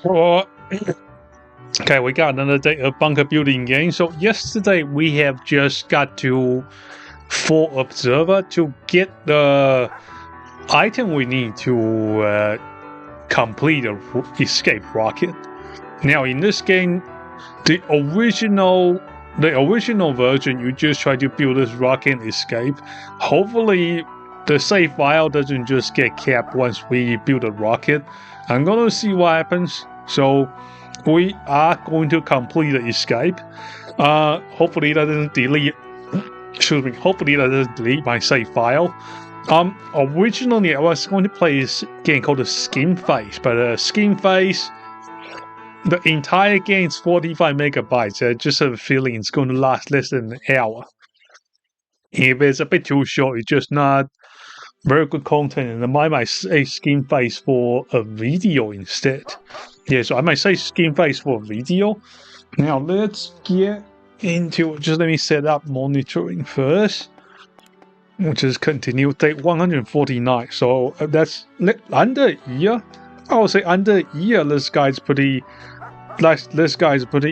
Well, okay, we got another day of bunker building game. So yesterday we have just got to 4 observer to get the item we need to complete a escape rocket. Now in this game, the original version, you just try to build this rocket and escape. Hopefully, the save file doesn't just get capped once we build a rocket. I'm gonna see what happens. So we are going to complete the escape. Hopefully that doesn't delete. Excuse me. Hopefully that doesn't delete my save file. Originally I was going to play this game called the Skin Phase, but Skin Phase, the entire game is 45 megabytes. I just have a feeling it's going to last less than an hour. If it's a bit too short, it's just not very good content, and I might say Skin Phase for a video instead. Yeah, so I might say Skin Phase for a video. Now let's get into, just let me set up monitoring first. Which is continue day 149. So that's under a year. I would say under a year. This guy's pretty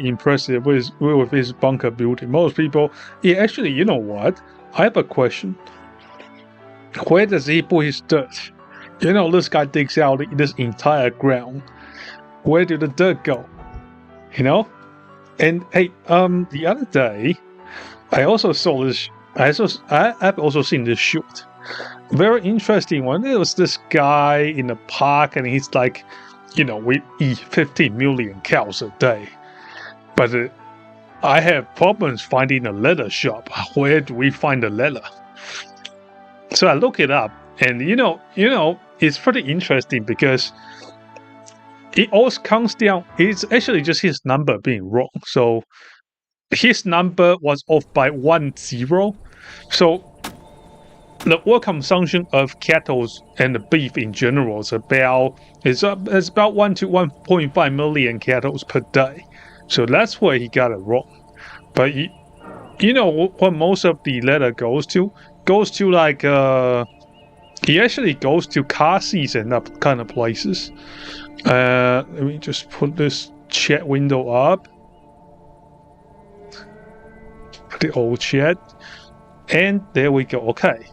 impressive with his bunker building. Most people, yeah. Actually, you know what? I have a question. Where does he put his dirt? You know, this guy digs out this entire ground. Where did the dirt go? You know? And hey, the other day, I also saw this. I've also seen this shoot. Very interesting one. There was this guy in the park, and he's like, you know, we eat 15 million cows a day. But I have problems finding a leather shop. Where do we find a leather? So I look it up, and you know, it's pretty interesting because it all comes down. It's actually just his number being wrong. So his number was off by 10. So the world consumption of cattle and the beef in general is about 1 to 1.5 million cattle per day. So that's where he got it wrong. But you know what most of the letter goes to? Goes to like he actually goes to car seats and that kind of places. Let me just put this chat window up. The old chat. And there we go. Okay.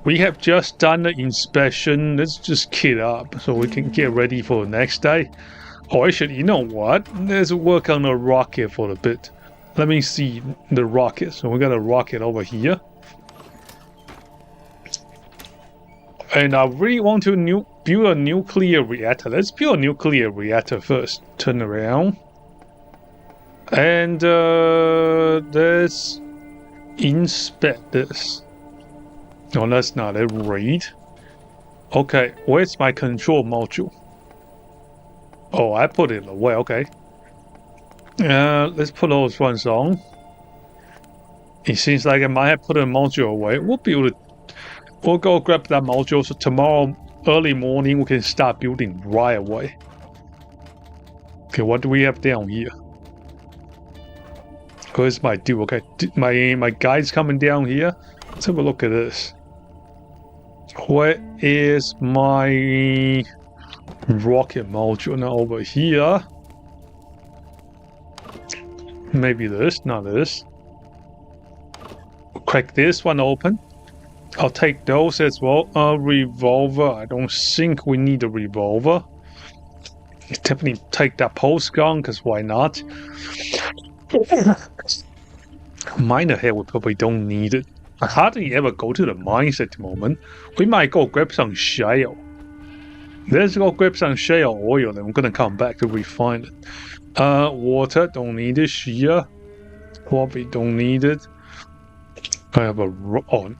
We have just done the inspection. Let's just kit up so we can get ready for the next day. Oh, actually, you know what? Let's work on the rocket for a bit. Let me see the rocket. So we got a rocket over here. And I really want to build a nuclear reactor. Let's build a nuclear reactor first. Turn around. And let's inspect this. No, that's not a read. Okay, where's my control module? Oh, I put it away. Okay. Let's put those ones on. It seems like I might have put a module away. We'll build it. We'll go grab that module. So tomorrow, early morning, we can start building right away. Okay, what do we have down here? Where's my dude? Okay, my guy's coming down here. Let's have a look at this. Where is my rocket module? Now over here. Maybe this, not this. Crack this one open. I'll take those as well. A revolver. I don't think we need a revolver. Definitely take that pulse gun, because why not? Miner head, we probably don't need it. I hardly ever go to the mines at the moment. We might go grab some shale. Let's go grab some shale oil, then we're gonna come back to refine it. Water, don't need it. Shear, probably don't need it. I have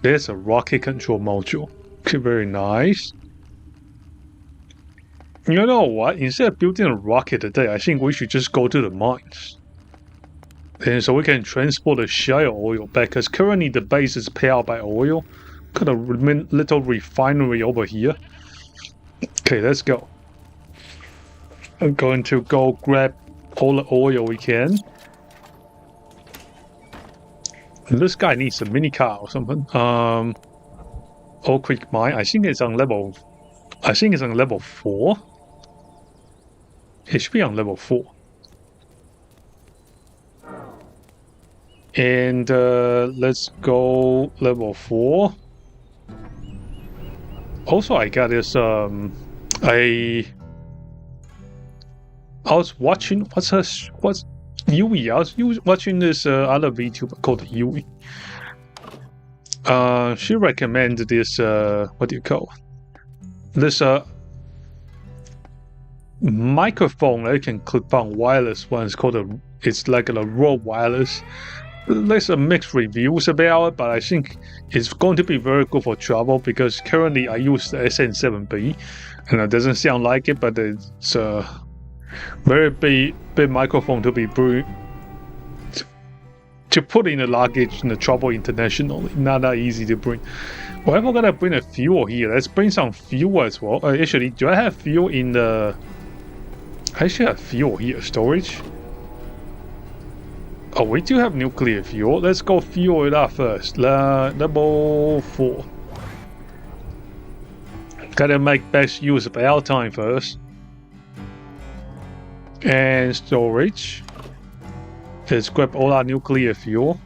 there's a rocket control module. Okay, very nice. You know what? Instead of building a rocket today, I think we should just go to the mines. And so we can transport the shale oil back, because currently the base is powered by oil. Got a little refinery over here. Okay, let's go. I'm going to go grab all the oil we can. And this guy needs a mini car or something. Oak Creek Mine. I think it's on level 4. It should be on level 4. And let's go level 4. Also, I got this I was watching what's Yui. I was watching this other VTuber called Yui. She recommended this what do you call this microphone that you can clip on wireless one. It's called it's like a raw wireless. There's a mixed reviews about it, but I think it's going to be very good for travel because currently I use the SN7B and it doesn't sound like it, but it's a very big microphone to be to put in the luggage in the travel internationally. Not that easy to bring. Well, we're gonna bring a fuel here. Let's bring some fuel as well. Actually, do I have fuel in the? I actually have fuel here. Storage. Oh, we do have nuclear fuel. Let's go fuel it up first. Level 4. Gotta make best use of our time first. And storage. Let's grab all our nuclear fuel.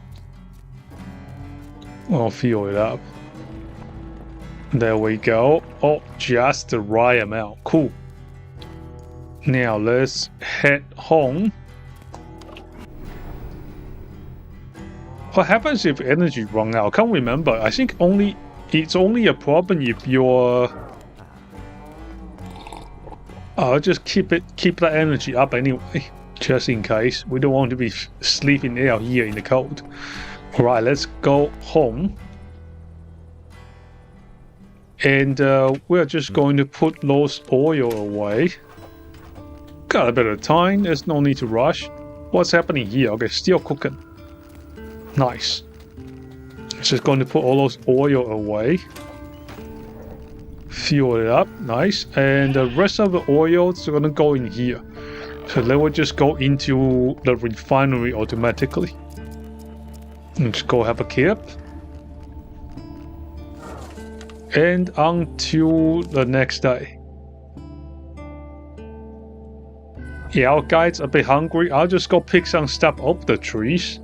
I'll fuel it up. There we go. Oh, just the right amount. Cool. Now let's head home. What happens if energy runs out? I can't remember. I think it's only a problem if you're. I'll just keep the energy up anyway, just in case. We don't want to be sleeping out here in the cold. Alright, let's go home. And we're just going to put those oil away. Got a bit of time, there's no need to rush. What's happening here? Okay, still cooking. Nice. Just going to put all those oil away. Fuel it up, nice. And the rest of the oil is going to go in here. So they will just go into the refinery automatically. Let's go have a cap. And on to the next day. Yeah, our guide's a bit hungry. I'll just go pick some stuff off the trees.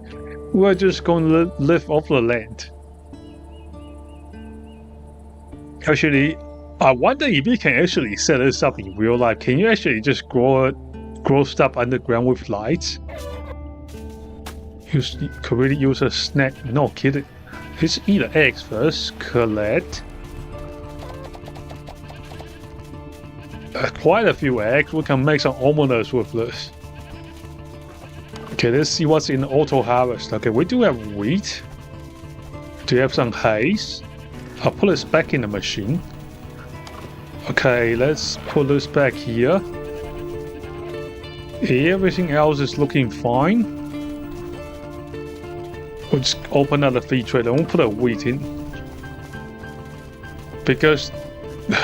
We're just going to live off the land. Actually, I wonder if you can actually set this up in real life. Can you actually just grow stuff underground with lights? Could really use a snack. No kidding. Let's eat the eggs first. Collect. Quite a few eggs. We can make some omelets with this. Okay, let's see what's in auto harvest. Okay, we do have wheat. Do you have some haze? I'll put this back in the machine. Okay, let's put this back here. Everything else is looking fine. We'll just open up the feed trade and we'll put a wheat in. Because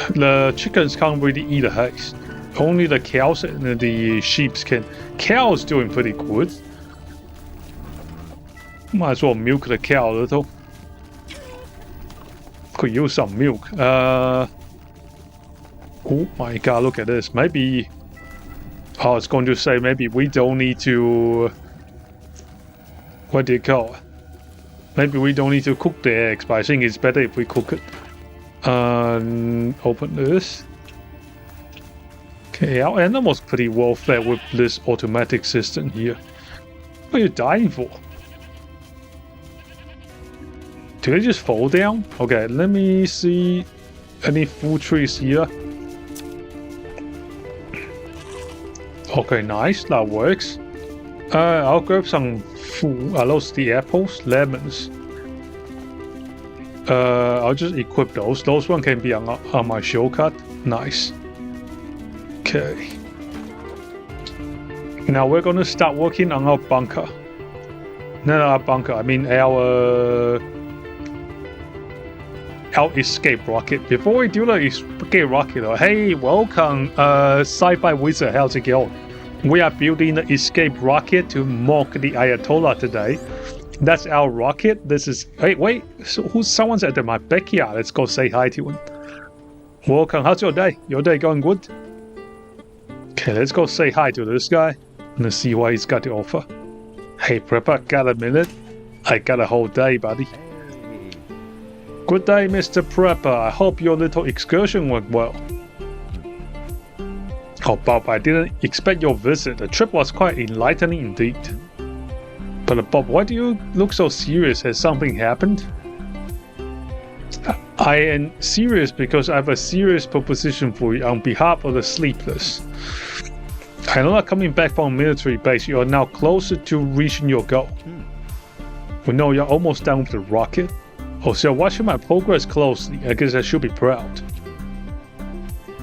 the chickens can't really eat the haze. Only the cows and the sheep can. Cows doing pretty good. Might as well milk the cow a little. Could use some milk. Oh my god, look at this. Maybe. Oh, it's going to say maybe we don't need to. What do you call it? Maybe we don't need to cook the eggs, but I think it's better if we cook it. Open this. Okay, our animal's pretty well fed with this automatic system here. What are you dying for? Do they just fall down? Okay, let me see any food trees here. Okay, nice, that works. I'll grab some food. Are those the apples? Lemons. I'll just equip those. Those one can be on my shortcut. Nice. Okay. Now we're gonna start working on our bunker. Not our bunker, I mean our escape rocket. Before we do the escape rocket though, hey, welcome Sci-Fi Wizard, how's it going? We are building the escape rocket to mock the Ayatollah today. That's our rocket. This is wait. So someone's at my backyard. Let's go say hi to him. Welcome. How's your day? Your day going good? Okay, let's go say hi to this guy and see what he's got to offer. Hey, Prepper, got a minute? I got a whole day, buddy. Good day, Mr. Prepper. I hope your little excursion went well. Oh, Bob, I didn't expect your visit. The trip was quite enlightening indeed. But Bob, why do you look so serious? Has something happened? I am serious because I have a serious proposition for you on behalf of the Sleepless. I know that coming back from a military base, you are now closer to reaching your goal. We know you're almost done with the rocket. Also, watching my progress closely, I guess I should be proud.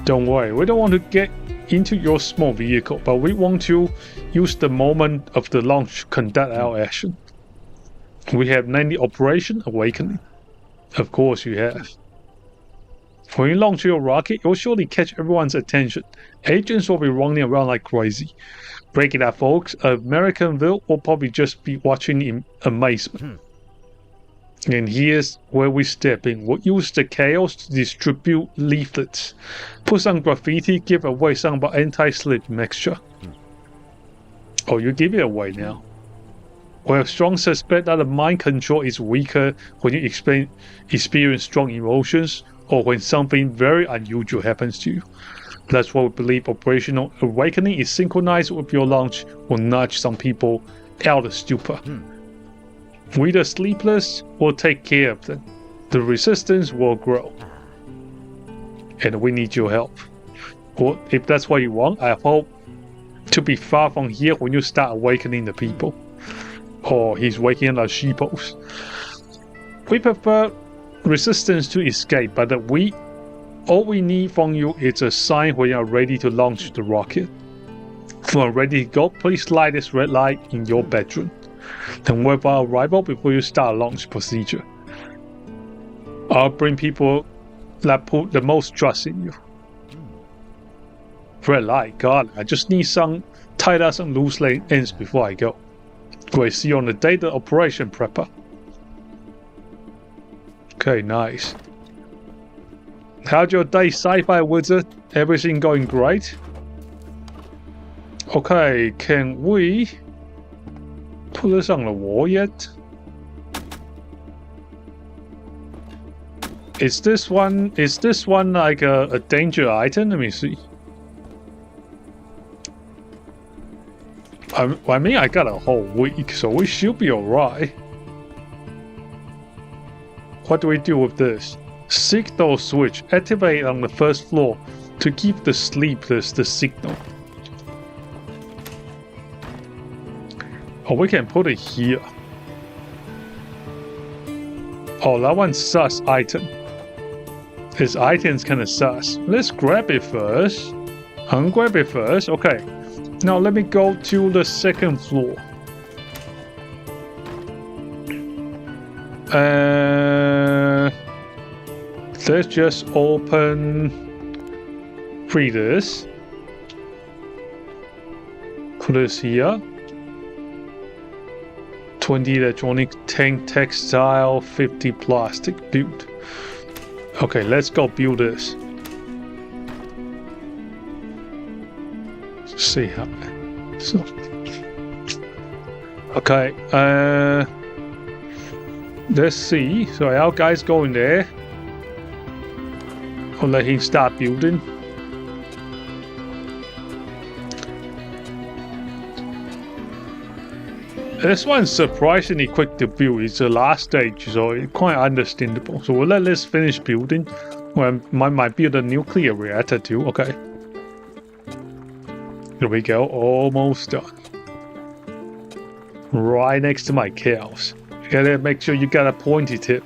Don't worry, we don't want to get into your small vehicle, but we want to use the moment of the launch to conduct our action. We have named the Operation Awakening. Of course you have. When you launch your rocket, you'll surely catch everyone's attention. Agents will be running around like crazy. Break it up, folks. Americanville will probably just be watching in amazement. And here's where we step in. We'll use the chaos to distribute leaflets. Put some graffiti, give away some about anti-slip mixture. Oh, you give it away now. We have strong suspect that the mind control is weaker when you experience strong emotions or when something very unusual happens to you. That's why we believe Operational Awakening is synchronized with your launch will nudge some people out of stupor. We the Sleepless will take care of them. The resistance will grow. And we need your help. Well, if that's what you want, I hope to be far from here when you start awakening the people. Or he's waking up sheepos. We prefer resistance to escape, but all we need from you is a sign when you are ready to launch the rocket. When ready to go, please light this red light in your bedroom. Then wait for our arrival before you start launch procedure. I'll bring people that put the most trust in you. Red light, God, I just need tie up some loose ends before I go. We'll see you on the day of the Operation Prepper. Okay, nice. How's your day, Sci-Fi Wizard? Everything going great? Okay, can we put this on the wall yet? Is this one like a danger item? Let me see. I mean, I got a whole week, so we should be alright. What do we do with this? Signal switch. Activate on the first floor to keep the Sleepless the signal. Oh, we can put it here. Oh, that one's sus item. This item's kinda sus. Let's grab it first. Ungrab it first. Okay. Now let me go to the second floor. Let's just open this. Put this here. 20 electronic, 10 textile, 50 plastic. Build. Okay, let's go build this. See how. So. Okay. Let's see. So our guy's going there. I'll let him start building. This one's surprisingly quick to build. It's the last stage, so it's quite understandable. So we'll let this finish building. Well, might build a nuclear reactor too. Okay. Here we go. Almost done. Right next to my cows. You gotta make sure you got a pointy tip.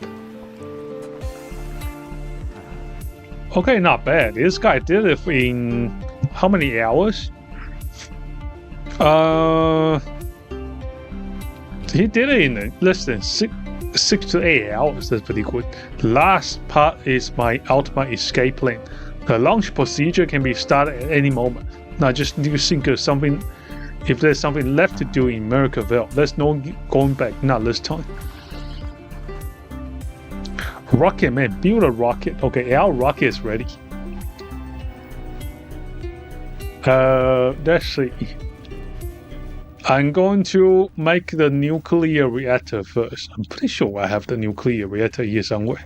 Okay, not bad. This guy did it in how many hours? He did it in less than 6 to 8 hours. That's pretty good. The last part is my ultimate escape plan. The launch procedure can be started at any moment. Now just need to think of something. If there's something left to do in Mercaville, there's no going back. Not this time. Rocket man, build a rocket. Okay, our rocket is ready. Let's see. I'm going to make the nuclear reactor first. I'm pretty sure I have the nuclear reactor here somewhere.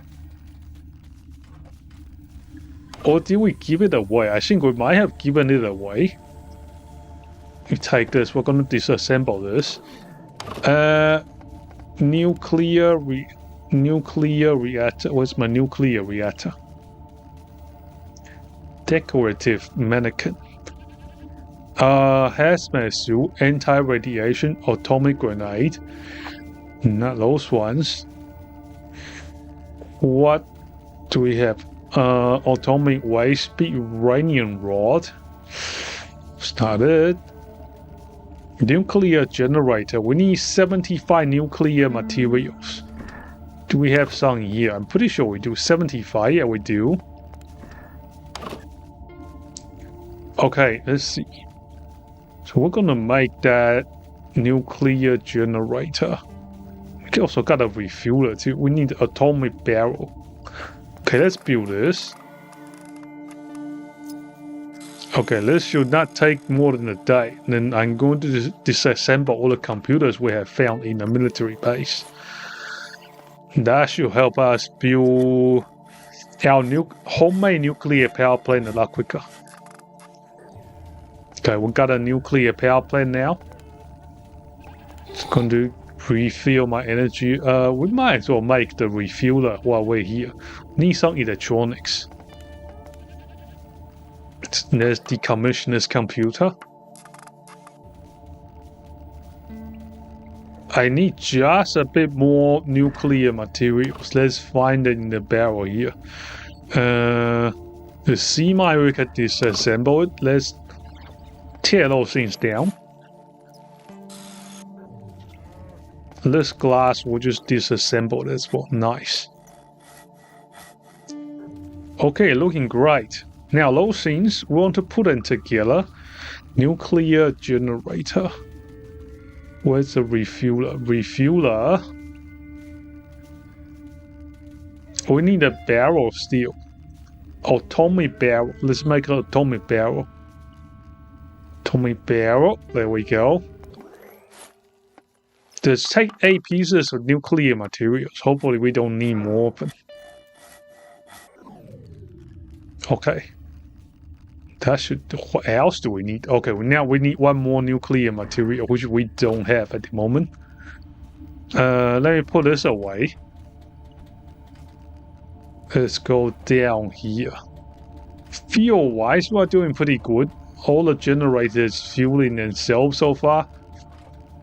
Or did we give it away? I think we might have given it away. We take this. We're going to disassemble this. Nuclear reactor. Where's my nuclear reactor? Decorative mannequin. Hazmat suit, anti-radiation, atomic grenade. Not those ones. What do we have? Atomic waste, uranium rod. Started. Nuclear generator. We need 75 nuclear materials. Do we have some here? I'm pretty sure we do. 75, yeah, we do. Okay, let's see. So we're gonna make that nuclear generator. We also got a refueler too. We need atomic barrel. Okay, let's build this. Okay, this should not take more than a day. Then I'm going to disassemble all the computers we have found in the military base. That should help us build our homemade nuclear power plant a lot quicker. Okay, we got a nuclear power plant now. It's going to refill my energy. We might as well make the refueler while we're here. Need some electronics. Let's decommission this computer. I need just a bit more nuclear materials. Let's find it in the barrel here. The semi we can disassemble it. Let's tear those things down. This glass will just disassemble as well. Nice. Okay, looking great. Now those things, we want to put them together. Nuclear generator. Where's the refueler? Refueler. We need a barrel of steel. Atomic barrel. Let's make an atomic barrel. Atomic barrel. There we go. Let's take 8 pieces of nuclear materials. Hopefully we don't need more of them. Okay. That should. What else do we need? Okay, now we need 1 more nuclear material, which we don't have at the moment. Let me put this away. Let's go down here. Fuel-wise, we're doing pretty good. All the generators fueling themselves so far.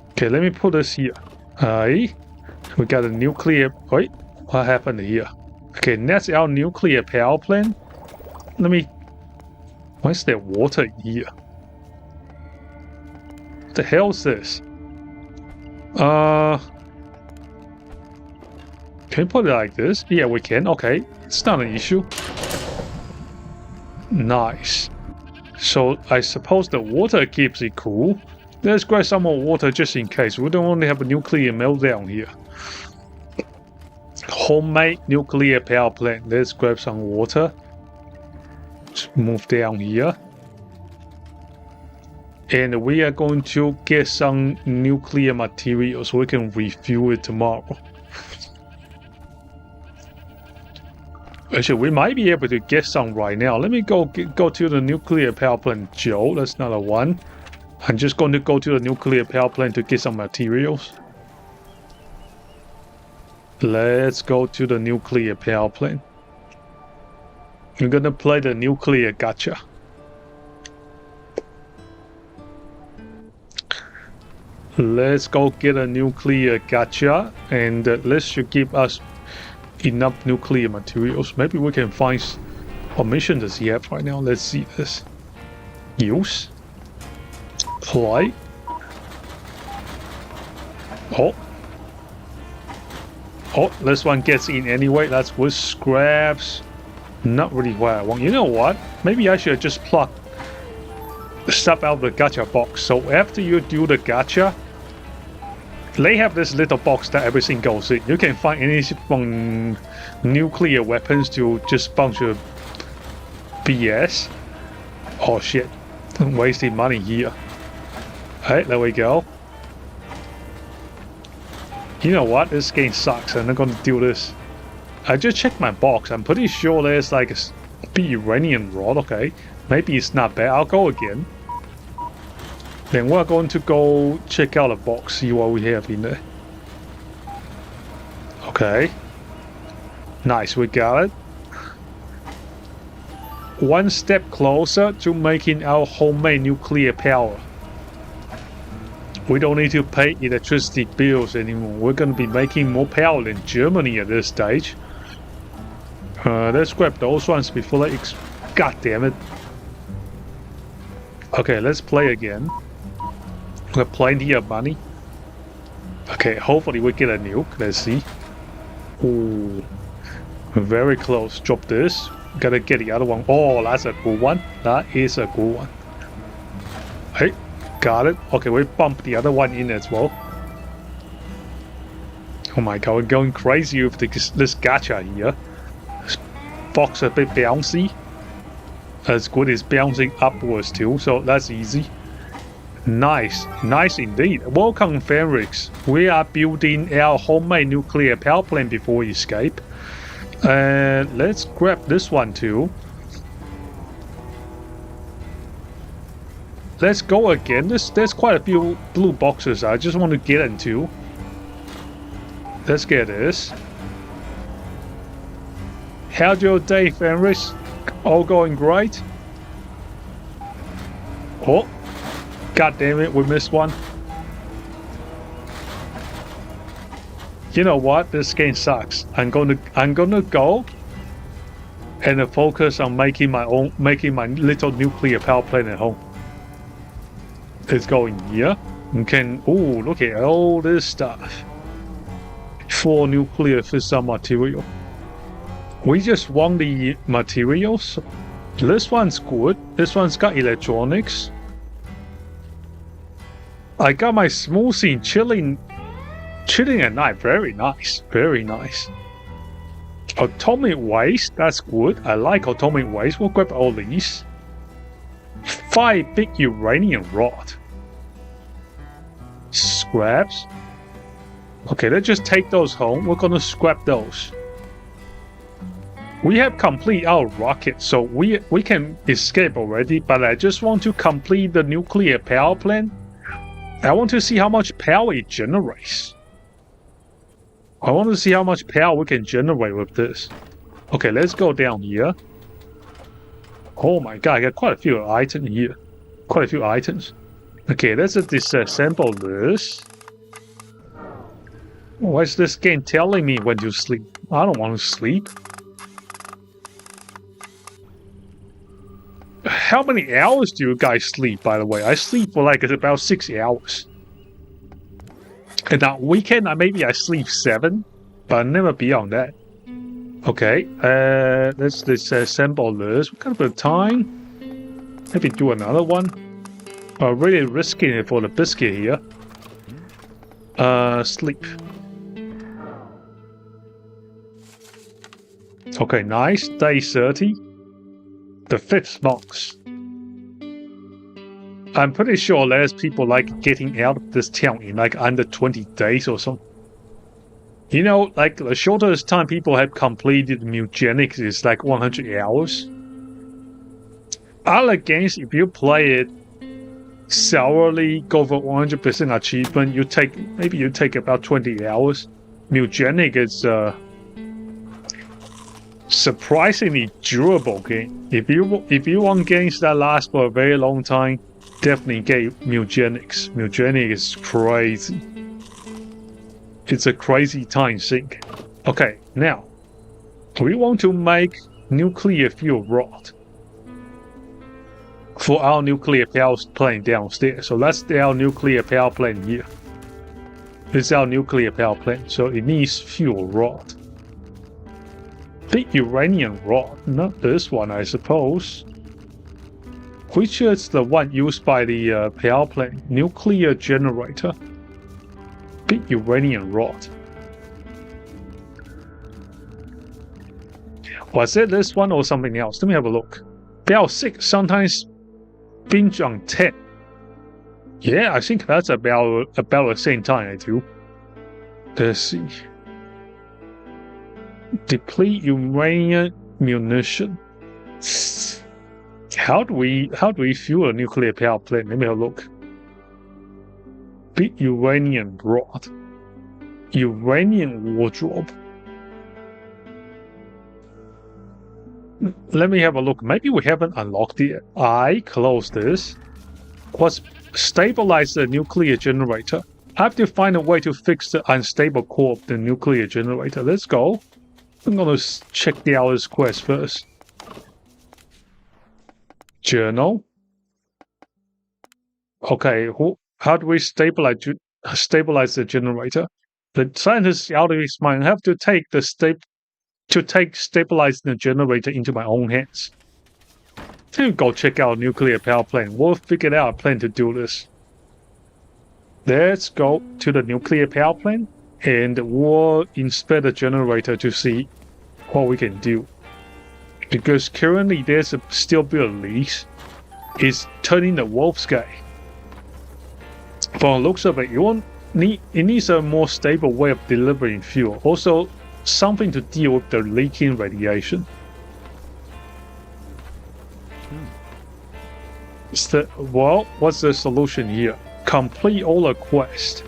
Okay, let me put this here. We got a nuclear. Wait, what happened here? Okay, that's our nuclear power plant. Let me. Why is there water here? What the hell is this? Can we put it like this? Yeah, we can. Okay, it's not an issue. Nice. So I suppose the water keeps it cool. Let's grab some more water just in case. We don't want to have a nuclear meltdown here. Homemade nuclear power plant. Let's grab some water. Let's move down here. And we are going to get some nuclear material so we can refuel it tomorrow. Actually, we might be able to get some right now. Let me go to the nuclear power plant, Joe. That's not a one. I'm just going to go to the nuclear power plant to get some materials. Let's go to the nuclear power plant. We're gonna play the nuclear gacha. Let's go get a nuclear gacha, and this should give us enough nuclear materials. Maybe we can find what mission does he have right now. Let's see this. Use. Play. Oh, this one gets in anyway. That's with scraps. Not really what I want. You know what? Maybe I should just pluck the stuff out of the gacha box. So after you do the gacha, they have this little box that everything goes in. You can find any from nuclear weapons to just bunch of BS. Oh shit. I'm wasting money here. Hey, there we go. You know what? This game sucks. I'm not going to do this. I just checked my box. I'm pretty sure there's like a big uranium rod. Okay. Maybe it's not bad. I'll go again. Then we're going to go check out the box, see what we have in there. Okay. Nice, we got it. One step closer to making our homemade nuclear power. We don't need to pay electricity bills anymore. We're going to be making more power than Germany at this stage. Let's grab those ones before they... God damn it. Okay, let's play again. We have plenty of money. Okay, hopefully we get a nuke. Let's see. Ooh. Very close. Drop this. Gotta get the other one. Oh, that's a good one. That is a good one. Hey, got it. Okay, we bumped the other one in as well. Oh my god, we're going crazy with this gacha here. This box a bit bouncy. As good as bouncing upwards too, so that's easy. Nice, nice indeed. Welcome, Fenrix. We are building our homemade nuclear power plant before we escape. And let's grab this one too. Let's go again. There's quite a few blue boxes I just want to get into. Let's get this. How's your day, Fenris? All going great? Oh, god damn it, we missed one. You know what? This game sucks. I'm gonna go and focus on making my little nuclear power plant at home. It's going here. You can look at all this stuff. 4 nuclear fissile material. We just want the materials. This one's good. This one's got electronics. I got my smoothie chilling at night. Very nice. Very nice. Atomic waste. That's good. I like atomic waste. We'll grab all these. 5 big uranium rod. Scraps. Okay, let's just take those home. We're gonna scrap those. We have complete our rocket, so we can escape already, but I just want to complete the nuclear power plant. I want to see how much power it generates. I want to see how much power we can generate with this. Okay, let's go down here. Oh my god, I got quite a few items here. Quite a few items. Okay, let's disassemble this. Why is this game telling me when to sleep? I don't want to sleep. How many hours do you guys sleep, by the way? I sleep for like about 6 hours. And on weekend, maybe I sleep 7, but never beyond that. Okay, let's disassemble this. What kind of a time? Maybe do another one. Really risking it for the biscuit here. Sleep. Okay, nice. Day 30. The 5th month. I'm pretty sure there's people like getting out of this town in like under 20 days or something. You know, like the shortest time people have completed mutagenics is like 100 hours. Other games, if you play it sourly, go for 100% achievement, you take about 20 hours. Mutagenic is surprisingly durable game. If you want games that last for a very long time, definitely get mutagenics. Mutagenic is crazy. It's a crazy time sink. Okay, now we want to make nuclear fuel rod for our nuclear power plant downstairs. So that's our nuclear power plant here. This is our nuclear power plant, so it needs fuel rod. Big uranium rod, not this one, I suppose. Which is the one used by the power plant? Nuclear generator. Big uranium rod. Was it this one or something else? Let me have a look. There are 6. Sometimes binge on 10. Yeah, I think that's about the same time I do. Let's see. Deplete uranium munition. How do we fuel a nuclear power plant? Let me have a look. Big uranium rod. Uranium wardrobe. Let me have a look. Maybe we haven't unlocked it. I close this. Let's stabilize the nuclear generator. I have to find a way to fix the unstable core of the nuclear generator. Let's go. I'm gonna check the hours quest first. Journal. Okay, how do we stabilize the generator? The scientists out of his mind have to take stabilizing the generator into my own hands. To go check out a nuclear power plant. We'll figure out a plan to do this. Let's go to the nuclear power plant and we'll inspect the generator to see what we can do. Because currently there's still bit of leaks. It's turning the wolf sky. From the looks of it, it needs a more stable way of delivering fuel. Also, something to deal with the leaking radiation. Well, what's the solution here? Complete all the quest.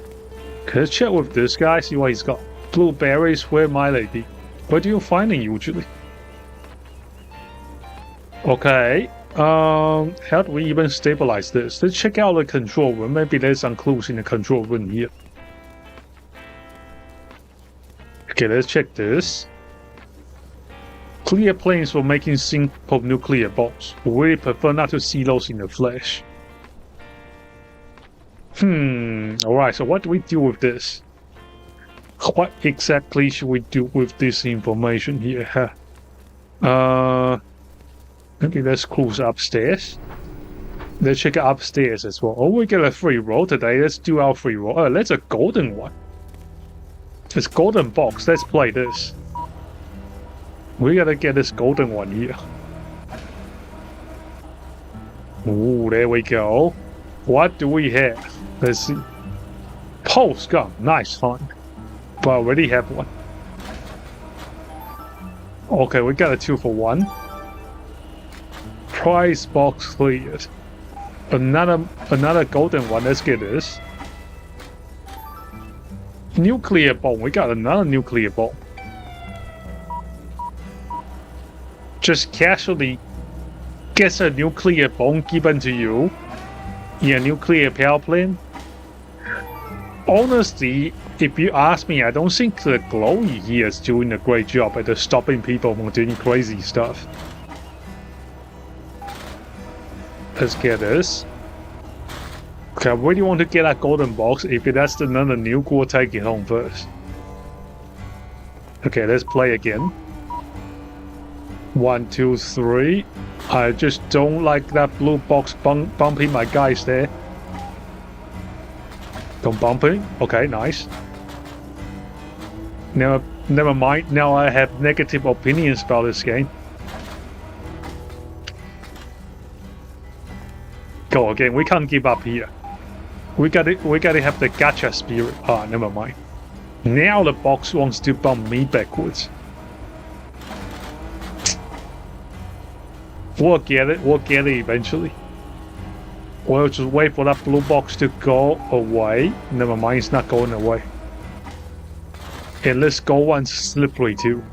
Okay, let's check with this guy, see what he's got. Blueberries, where might they be? Where do you find them usually? Okay, how do we even stabilize this? Let's check out the control room. Maybe there's some clues in the control room here. Okay, let's check this. Clear planes for making simple nuclear bombs. We prefer not to see those in the flesh. Alright, so what do we do with this? What exactly should we do with this information here? Maybe let's cruise upstairs. Let's check it upstairs as well. Oh, we get a free roll today. Let's do our free roll. Oh, that's a golden one. This golden box. Let's play this. We gotta get this golden one here. Ooh, there we go. What do we have? Let's see. Pulse gun. Nice fun. But I already have one. Okay, we got a 2-for-1. Prize box cleared. Another golden one. Let's get this. Nuclear bomb. We got another nuclear bomb. Just casually gets a nuclear bomb given to you in a nuclear power plant. Honestly, if you ask me, I don't think the glowie here is doing a great job at stopping people from doing crazy stuff. Let's get this. Okay, I really want to get that golden box. If that's another nuke, we'll take it home first. Okay, let's play again. 1, 2, 3. I just don't like that blue box bumping my guys there. Don't bump it. Okay, nice. Never mind. Now I have negative opinions about this game. Go again. We can't give up here. We gotta have the gacha spirit. Ah, never mind. Now the box wants to bump me backwards. We'll get it eventually. We'll just wait for that blue box to go away. Never mind, it's not going away. And let's go one slippery too.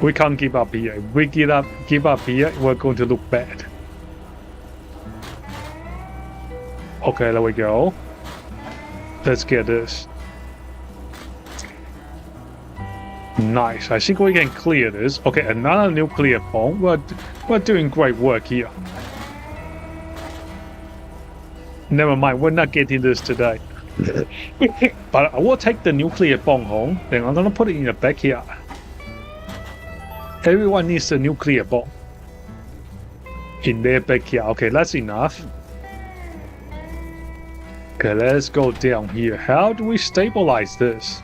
We can't give up here. If we give up here, we're going to look bad. Okay, there we go. Let's get this. Nice. I think we can clear this. Okay, another nuclear bomb. We're doing great work here. Never mind, we're not getting this today. But I will take the nuclear bomb home. Then I'm gonna put it in the backyard. Everyone needs a nuclear bomb in their backyard. Okay, that's enough. Okay, let's go down here. How do we stabilize this?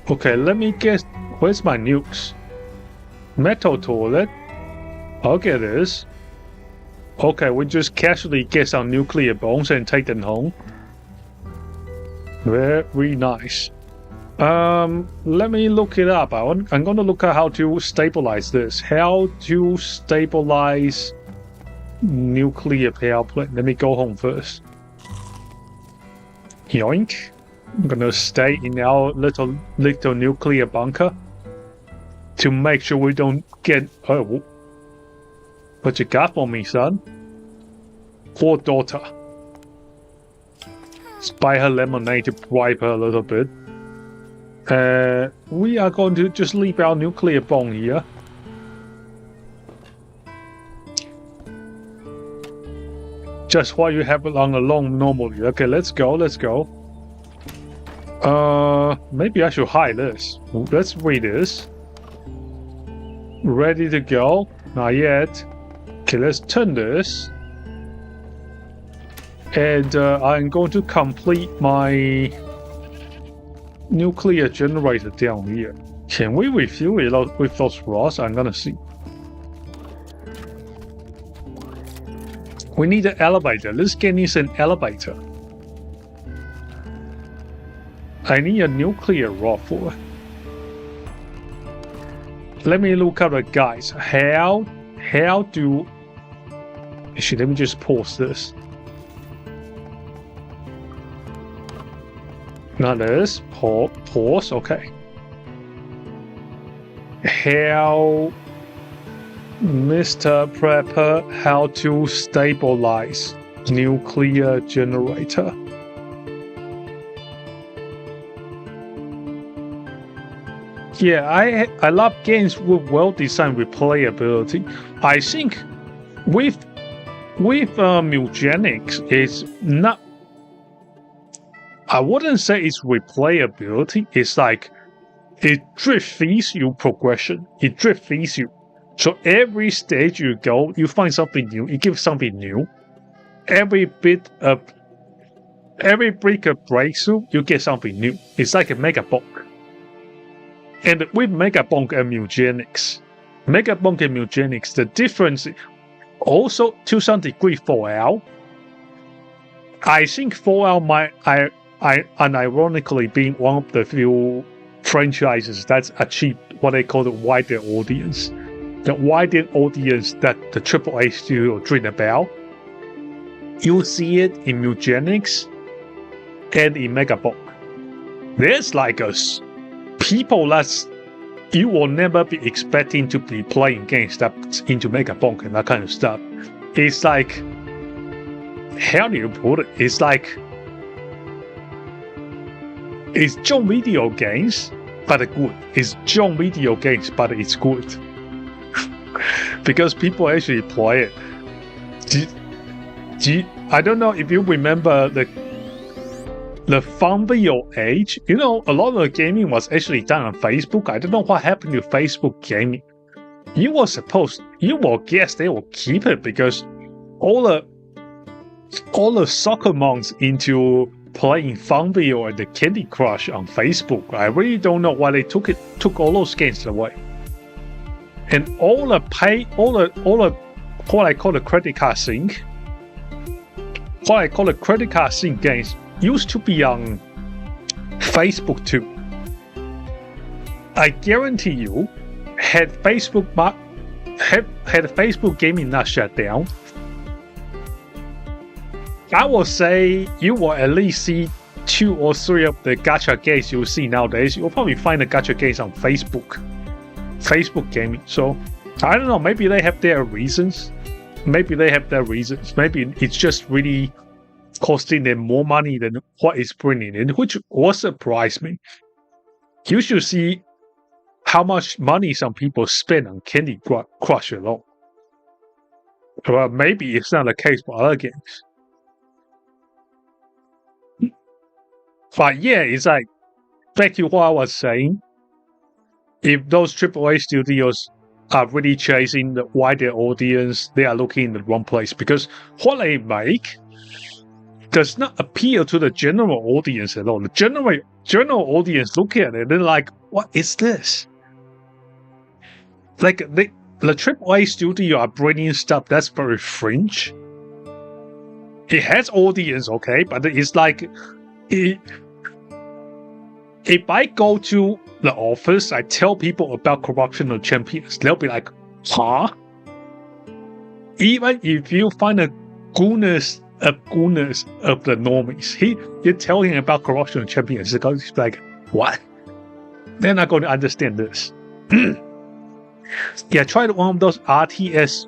Okay, let me guess. Where's my nukes? Metal toilet. I'll get this. Okay, we just casually get some nuclear bombs and take them home. Very nice. Let me look it up. I'm gonna look at how to stabilize this. How to stabilize nuclear power plant. Let me go home first. Yoink. I'm gonna stay in our little nuclear bunker to make sure we don't get. Oh, what you got for me, son? Poor daughter. Buy her lemonade to bribe her a little bit. We are going to just leave our nuclear bomb here. Just while you have it on alone normally. Okay, let's go, let's go. Maybe I should hide this. Let's read this. Ready to go? Not yet. Okay, let's turn this. And I'm going to complete my nuclear generator down here. Can we refuel it with those rods? I'm gonna see. We need an elevator. This game needs an elevator. I need a nuclear rod for it. Let me look at the guys. How do... Actually, let me just pause this. Now this, pause, okay. How, Mr. Prepper, how to stabilize nuclear generator. Yeah, I love games with well-designed replayability. I think with Mugenics, it's not... I wouldn't say it's replayability. It's like it drip feeds you progression. It drip feeds you. So every stage you go, you find something new. It gives something new. Every brick of breakthrough, you get something new. It's like a mega bonk. And with mega bonk and Mugenics, the difference also to some degree Fallout. I think Fallout might unironically being one of the few franchises that's achieved what they call the wider audience. The wider audience that the AAA studio dream about. You see it in Mugenics and in Megabonk. There's like people that's you will never be expecting to be playing games that's into Megabonk and that kind of stuff. It's like, how do you put it? It's like it's John video games, but good. It's John video games, but it's good. Because people actually play it. I don't know if you remember the Farmville age. You know, a lot of the gaming was actually done on Facebook. I don't know what happened to Facebook gaming. You will guess they will keep it because all the soccer moms into playing Farmville and the Candy Crush on Facebook. I really don't know why they took all those games away. And all the what I call the credit card sync. What I call the credit card sync games used to be on Facebook too. I guarantee you, had Facebook gaming not shut down, I will say you will at least see 2 or 3 of the gacha games you see nowadays. You'll probably find the gacha games on Facebook gaming. So I don't know, maybe they have their reasons. Maybe it's just really costing them more money than what it's bringing in, which will surprise me. You should see how much money some people spend on Candy Crush alone. Well, maybe it's not the case for other games. But yeah, it's like, back to what I was saying, if those AAA studios are really chasing the wider audience, they are looking in the wrong place, because what they make does not appeal to the general audience at all. The general audience look at it, they're like, what is this? Like, the AAA studio are bringing stuff that's very fringe. It has audience, okay, but it's like if I go to the office, I tell people about corruptional champions, they'll be like, huh? Even if you find a goodness of the normies, you tell him about corruptional champions, he's like, what? They're not going to understand this. Yeah, tried one of those RTS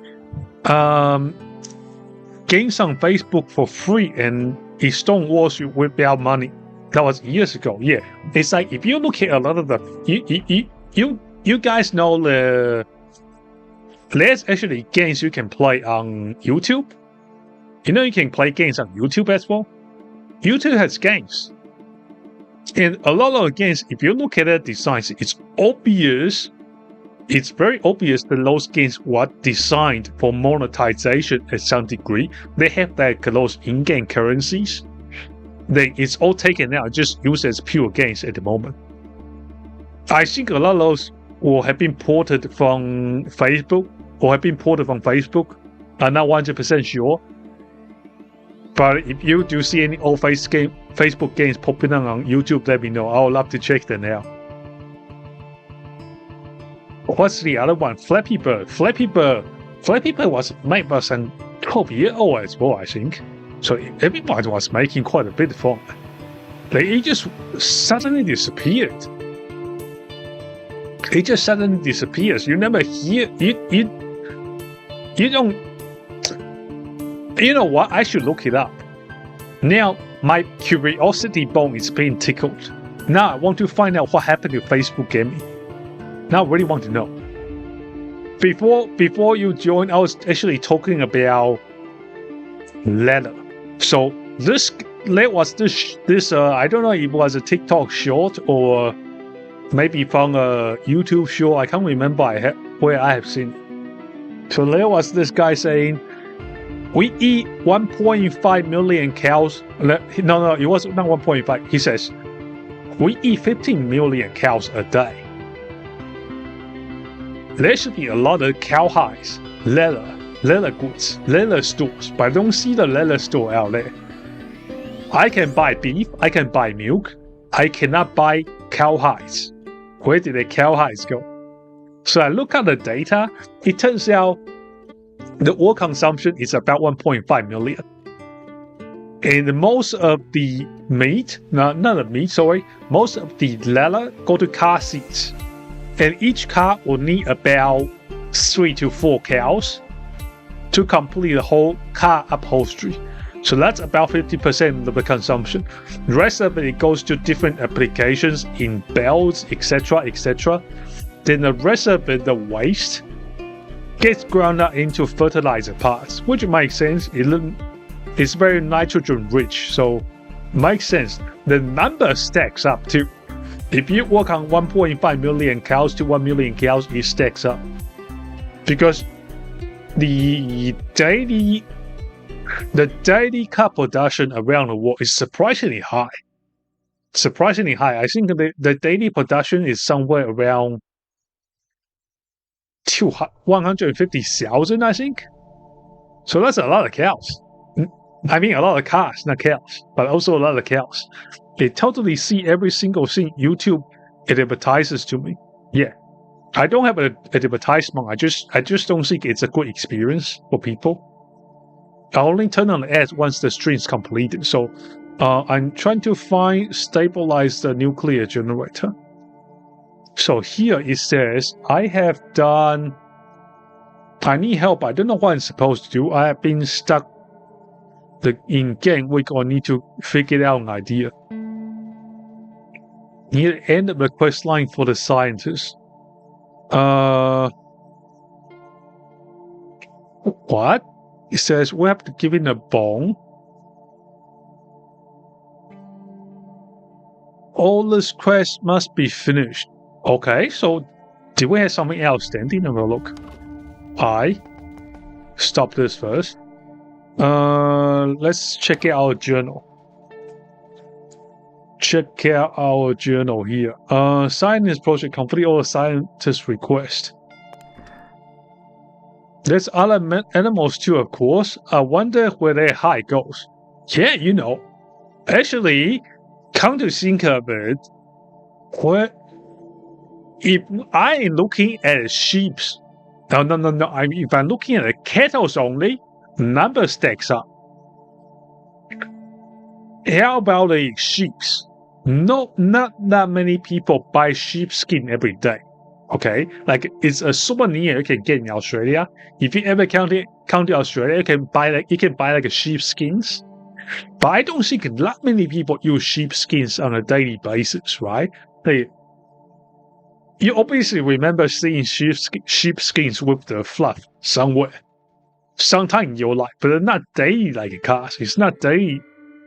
games on Facebook for free, and it stonewalls you without money. That was years ago. Yeah, it's like if you look at a lot of the you guys know there's actually games you can play on YouTube. You know you can play games on YouTube as well. YouTube has games, and a lot of the games, if you look at the designs, it's obvious. It's very obvious that those games were designed for monetization at some degree. They have like those in-game currencies. It's all taken out, just used as pure games at the moment. I think a lot of those will have been ported from Facebook, I'm not 100% sure. But if you do see any old Facebook games popping up on YouTube, let me know. I would love to check them out. What's the other one? Flappy Bird. Flappy Bird was made by some 12-year-old as well, I think. So everybody was making quite a bit of fun. It just suddenly disappeared. It just suddenly disappears. You never hear you don't. You know what? I should look it up. Now my curiosity bone is being tickled. Now I want to find out what happened to Facebook gaming. Now I really want to know. Before you joined, I was actually talking about leather. So there was this I don't know if it was a TikTok short or maybe from a YouTube show. I can't remember where I have seen it. So there was this guy saying, we eat 1.5 million cows. No, it was not 1.5. He says, we eat 15 million cows a day. There should be a lot of cowhides, leather goods, leather stores, but I don't see the leather store out there. I can buy beef, I can buy milk, I cannot buy cowhides. Where did the cowhides go? So I look at the data, it turns out the world consumption is about 1.5 million. And most of the meat, most of the leather go to car seats. And each car will need about 3 to 4 cows to complete the whole car upholstery. So that's about 50% of the consumption. The rest of it goes to different applications in belts, etc., etc. Then the rest of it, the waste, gets ground up into fertilizer parts, which makes sense. It's very nitrogen rich, so makes sense. The number stacks up too. If you work on 1.5 million cows to 1 million cows, it stacks up. Because the daily car production around the world is surprisingly high. I think the daily production is somewhere around 150,000, I think. So that's a lot of cows. I mean, a lot of cars, not cows, but also a lot of cows. They totally see every single thing YouTube advertises to me. Yeah, I don't have an advertisement. I just don't think it's a good experience for people. I only turn on the ads once the stream is completed. So I'm trying to stabilize the nuclear generator. So here it says I need help. I don't know what I'm supposed to do. I have been stuck in game week. I need to figure out an idea. Near the end of the quest line for the scientists. What? It says we have to give in a bone. All this quest must be finished. Okay, so do we have something else standing? Have a look. I stop this first. Let's check out our journal. Check out our journal here. Scientist project complete all the scientist request. There's other animals too, of course. I wonder where their hide goes. Yeah, actually, come to think of it, if I'm looking at sheep's, no. If I'm looking at the cattle's only, number stacks up. How about the sheep's? No, not that many people buy sheepskin every day. Okay, like it's a souvenir you can get in Australia. If you ever come to Australia, you can buy like a sheepskins. But I don't think that many people use sheepskins on a daily basis, right? You obviously remember seeing sheepskins with the fluff somewhere, sometime in your life, but not daily like cars. It's not daily.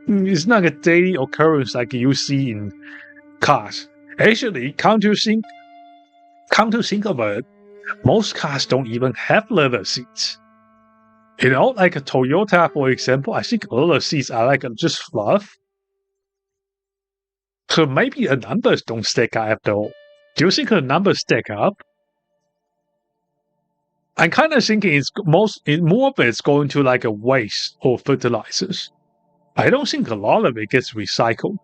It's not a daily occurrence like you see in cars. Actually, come to think of it, most cars don't even have leather seats. Like a Toyota, for example, I think all the seats are like just fluff. So maybe the numbers don't stack up after all. Do you think the numbers stack up? I'm kind of thinking more of it's going to like a waste or fertilizers. I don't think a lot of it gets recycled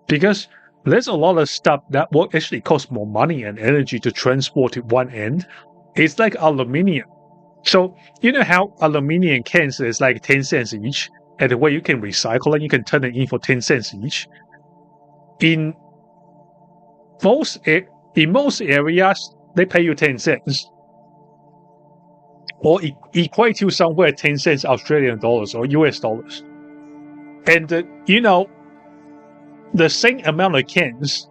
because there's a lot of stuff that will actually cost more money and energy to transport to one end. It's like aluminium. So you know how aluminium cans is like 10 cents each, and the way you can recycle it, you can turn it in for 10 cents each. In most areas, they pay you 10 cents. Or equate to somewhere 10 cents Australian dollars or US dollars. And, the same amount of cans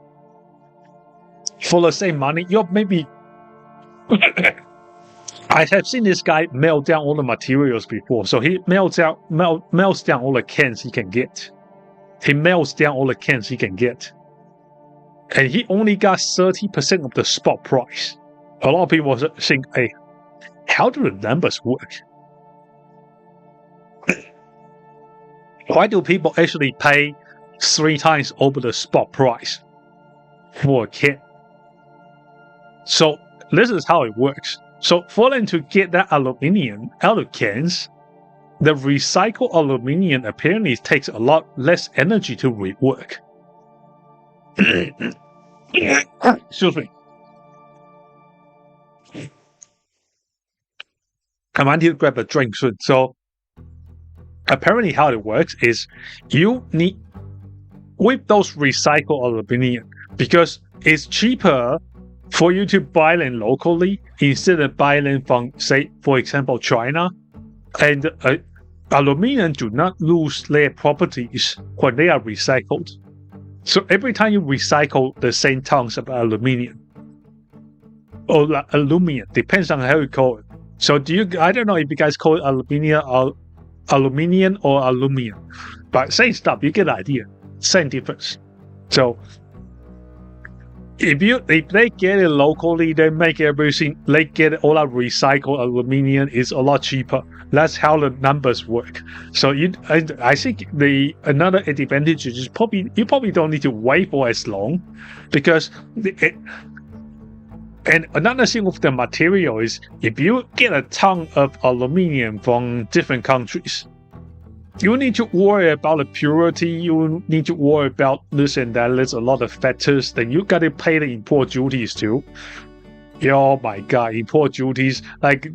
for the same money, you're maybe... I have seen this guy melt down all the materials before. So he melts down all the cans he can get. And he only got 30% of the spot price. A lot of people think, hey, how do the numbers work? Why do people actually pay 3 times over the spot price for a can? So this is how it works. So for them to get that aluminium out of cans, the recycled aluminium apparently takes a lot less energy to rework. Excuse me. I might need to grab a drink soon. So apparently how it works is you need, with those recycled aluminium, because it's cheaper for you to buy them locally instead of buying them from, say, for example, China. And aluminium do not lose their properties when they are recycled. So every time you recycle the same tons of aluminium, or aluminum, depends on how you call it. So I don't know if you guys call it aluminium or aluminum, but same stuff, you get the idea, same difference. So if they get it locally, they make everything, they get all that recycled aluminium is a lot cheaper. That's how the numbers work. So I think another advantage is you probably don't need to wait for as long, because and another thing with the material is if you get a ton of aluminium from different countries, you need to worry about the purity, you need to worry about this and that. There's a lot of factors. Then you got to pay the import duties too. Oh my god, import duties. Like,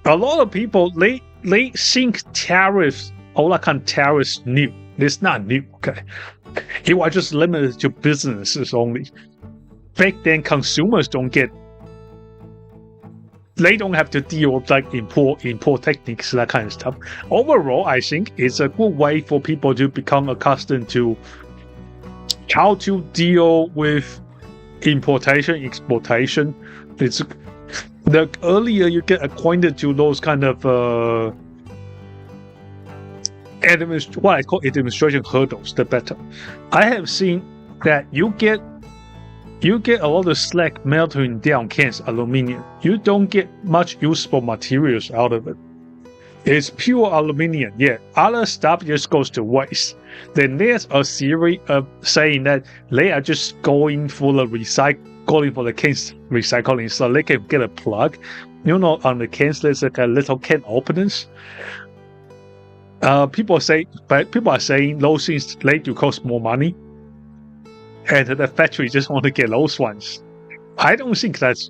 a lot of people, they think tariffs, all that kind of tariffs new. It's not new, okay? You are just limited to businesses only. Back then, consumers they don't have to deal with like import techniques, that kind of stuff. Overall, I think it's a good way for people to become accustomed to how to deal with importation, exportation. It's the earlier you get acquainted to those kind of what I call administration hurdles, the better. I have seen that you get a lot of slack melting down cans aluminium. You don't get much useful materials out of it. It's pure aluminium, yeah. Other stuff just goes to waste. Then there's a theory of saying that they are just going for the cans recycling so they can get a plug. on the cans there's like a little can openers. People are saying those things they do cost more money, and the factory just want to get those ones. I don't think that's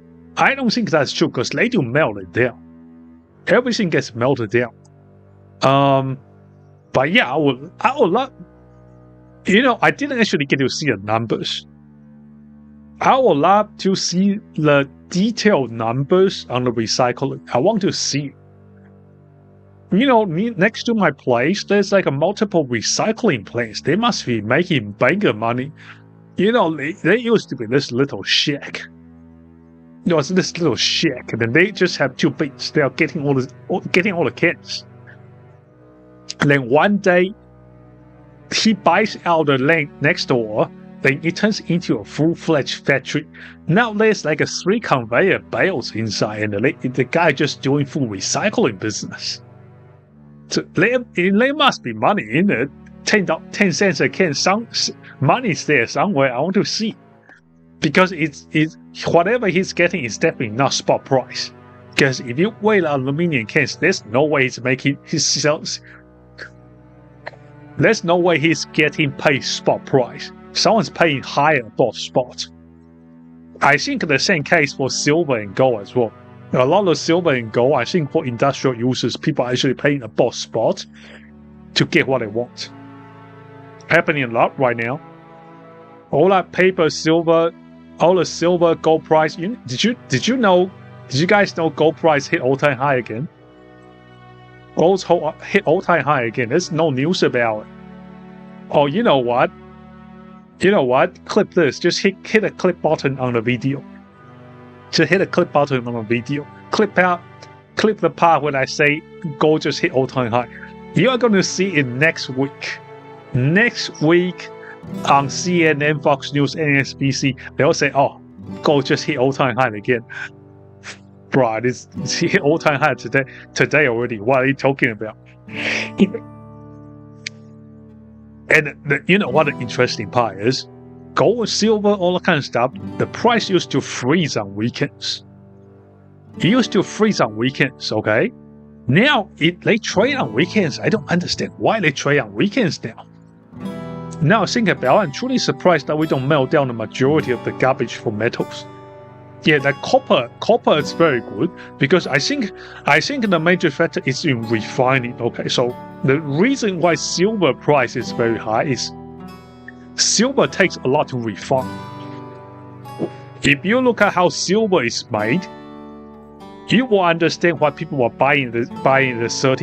true because they do melt it down. Everything gets melted down. But yeah, I would love. I didn't actually get to see the numbers. I would love to see the detailed numbers on the recycling. I want to see. Next to my place, there's like a multiple recycling plants. They must be making bigger money. They used to be this little shack. It's this little shack, and then they just have 2 bins. They are getting all the cans. And then one day, he buys out the land next door. Then it turns into a full-fledged factory. Now there's like 3 conveyor belts inside, and the guy just doing full recycling business. So there must be money in it. 10 cents a can. Some money's there somewhere. I want to see, because it's whatever he's getting is definitely not spot price. Because if you weigh the aluminum cans, there's no way he's making his sales. There's no way he's getting paid spot price. Someone's paying higher above spot. I think the same case for silver and gold as well. A lot of silver and gold, I think for industrial users, people are actually paying above spot to get what they want. Happening a lot right now. All that paper, silver, all the silver, gold price. Did you guys know gold price hit all-time high again? Gold hit all-time high again. There's no news about it. Oh, you know what? Clip this. Just hit a clip button on the video. Just hit a clip button on the video. Clip the part when I say gold just hit all-time high. You are going to see it next week. Next week on CNN, Fox News, NSBC, they'll say, "Oh, gold just hit all-time high again." Bro, it's hit all-time high today already. What are you talking about? And what the interesting part is? Gold, silver, all that kind of stuff, the price used to freeze on weekends. It used to freeze on weekends, okay? Now, they trade on weekends. I don't understand why they trade on weekends now. Now I think about it, I'm truly surprised that we don't melt down the majority of the garbage for metals. Yeah, the copper is very good, because I think the major factor is in refining. Okay, so the reason why silver price is very high is silver takes a lot to refine. If you look at how silver is made, you will understand why people are buying the $30,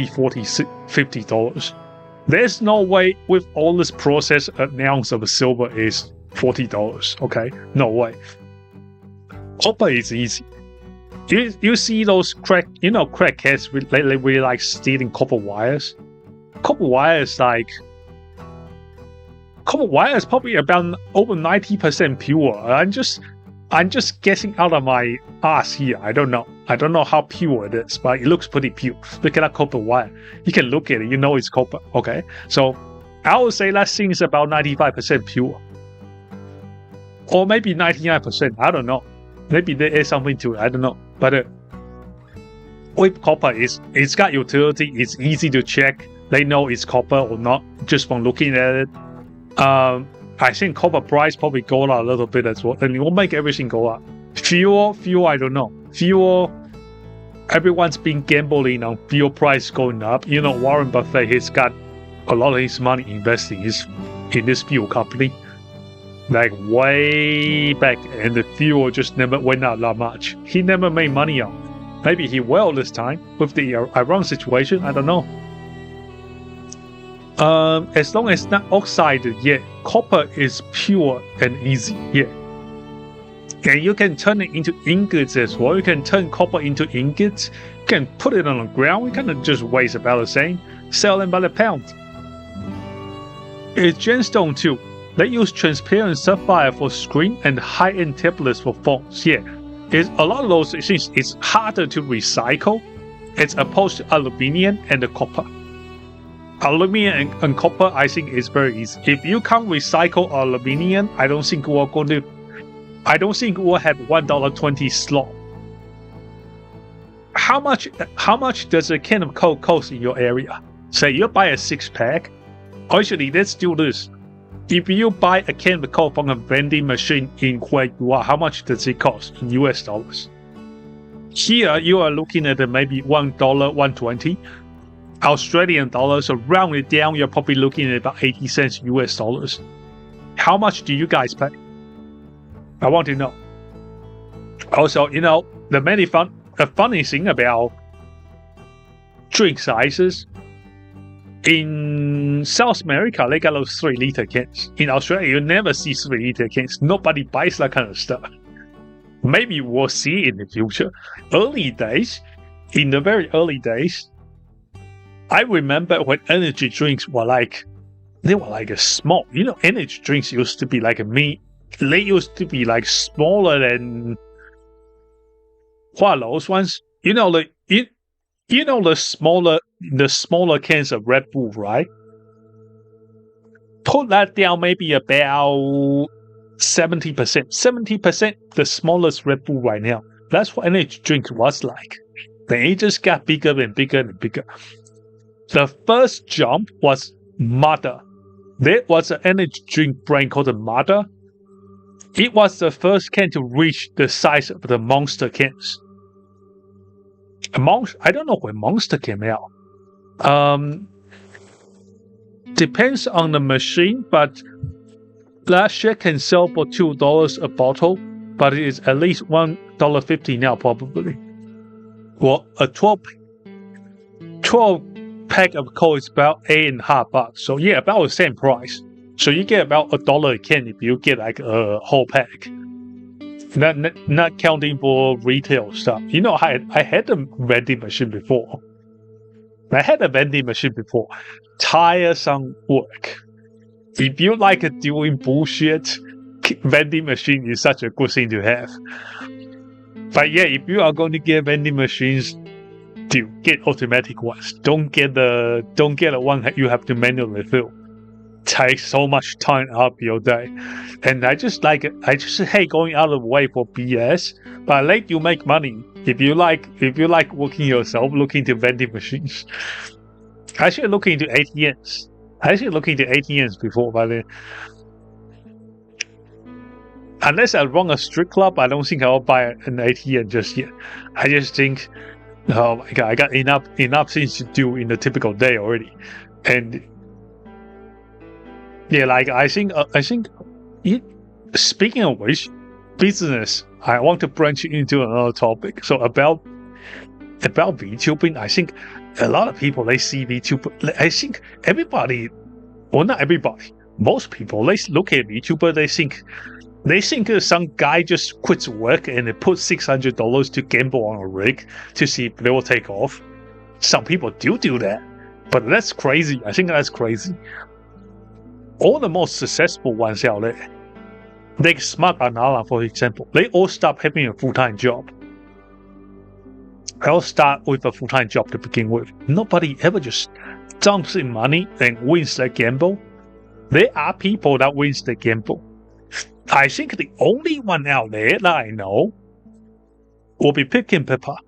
$40, $50. There's no way with all this process an ounce of silver is $40. Okay, no way. Copper is easy. You see those crackheads they really like stealing copper wires. Copper wires probably about over 90% pure. I'm just guessing out of my ass here. I don't know how pure it is, but it looks pretty pure. Look at that copper wire. You can look at it, it's copper. Okay, so I would say that thing is about 95% pure, or maybe 99%. I don't know. Maybe there is something to it. I don't know. But with copper, it's got utility. It's easy to check. They know it's copper or not just from looking at it. I think copper price probably go up a little bit as well, and it will make everything go up. Fuel, I don't know. Fuel, everyone's been gambling on fuel price going up. Warren Buffett, he's got a lot of his money investing in this fuel company, like way back, and the fuel just never went up that much. He never made money on it. Maybe he will this time with the Iran situation. I don't know. As long as it's not oxided yet, copper is pure and easy, yeah. And you can turn it into ingots as well. You can turn copper into ingots. You can put it on the ground. You kind of just weighs about the same. Sell them by the pound. It's gemstone too. They use transparent sapphire for screen and high-end tablets for phones. Yeah, a lot of those things. It's harder to recycle. It's opposed to aluminium and the copper. Aluminium and copper, I think, is very easy. If you can't recycle aluminium, I don't think we'll have $1.20 slot. how much does a can of Coke cost in your area? Say you buy a 6-pack. Actually, let's do this. If you buy a can of Coke from a vending machine in where you are, how much does it cost in US dollars? Here, you are looking at maybe $1, $1.20. Australian dollars, so round it down, you're probably looking at about 80 cents US dollars. How much do you guys pay? I want to know. Also, the funny thing about drink sizes, in South America, they got those 3-liter cans. In Australia, you never see 3-liter cans. Nobody buys that kind of stuff. Maybe we'll see in the future. In the very early days, I remember when energy drinks were they were like a small. Energy drinks used to be like they used to be like smaller than what are those ones? The smaller cans of Red Bull, right? Put that down maybe about 70%. 70% the smallest Red Bull right now. That's what energy drink was like. Then it just got bigger and bigger and bigger. The first jump was Mother. There was an energy drink brand called the Mother. It was the first can to reach the size of the Monster cans. I don't know when Monster came out. Depends on the machine, but that shit can sell for $2 a bottle, but it is at least $1.50 now, probably. Well, a 12 pack of Coke is about $8.50. So yeah, about the same price. So you get about $1 a can if you get like a whole pack. Not counting for retail stuff. I had a vending machine before. Tiresome work. If you like doing bullshit, vending machine is such a good thing to have. But yeah, if you are going to get vending machines, do get automatic ones. Don't get the one that you have to manually fill. Takes so much time out of your day, and I just hate going out of the way for BS. But I let you make money. If you like working yourself, look into vending machines. I should look into ATMs. Before, but unless I run a strip club, I don't think I'll buy an ATM just yet. I just think, oh my god, I got enough things to do in a typical day already, and yeah, I think. Speaking of which, business. I want to branch into another topic. So about VTubing, I think a lot of people they see VTuber. I think everybody, well, not everybody, most people they look at VTuber. They think some guy just quits work and they put $600 to gamble on a rig to see if they will take off. Some people do that, but that's crazy. I think that's crazy. All the most successful ones out there, like Smart Anala, for example, they all stop having a full-time job. They'll start with a full-time job to begin with. Nobody ever just dumps in money and wins the gamble. There are people that wins the gamble. I think the only one out there that I know will be mrprepper.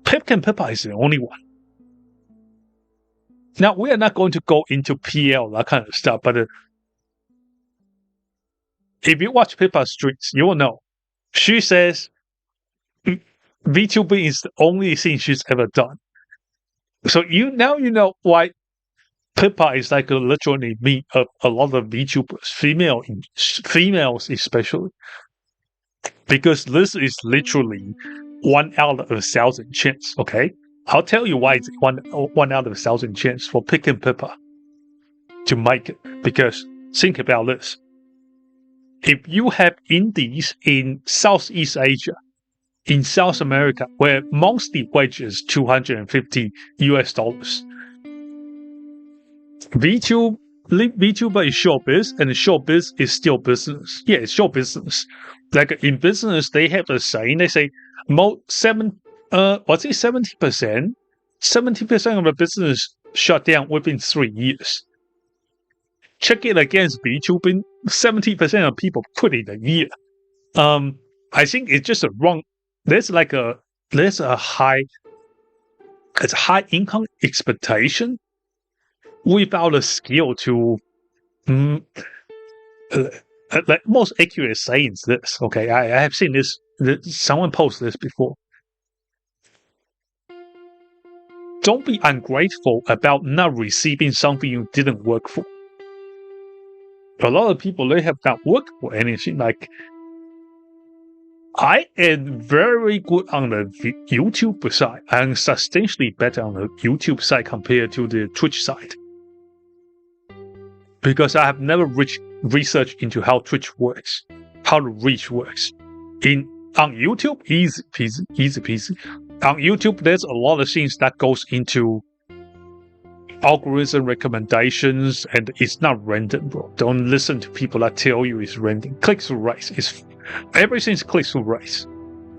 mrprepper is the only one. Now, we are not going to go into PL, that kind of stuff, but if you watch Pippa's streets, you will know. She says VTubing is the only thing she's ever done. So you know why Pippa is like literally meet a lot of VTubers, females especially. Because this is literally 1 out of 1,000 chance, okay? I'll tell you why it's one out of 1,000 chance for mrprepper to make it. Because think about this. If you have indies in Southeast Asia, in South America, where monthly wage is $250 US, VTuber is showbiz, and showbiz is still business. Yeah, it's show business. Like in business, they have a saying. They say 70%? 70% of the business shut down within 3 years. Check it against VTubing. 70% of people quit in a year. I think it's just a wrong. There's a high income expectation without a skill to. Like most accurate saying is this. Okay, I have seen this. Someone posted this before. Don't be ungrateful about not receiving something you didn't work for. A lot of people, they have not worked for anything. Like, I am very good on the YouTube side. I'm substantially better on the YouTube side compared to the Twitch side. Because I have never researched into how Twitch works, how the reach works. On YouTube, easy peasy. On YouTube, there's a lot of things that goes into algorithm recommendations, and it's not random, bro. Don't listen to people that tell you it's random. Click-through rates. Everything's click-through rates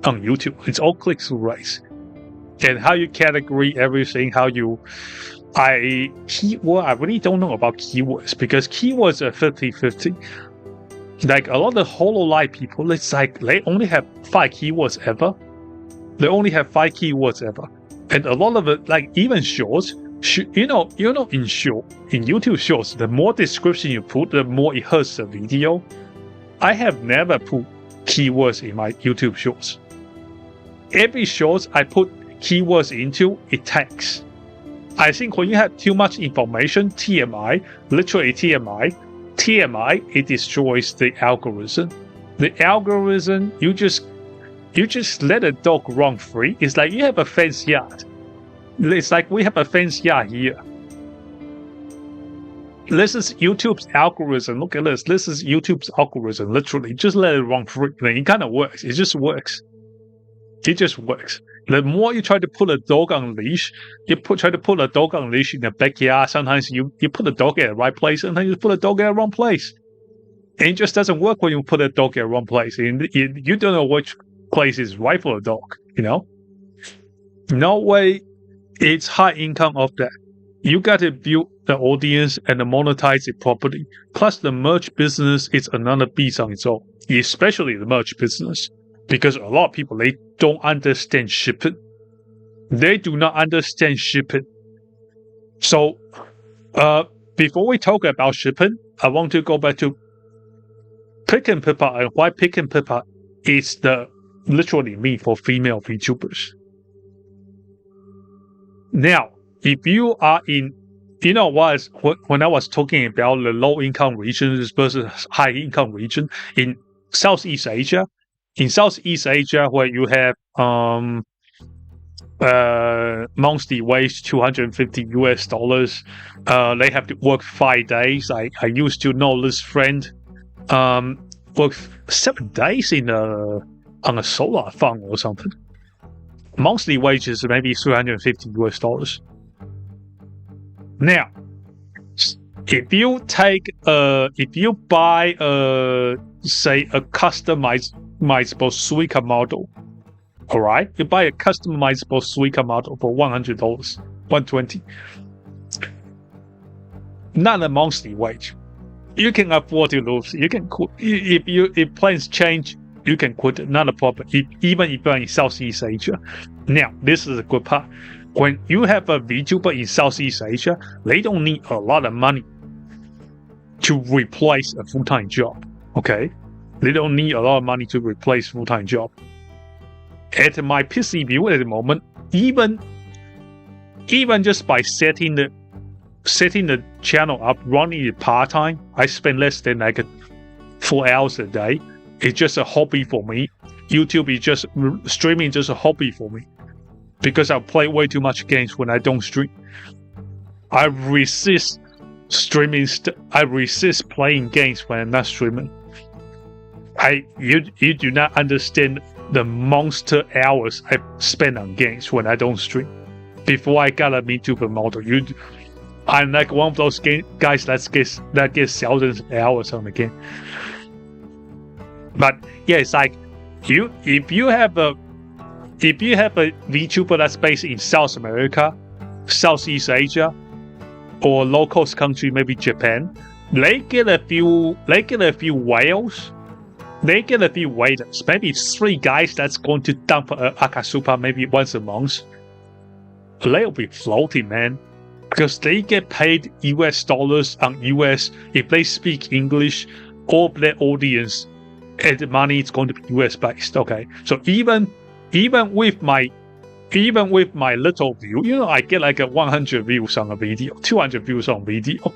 on YouTube. It's all click-through rates. And how you category everything, I really don't know about keywords, because keywords are 50-50. Like, a lot of HoloLive people, it's like they only have 5 keywords ever. And a lot of it, like even shorts, in YouTube shorts, the more description you put, the more it hurts the video. I have never put keywords in my YouTube shorts. Every shorts I put keywords into, it tanks. I think when you have too much information, literally TMI, it destroys the algorithm. The algorithm, you just let a dog run free. It's like you have a fenced yard. It's like we have a fenced yard here. This is YouTube's algorithm. Look at this. This is YouTube's algorithm. Literally, just let it run free. It kind of works. It just works. The more you try to put a dog on leash, try to put a dog on leash in the backyard. Sometimes you put the dog at the right place, sometimes you put the dog at the wrong place. And it just doesn't work when you put a dog at the wrong place. And you don't know which place is right for a dog, No way it's high income of that. You got to build the audience and monetize it properly. Plus, the merch business is another beast on its own, especially the merch business. Because a lot of people, they don't understand shipping. They do not understand shipping. So, before we talk about shipping, I want to go back to Pick and Pepper and why Pick and Pepper is literally me for female VTubers. Now, if you are in, when I was talking about the low-income regions versus high-income region in Southeast Asia, where you have monthly wage $250, they have to work 5 days. I used to know this friend work 7 days on a solar farm or something. Monthly wage is maybe $350. Now, if you buy say a customizable Suica model, all right, you buy a customizable Suica model for $100, $120. Not a monthly wage. You can afford to lose. You can quit if plans change. You can quit. Not a problem. Even if you're in Southeast Asia. Now, this is a good part. When you have a VTuber in Southeast Asia, they don't need a lot of money to replace a full-time job. Okay, they don't need a lot of money to replace full-time job. At my PC view at the moment, even just by setting the channel up, running it part-time, I spend less than like 4 hours a day. It's just a hobby for me. YouTube is just streaming, just a hobby for me, because I play way too much games when I don't stream. I resist streaming. I resist playing games when I'm not streaming. You do not understand the monster hours I spend on games when I don't stream. Before I got a VTuber model, I'm like one of those guys that gets thousands of hours on the game. But yeah, it's like if you have a VTuber that's based in South America, Southeast Asia, or low-cost country, maybe Japan, they get a few whales they get a few waiters, maybe 3 guys that's going to dump Akasupa maybe once a month. They'll be floating, man, because they get paid US dollars on US. If they speak English, all their audience and the money is going to be US based. Okay, so even with my little view, you know, I get like a 100 views on a video, 200 views on video.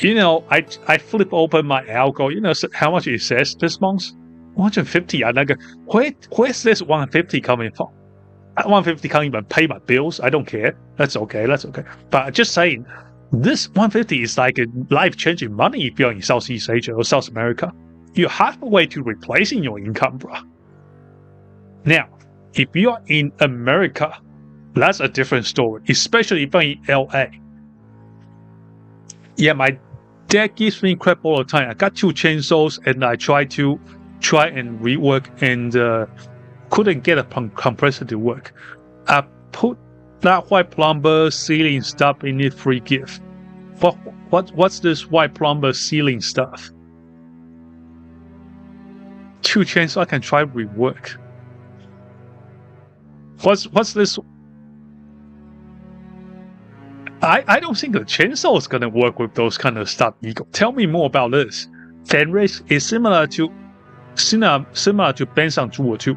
You know, I flip open my algo, you know, how much it says this month? 150. I'm like, where's this 150 coming from? 150 can't even pay my bills. I don't care. That's okay. But just saying, this 150 is like a life-changing money if you're in Southeast Asia or South America. You're halfway to replacing your income, bro. Now, if you're in America, that's a different story, especially if you're in LA. Yeah, my dad gives me crap all the time. I got 2 chainsaws and I try and rework and couldn't get a compressor to work. I put that white plumber sealing stuff in it, free gift. What's this white plumber sealing stuff? 2 chainsaws I can try rework. What's this? I don't think the chainsaw is gonna work with those kind of stuff, Eagle. Tell me more about this. Fan race is similar to bands on 2 or 2.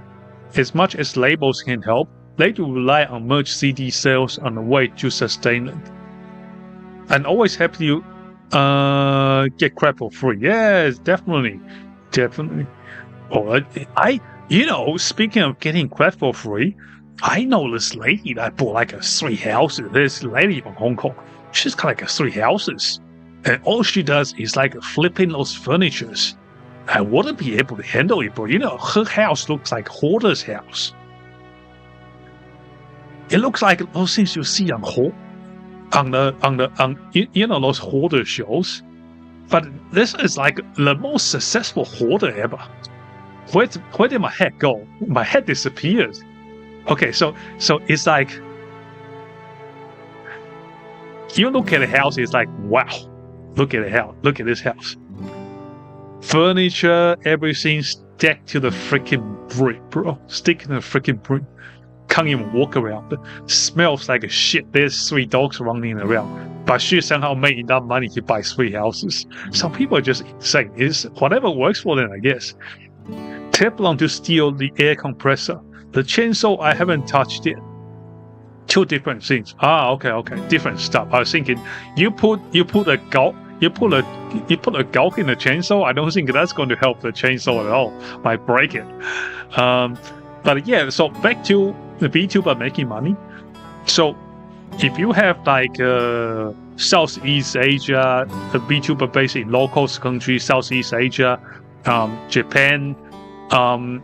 As much as labels can help, they do rely on merch CD sales on the way to sustain it. And always happy to get crap for free. Yes, definitely. Oh, you know, speaking of getting crap for free, I know this lady that bought like 3 houses. This lady from Hong Kong, she's got like 3 houses, and all she does is like flipping those furnitures. I wouldn't be able to handle it, but you know, her house looks like hoarder's house. It looks like those things you see on you know, those hoarder shows. But this is like the most successful hoarder ever. Where did my head go? My head disappeared. Okay, so it's like you look at the house, it's like, wow, look at the house, look at this house. Furniture, everything stacked to the freaking brick, bro. Stick to the freaking brick. Can't even walk around. It smells like a shit. There's 3 dogs running around. But she somehow made enough money to buy 3 houses. Some people are just insane. It's whatever works for them, I guess. Teflon to steal the air compressor. The chainsaw, I haven't touched it. 2 different things. Okay. Different stuff. I was thinking, you put a gulp in the chainsaw. I don't think that's going to help the chainsaw at all. Might break it. But yeah, so back to the VTuber making money. So if you have like Southeast Asia, a VTuber based in local countries, Southeast Asia, Japan,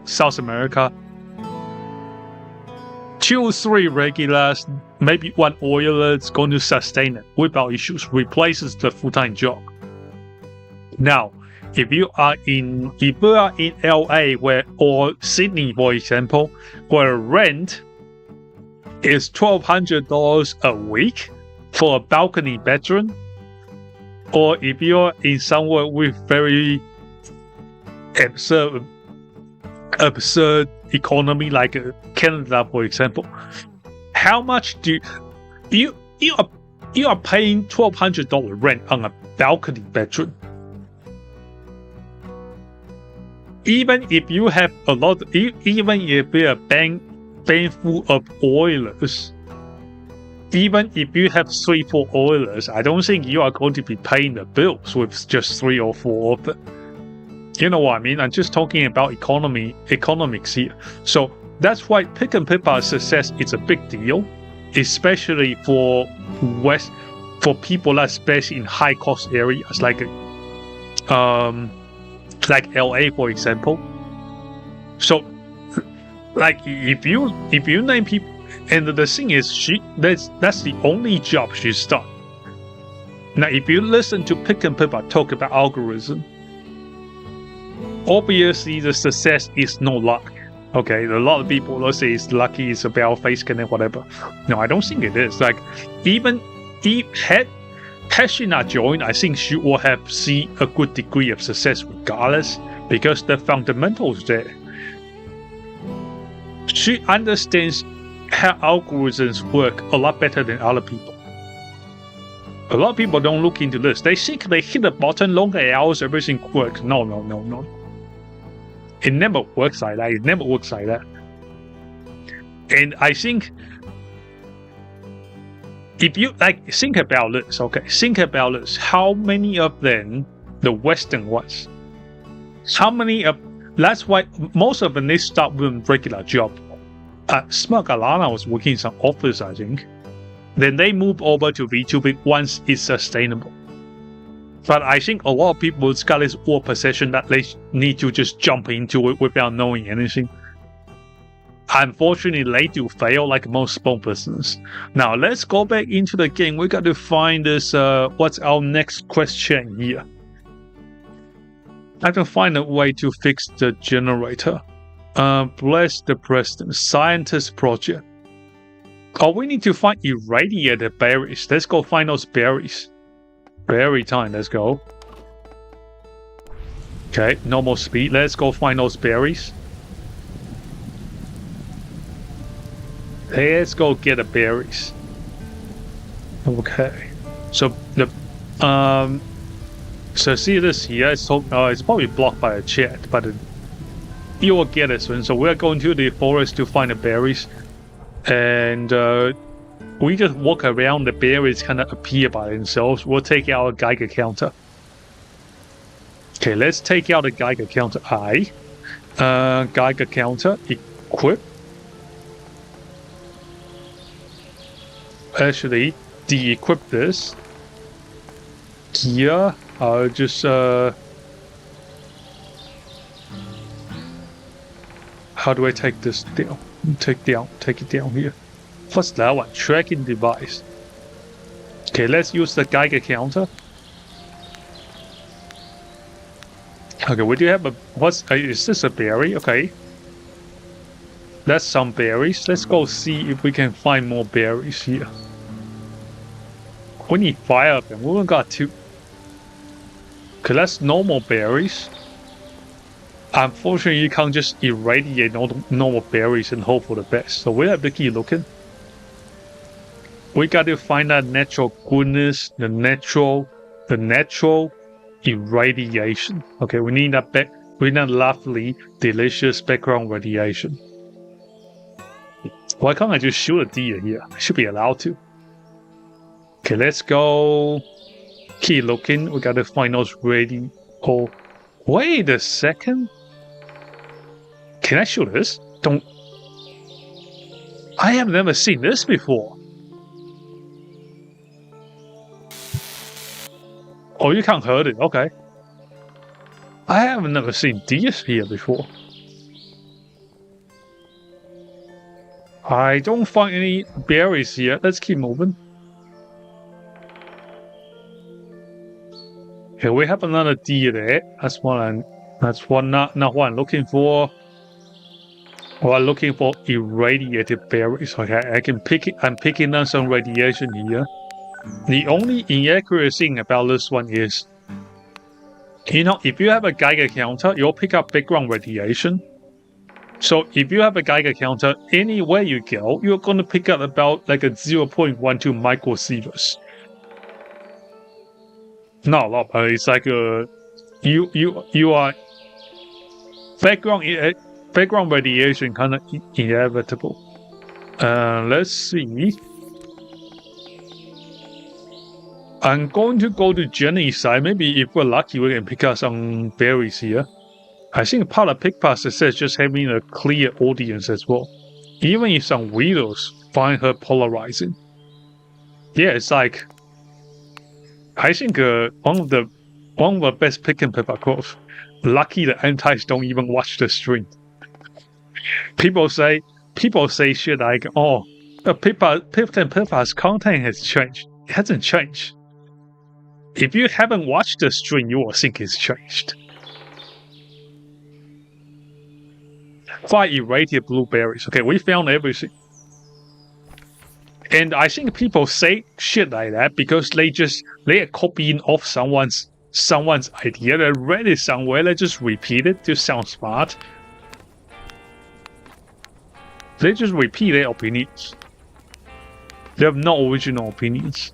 South America, 2-3 regulars, maybe 1 oiler is going to sustain it without issues, replaces the full-time job. Now, if you are in LA or Sydney, for example, where rent is $1,200 a week for a balcony bedroom, or if you're in somewhere with very absurd economy like Canada, for example, how much do you are paying $1,200 rent on a balcony bedroom? Even if you have even if you're a bank full of oilers, even if you have 3-4 oilers, I don't think you are going to be paying the bills with just 3 or 4 of them. You know what I mean? I'm just talking about economics here. So that's why Pick and Pepper's success is a big deal, especially for people that's based in high cost areas like LA, for example. So like if you name people, and the thing is that's the only job she's done. Now if you listen to Pick and Pepper talk about algorithm, obviously the success is no luck. Okay, a lot of people will say it's lucky, it's about face connect, whatever. No, I don't think it is. Like even if had she not joined, I think she would have seen a good degree of success regardless. because the fundamentals there. She understands how algorithms work a lot better than other people. A lot of people don't look into this. They think they hit a button, long hours, everything works. No. It never works like that. It never works like that. And I think if you think about this, okay, think about this. How many of them, the Western ones, how many of, that's why most of them, they start with regular job. Smug Alana was working in some office, I think. Then they move over to VTubing once it's sustainable. But I think a lot of people got this old perception that they need to just jump into it without knowing anything. Unfortunately, they do fail like most small business. Now, let's go back into the game. We got to find this, what's our next question here? I can find a way to fix the generator. Bless the president. Scientist project. Oh, we need to find irradiated berries. Let's go find those berries. Berry time, let's go. Okay, normal speed. Let's go find those berries. Let's go get the berries. Okay. So the so see this here, it's probably blocked by a chat, but you will get it soon. So we're going to the forest to find the berries. And we just walk around, the berries kind of appear by themselves. We'll take out a Geiger counter. Okay, let's take out the Geiger counter. Geiger counter, equip. Actually, de-equip this. Here, I'll just how do I take this down? Take it down here. What's that one? Tracking device. Okay, let's use the Geiger counter. Okay, we do have a, is this a berry? Okay. That's some berries. Let's go see if we can find more berries here. We need 5 of them. We only got 2. Okay, that's normal berries. Unfortunately, you can't just irradiate normal berries and hope for the best. So we have to keep looking. We got to find that natural goodness, the natural irradiation. Okay, we need that lovely, delicious background radiation. Why can't I just shoot a deer here? I should be allowed to. Okay, let's go. Keep looking. We got to find those ready. Oh, wait a second. Can I shoot this? Don't. I have never seen this before. Oh, you can't hurt it. Okay. I have never seen deers here before. I don't find any berries here. Let's keep moving. Okay, we have another deer there. That's not what I'm looking for. Well, I'm looking for irradiated berries. Okay, I'm picking up some radiation here. The only inaccurate thing about this one is, you know, if you have a Geiger counter, you'll pick up background radiation. So if you have a Geiger counter, anywhere you go, you're going to pick up about like a 0.12 microsieverts. Not a lot, but it's like you are background radiation kind of inevitable. Let's see. I'm going to go to Jenny's side. Maybe if we're lucky, we can pick up some berries here. I think part of Pickpass says just having a clear audience as well. Even if some weirdos find her polarizing. Yeah, it's like, I think one of the best pick and pepper quotes. Lucky the antis don't even watch the stream. People say shit like, oh, pick and pepper's content has changed. It hasn't changed. If you haven't watched the stream, you will think it's changed. 5 irradiated blueberries. Okay, we found everything. And I think people say shit like that because they are copying off someone's someone's idea. They read it somewhere. They just repeat it to sound smart. They just repeat their opinions. They have no original opinions.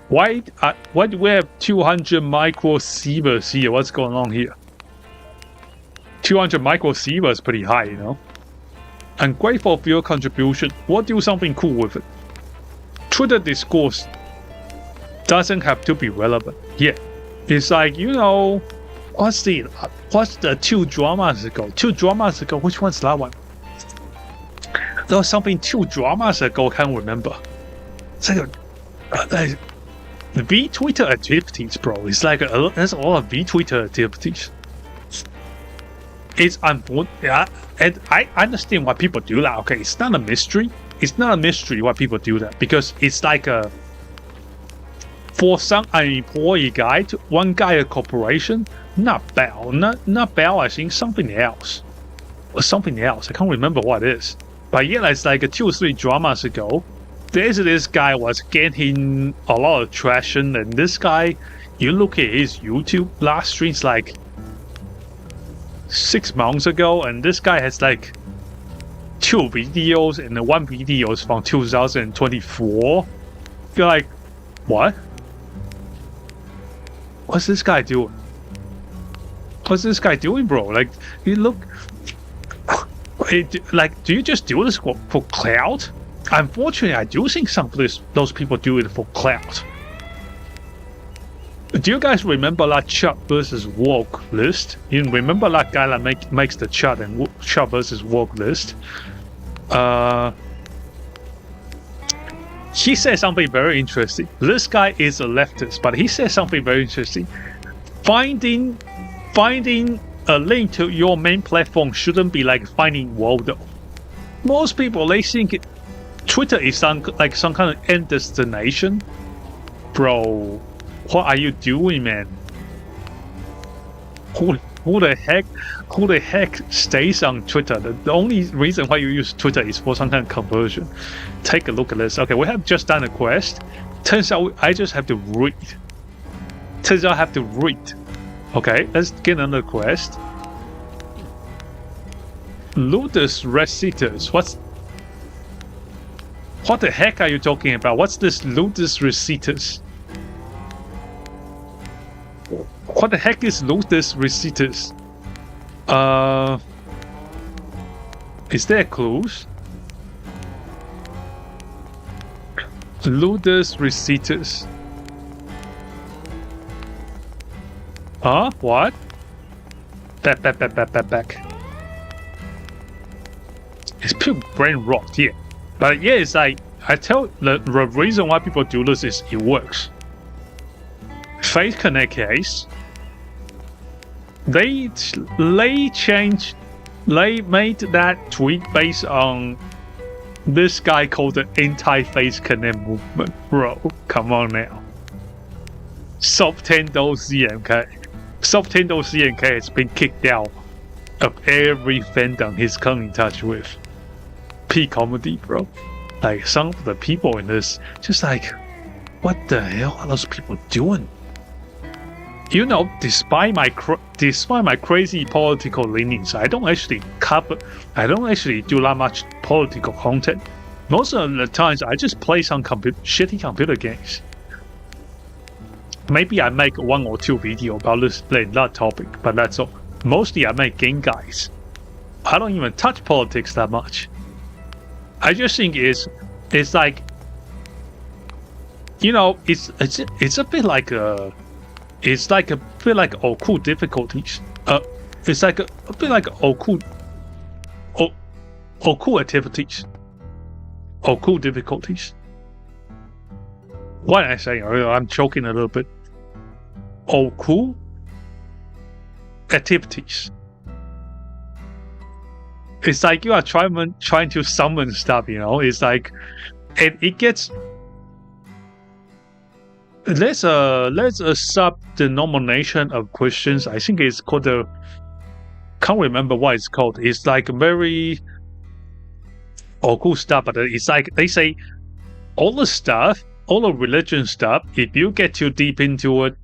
Why do we have 200 microsieverts here? What's going on here? 200 microsieverts is pretty high, you know? I'm grateful for your contribution. We'll do something cool with it. Twitter discourse doesn't have to be relevant. Yeah. It's like, you know, what's the 2 dramas ago? 2 dramas ago, which one's that one? There was something 2 dramas ago, I can't remember. It's like V-Twitter activities, bro. It's like there's a lot of V-Twitter activities. It's unfortunate, yeah, and I understand why people do that. Okay, it's not a mystery. It's not a mystery why people do that, because it's like for some an employee guy to one guy a corporation. Not Bell, not Bell. I think something else, or something else. I can't remember what it is. But yeah, it's like 2 or 3 dramas ago. This guy was getting a lot of traction, and this guy, you look at his YouTube last streams like 6 months ago, and this guy has like 2 videos, and the 1 video is from 2024. You're like, what? What's this guy doing? What's this guy doing, bro? Like, you look. Like, do you just do this for clout? Unfortunately, I do think some of those people do it for clout. Do you guys remember that chat versus woke list? You remember that guy that makes the chat and chat versus woke list? He said something very interesting. This guy is a leftist, but he said something very interesting. Finding a link to your main platform shouldn't be like finding Waldo. Most people, they think Twitter is some kind of end destination. Bro, what are you doing, man? Who the heck stays on Twitter? The only reason why you use Twitter is for some kind of conversion. Take a look at this. Okay, we have just done a quest. Turns out I just have to read. Turns out I have to read. Okay, let's get another quest. Ludus Recitus. What the heck are you talking about? What's this Ludus Recitus? What the heck is Ludus Recitus? Is there clues? Ludus Recitus. Huh? What? Back. It's pure brain rot here. But yeah, it's like, I tell the reason why people do this is it works. Face Connect case. They made that tweet based on this guy called the anti-Face Connect movement. Bro, come on now. Subtendo CMK. Subtendo CMK has been kicked out of every fandom he's come in touch with. P-comedy, bro. Like, some of the people in this, just like, what the hell are those people doing? You know, despite my crazy political leanings, I don't actually do that much political content. Most of the times, I just play some shitty computer games. Maybe I make 1 or 2 videos about that topic, but that's all. Mostly I make game guides. I don't even touch politics that much. I just think it's like, you know, it's a bit like occult difficulties. It's like a bit like occult activities. Occult difficulties. What am I saying? I'm choking a little bit. Occult activities. It's like you are trying to summon stuff, you know. It's like, and it gets. There's a sub-denomination of Christians. I think it's called the. Can't remember what it's called. It's like very occult stuff, but it's like they say all the religion stuff. If you get too deep into it,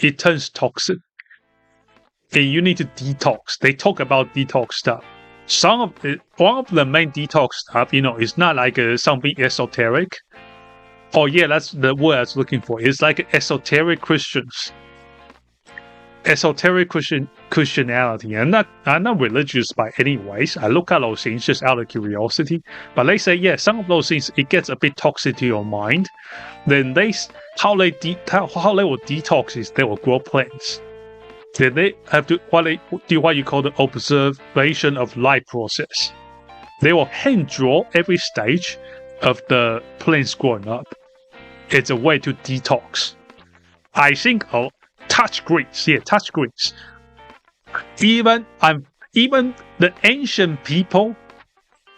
it turns toxic. And you need to detox. They talk about detox stuff. One of the main detox stuff, it's not like something esoteric. Oh yeah, that's the word I was looking for. It's like esoteric Christians. Esoteric Christianity. I'm not religious by any ways. I look at those things just out of curiosity. But they say, yeah, some of those things, it gets a bit toxic to your mind. Then how they will detox is they will grow plants. Then they have to what you call the observation of life process. They will hand draw every stage of the plants growing up. It's a way to detox. I think touch Greece. Yeah, touch Greece. Even the ancient people,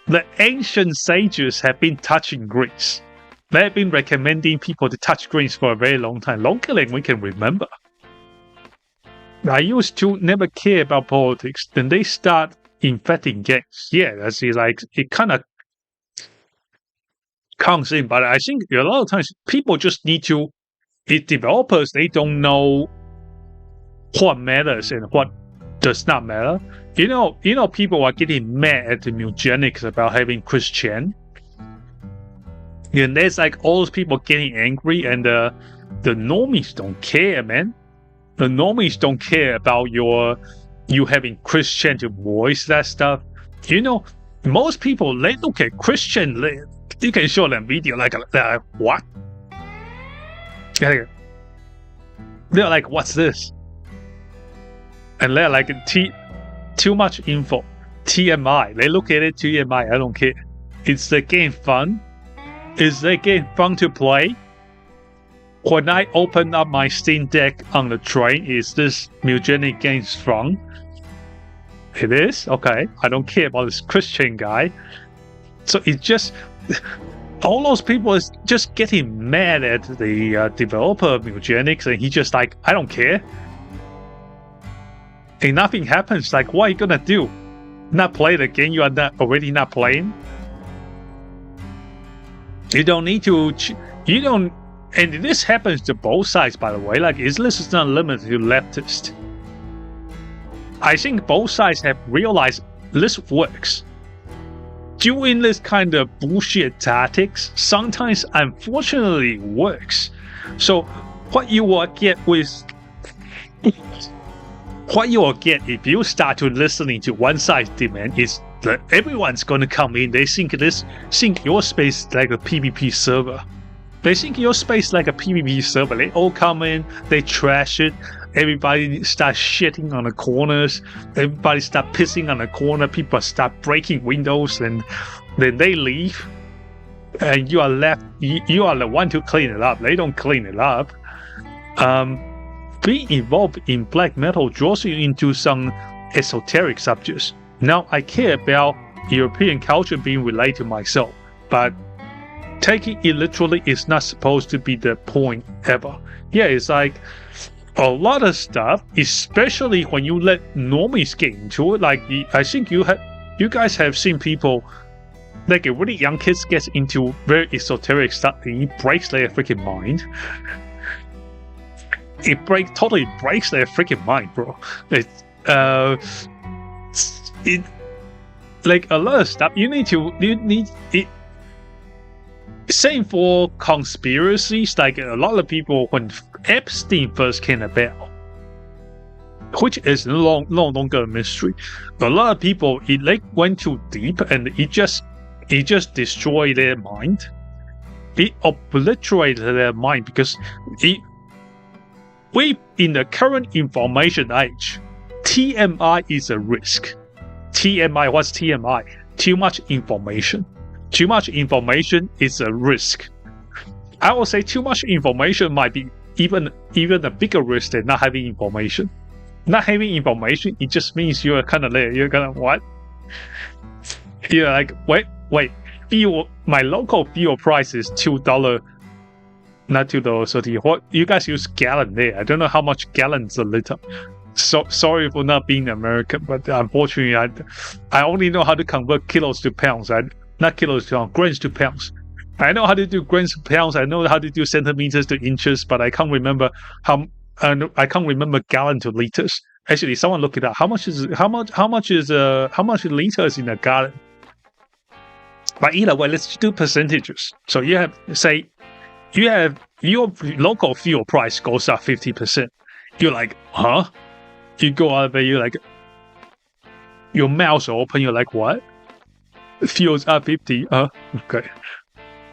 the ancient sages have been touching Greece. They have been recommending people to touch Greece for a very long time, longer than we can remember. I used to never care about politics. Then they start infecting gangs. Yeah, that's like it kind of comes in. But I think a lot of times people just need to. If developers they don't know what matters and what does not matter. People are getting mad at the eugenics about having Christian. And there's like all those people getting angry, and the normies don't care, man. The normies don't care about you having Christian to voice that stuff. Most people they look at Christian. You can show them video like what? They're like, what's this? And they're like, too much info. TMI. They look at it, TMI. I don't care. Is the game fun? Is the game fun to play? When I open up my Steam Deck on the train, is this eugenic game fun? It is? Okay. I don't care about this Christian guy. So it's just... all those people is just getting mad at the developer of eugenics, and he's just like, I don't care. And nothing happens. Like, what are you gonna do? Not play the game you are already not playing? You don't need to... You don't... And this happens to both sides, by the way. Like, this is not limited to leftists. I think both sides have realized this works. Doing this kind of bullshit tactics sometimes, unfortunately, works. So, what you will get if you start to listening to one side's demand is that everyone's going to come in. They think your space is like a PvP server. They think your space like a PvP server. They all come in, they trash it. Everybody starts shitting on the corners. Everybody start pissing on the corner. People start breaking windows, and then they leave. And you are left. You are the one to clean it up. They don't clean it up. Being involved in black metal draws you into some esoteric subjects. Now, I care about European culture being related to myself, but taking it literally is not supposed to be the point ever. Yeah, it's like a lot of stuff, especially when you let normies get into it. Like, I think you guys have seen people, like really young kids get into very esoteric stuff, and it breaks their freaking mind. It totally breaks their freaking mind, bro. Like a lot of stuff you need it. Same for conspiracies. Like a lot of people, when Epstein first came about, which is no longer a mystery, a lot of people they went too deep, and it just destroyed their mind. It obliterated their mind because we in the current information age, TMI is a risk. TMI, what's TMI? Too much information. Too much information is a risk. I would say too much information might be even a bigger risk than not having information. Not having information, it just means you're kind of there. You're gonna what? You're like, wait. Fuel. My local fuel price is $2. Not $2.30. What you guys use gallon there? I don't know how much gallons a liter. So sorry for not being American, but unfortunately, I only know how to convert kilos to pounds. Not kilos to pounds, grams to pounds. I know how to do grams to pounds. I know how to do centimeters to inches, but I can't remember how and I can't remember gallon to liters. Actually, someone look it up. How much is liters in a gallon? But either way, let's do percentages. So you have, say, you have your local fuel price goes up 50%. You're like, huh? You go out there, you're like, your mouth open, you're like, what? Fuel's up 50, okay.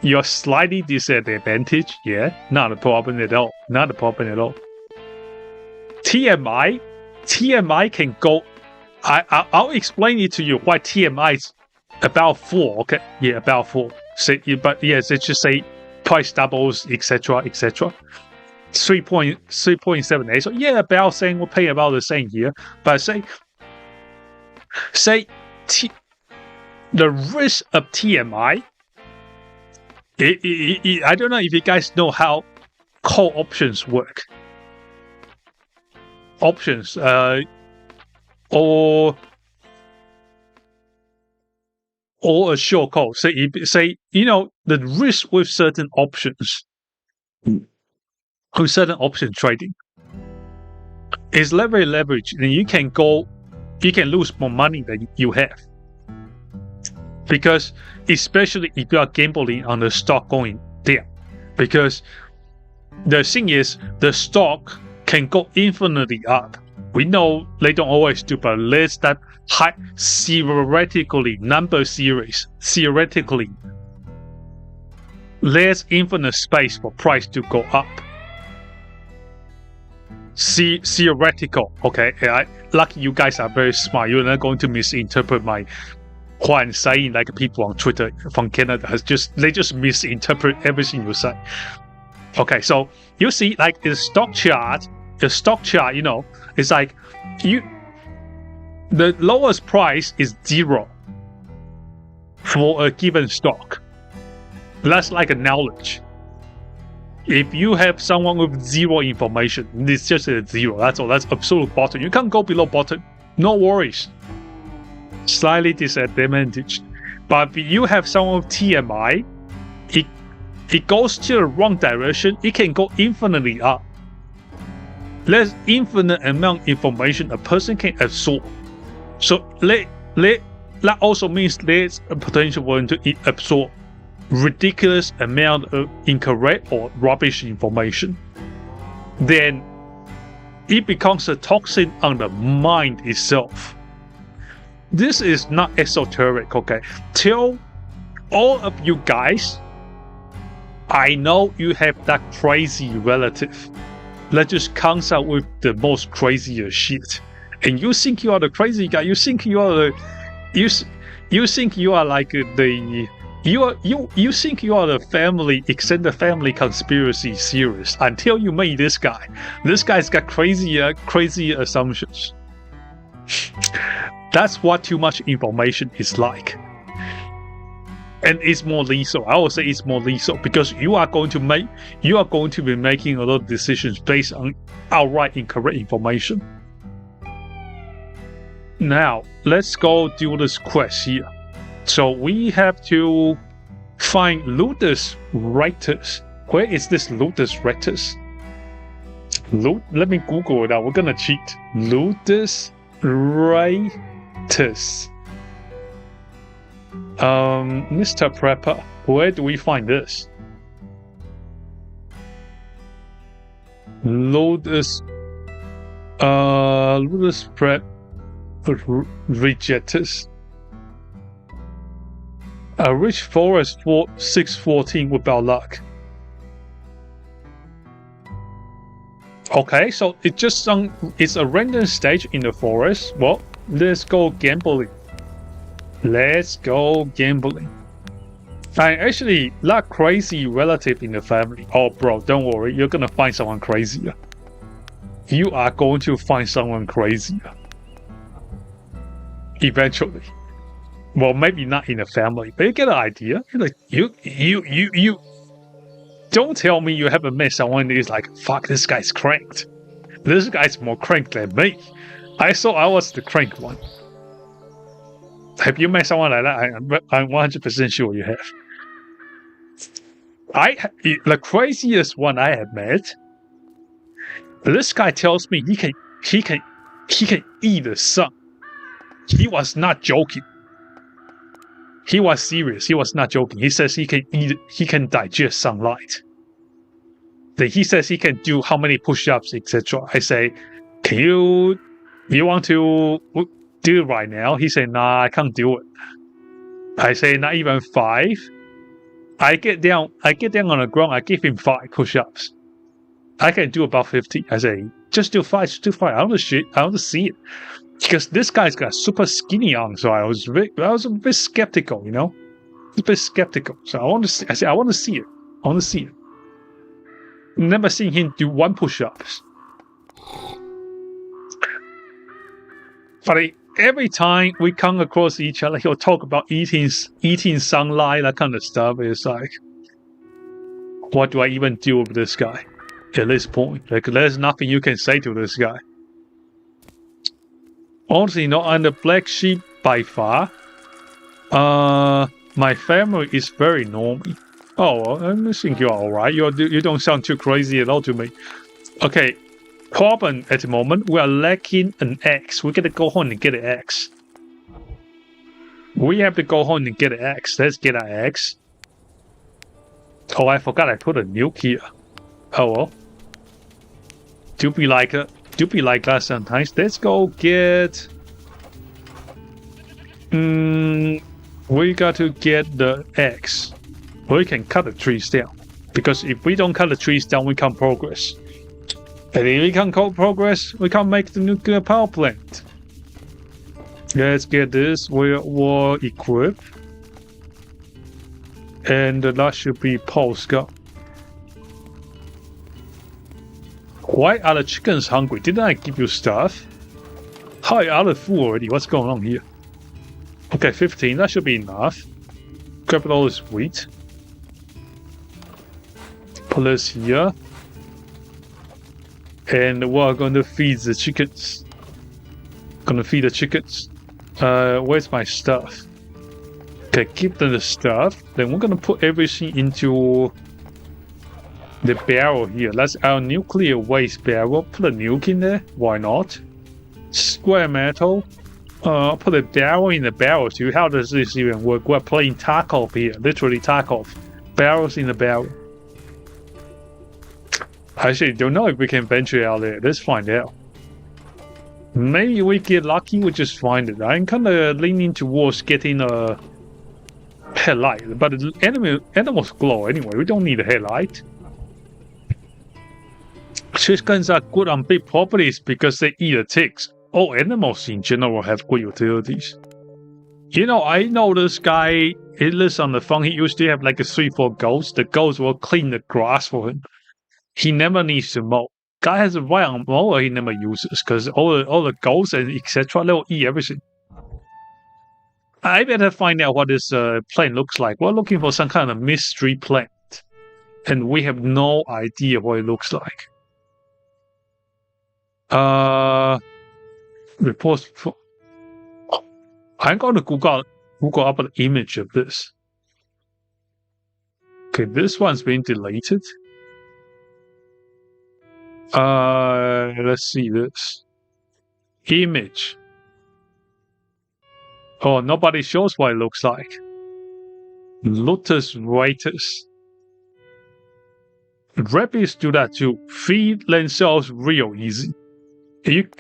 You're slightly disadvantaged, yeah, not a problem at all. Not a problem at all. TMI can go. I'll explain it to you why TMI is about 4. Okay, yeah, about 4. Say, but yes, let's just say price doubles, etc., etc. 3.78. So yeah, about saying we'll pay about the same here. But say the risk of TMI. I don't know if you guys know how call options work. Options, or a short call. Say the risk with certain options, with certain option trading, is leverage, and you can lose more money than you have. Because especially if you are gambling on the stock going down, because the thing is the stock can go infinitely up. We know they don't always do, but let's that high theoretically number series theoretically there's infinite space for price to go up. Theoretical, okay. Lucky you guys are very smart. You're not going to misinterpret what I'm saying, like people on Twitter from Canada they just misinterpret everything you say. Okay, so you see, like the stock chart, it's like the lowest price is 0 for a given stock. That's like a knowledge. If you have someone with 0 information, it's just a 0. That's all. That's absolute bottom. You can't go below bottom. No worries. Slightly disadvantaged. But if you have someone with TMI, it goes to the wrong direction. It can go infinitely up. There's infinite amount of information a person can absorb. So that also means there's a potential for them to absorb ridiculous amount of incorrect or rubbish information. Then it becomes a toxin on the mind itself. This is not esoteric, okay? Tell all of you guys, I know you have that crazy relative that just comes out with the most craziest shit, and you think you are the crazy guy. You think you are you think you are like the you think you are the extended family conspiracy theorist until you meet this guy. This guy's got crazy assumptions. That's what too much information is like. And it's more lethal. I would say it's more lethal because you are going to be making a lot of decisions based on outright incorrect information. Now, let's go do this quest here. So we have to find Ludus Rectus. Where is this Ludus Rectus? Let me Google it out. We're gonna cheat. Ludus Rectus. Mr. Prepper, where do we find this? Ludus Prep Rejectus. A rich forest for 614 without luck. Okay, so it's a random stage in the forest. Well, let's go gambling. Let's go gambling. And actually, that crazy relative in the family. Oh, bro, don't worry. You're gonna find someone crazier. You are going to find someone crazier. Eventually. Well, maybe not in the family, but you get an idea. You're like, you. Don't tell me you haven't met someone who's like, fuck, this guy's cranked. This guy's more cranked than me. I thought I was the crank one. Have you met someone like that? I'm 100% sure you have. The craziest one I have met This guy tells me he can eat the sun. He was not joking. He was serious. He was not joking. He says he can digest sunlight. Then he says he can do how many push-ups, etc. I say, you want to do it right now? He said, nah, I can't do it. I say, not even 5. I get down on the ground. I give him 5 push-ups. I can do about 50. I say, just do 5, just do 5. I want to see it. Because this guy's got super skinny on, so I was a bit skeptical, you know? A bit skeptical. So I want to see. I said, I want to see it. I want to see it. Never seen him do 1 push-ups. But every time we come across each other, he'll talk about eating sunlight, that kind of stuff. It's like, what do I even do with this guy at this point? Like, there's nothing you can say to this guy. Honestly, not on the black sheep by far. My family is very normal. Oh, I think you're alright. You don't sound too crazy at all to me. Okay, problem at the moment, we are lacking an axe. We gotta go home and get an axe. We have to go home and get an axe. Let's get an axe. Oh, I forgot I put a nuke here. Oh well. Do be like that sometimes. Let's go get. We got to get the axe. We can cut the trees down, because if we don't cut the trees down, we can't progress. And if we can't progress, we can't make the nuclear power plant. Let's get this. We're equipped, and that should be post gun. Why are the chickens hungry? Didn't I give you stuff? Hi, are they full already? What's going on here? Okay, 15. That should be enough. Grab all this wheat. Put this here. And we're going to feed the chickens. Where's my stuff? Okay, keep the stuff. Then we're going to put everything into the barrel here. That's our nuclear waste barrel. Put a nuke in there. Why not? Square metal. Put a barrel in the barrel too. How does this even work? We're playing Tarkov here. Literally Tarkov. Barrels in the barrel. I actually don't know if we can venture out there. Let's find out. Maybe we get lucky, we just find it. I'm kind of leaning towards getting a headlight. But the animals glow anyway. We don't need a headlight. Chickens are good on big properties because they eat the ticks. All animals in general have good utilities. You know, I know this guy, he lives on the farm. He used to have like a 3-4 goats. The goats will clean the grass for him. He never needs to mow. Guy has a wild mower he never uses because all the goats and etc. they'll eat everything. I better find out what this plant looks like. We're looking for some kind of mystery plant, and we have no idea what it looks like. Reports. I'm going to Google up an image of this. Okay, this one's been deleted. Let's see this image. Oh, nobody shows what it looks like. Lotus Ratus. Rabbits do that too. Feed themselves real easy.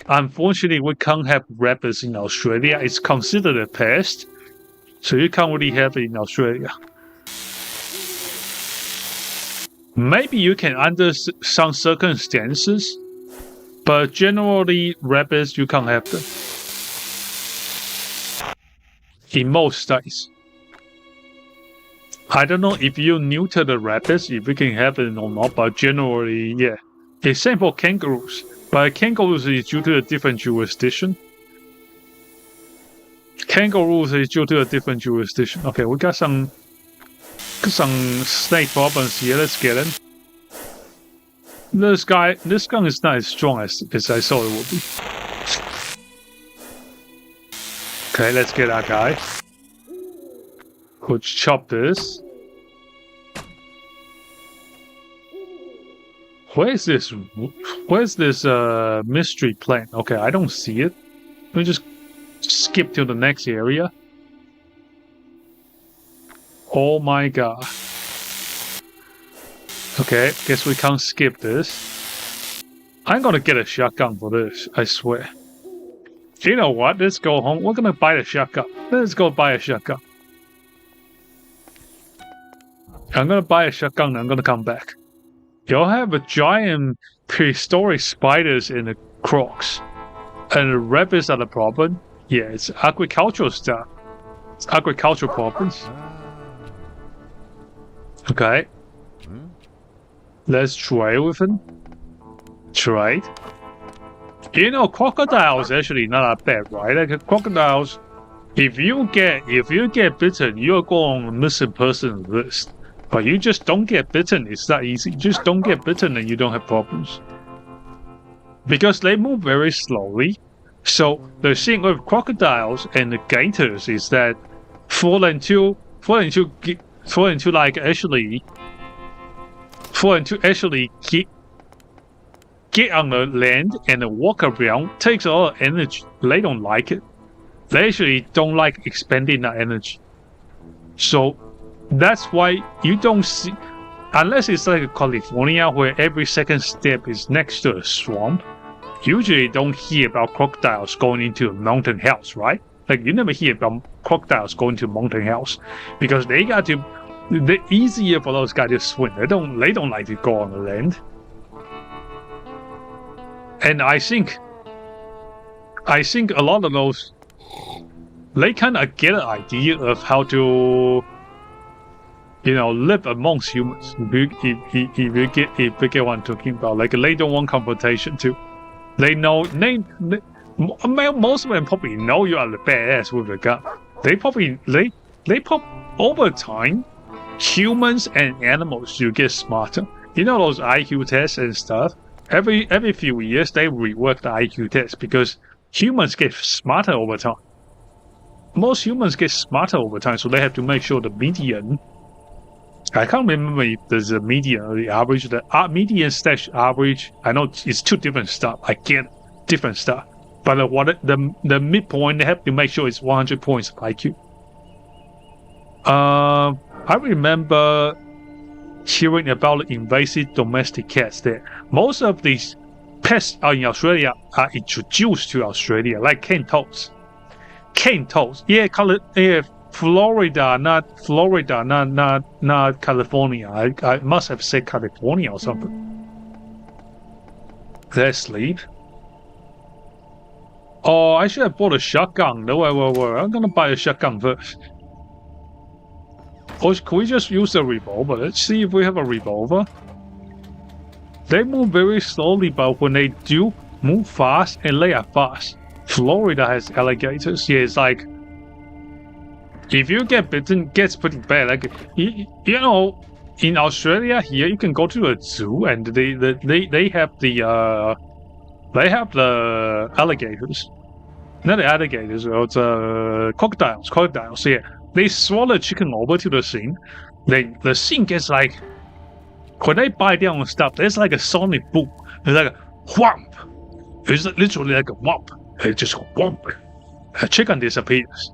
Unfortunately, we can't have rabbits in Australia. It's considered a pest, so you can't really have it in Australia. Maybe you can under some circumstances, but generally, rabbits you can't have them. In most states. I don't know if you neuter the rabbits, if you can have it or not, but generally, yeah. Except for kangaroos. But kangaroos is due to a different jurisdiction. Okay, we got some snake problems here. Let's get in. This gun is not as strong as I thought it would be. Okay, let's get that guy. We'll chop this. Where's this? Where's this mystery plant? Okay, I don't see it. Let me just skip to the next area. Oh my god. Okay, guess we can't skip this. I'm gonna get a shotgun for this, I swear. You know what? Let's go home. We're gonna buy a shotgun. Let's go buy a shotgun. I'm gonna buy a shotgun and I'm gonna come back. Y'all have a giant prehistoric spiders in the crocs. And the rabbits are the problem. Yeah, it's agricultural stuff. It's agricultural problems. Okay. Let's trade with him. Trade. You know, crocodiles actually not that bad, right? Like crocodiles, if you get bitten, you're going on a missing person list. But you just don't get bitten. It's that easy. You just don't get bitten and you don't have problems. Because they move very slowly. So the thing with crocodiles and the gators is that for them to actually get on the land and walk around takes a lot of energy. They don't like it. They actually don't like expending that energy. So that's why you don't see, unless it's like California where every second step is next to a swamp, usually don't hear about crocodiles going into a mountain house, right? Like you never hear about crocodiles going to a mountain house because they got to, they're easier for those guys to swim. They don't like to go on the land. And I think a lot of those, they kind of get an idea of how to, you know, live amongst humans. If you get what I'm talking about, like they don't want confrontation too. They know most of them probably know you are the badass with a gun. They probably over time, humans and animals you get smarter. You know those IQ tests and stuff. Every few years they rework the IQ test because humans get smarter over time. Most humans get smarter over time, so they have to make sure the median. I can't remember if there's a median or the average. The median / average, I know it's two different stuff. I get different stuff, but the midpoint they have to make sure it's 100 points of IQ. I remember hearing about invasive domestic cats there. Most of these pests in Australia are introduced to Australia, like cane toads. Cane toads, yeah, Florida, not California. I must have said California or something. Let's sleep. Oh, I should have bought a shotgun. No, I'm gonna buy a shotgun first. Or can we just use a revolver? Let's see if we have a revolver. They move very slowly, but when they do move fast, and they are fast. Florida has alligators. Yeah, it's like if you get bitten, it gets pretty bad. Like you know, in Australia here, you can go to a zoo and they have the alligators. Not the alligators, it's crocodiles. Yeah. They swallow chicken over to the scene. The scene gets like, when they bite down on stuff, there's like a sonic boom. It's like a whomp. It's literally like a whomp. It just whomp. A chicken disappears.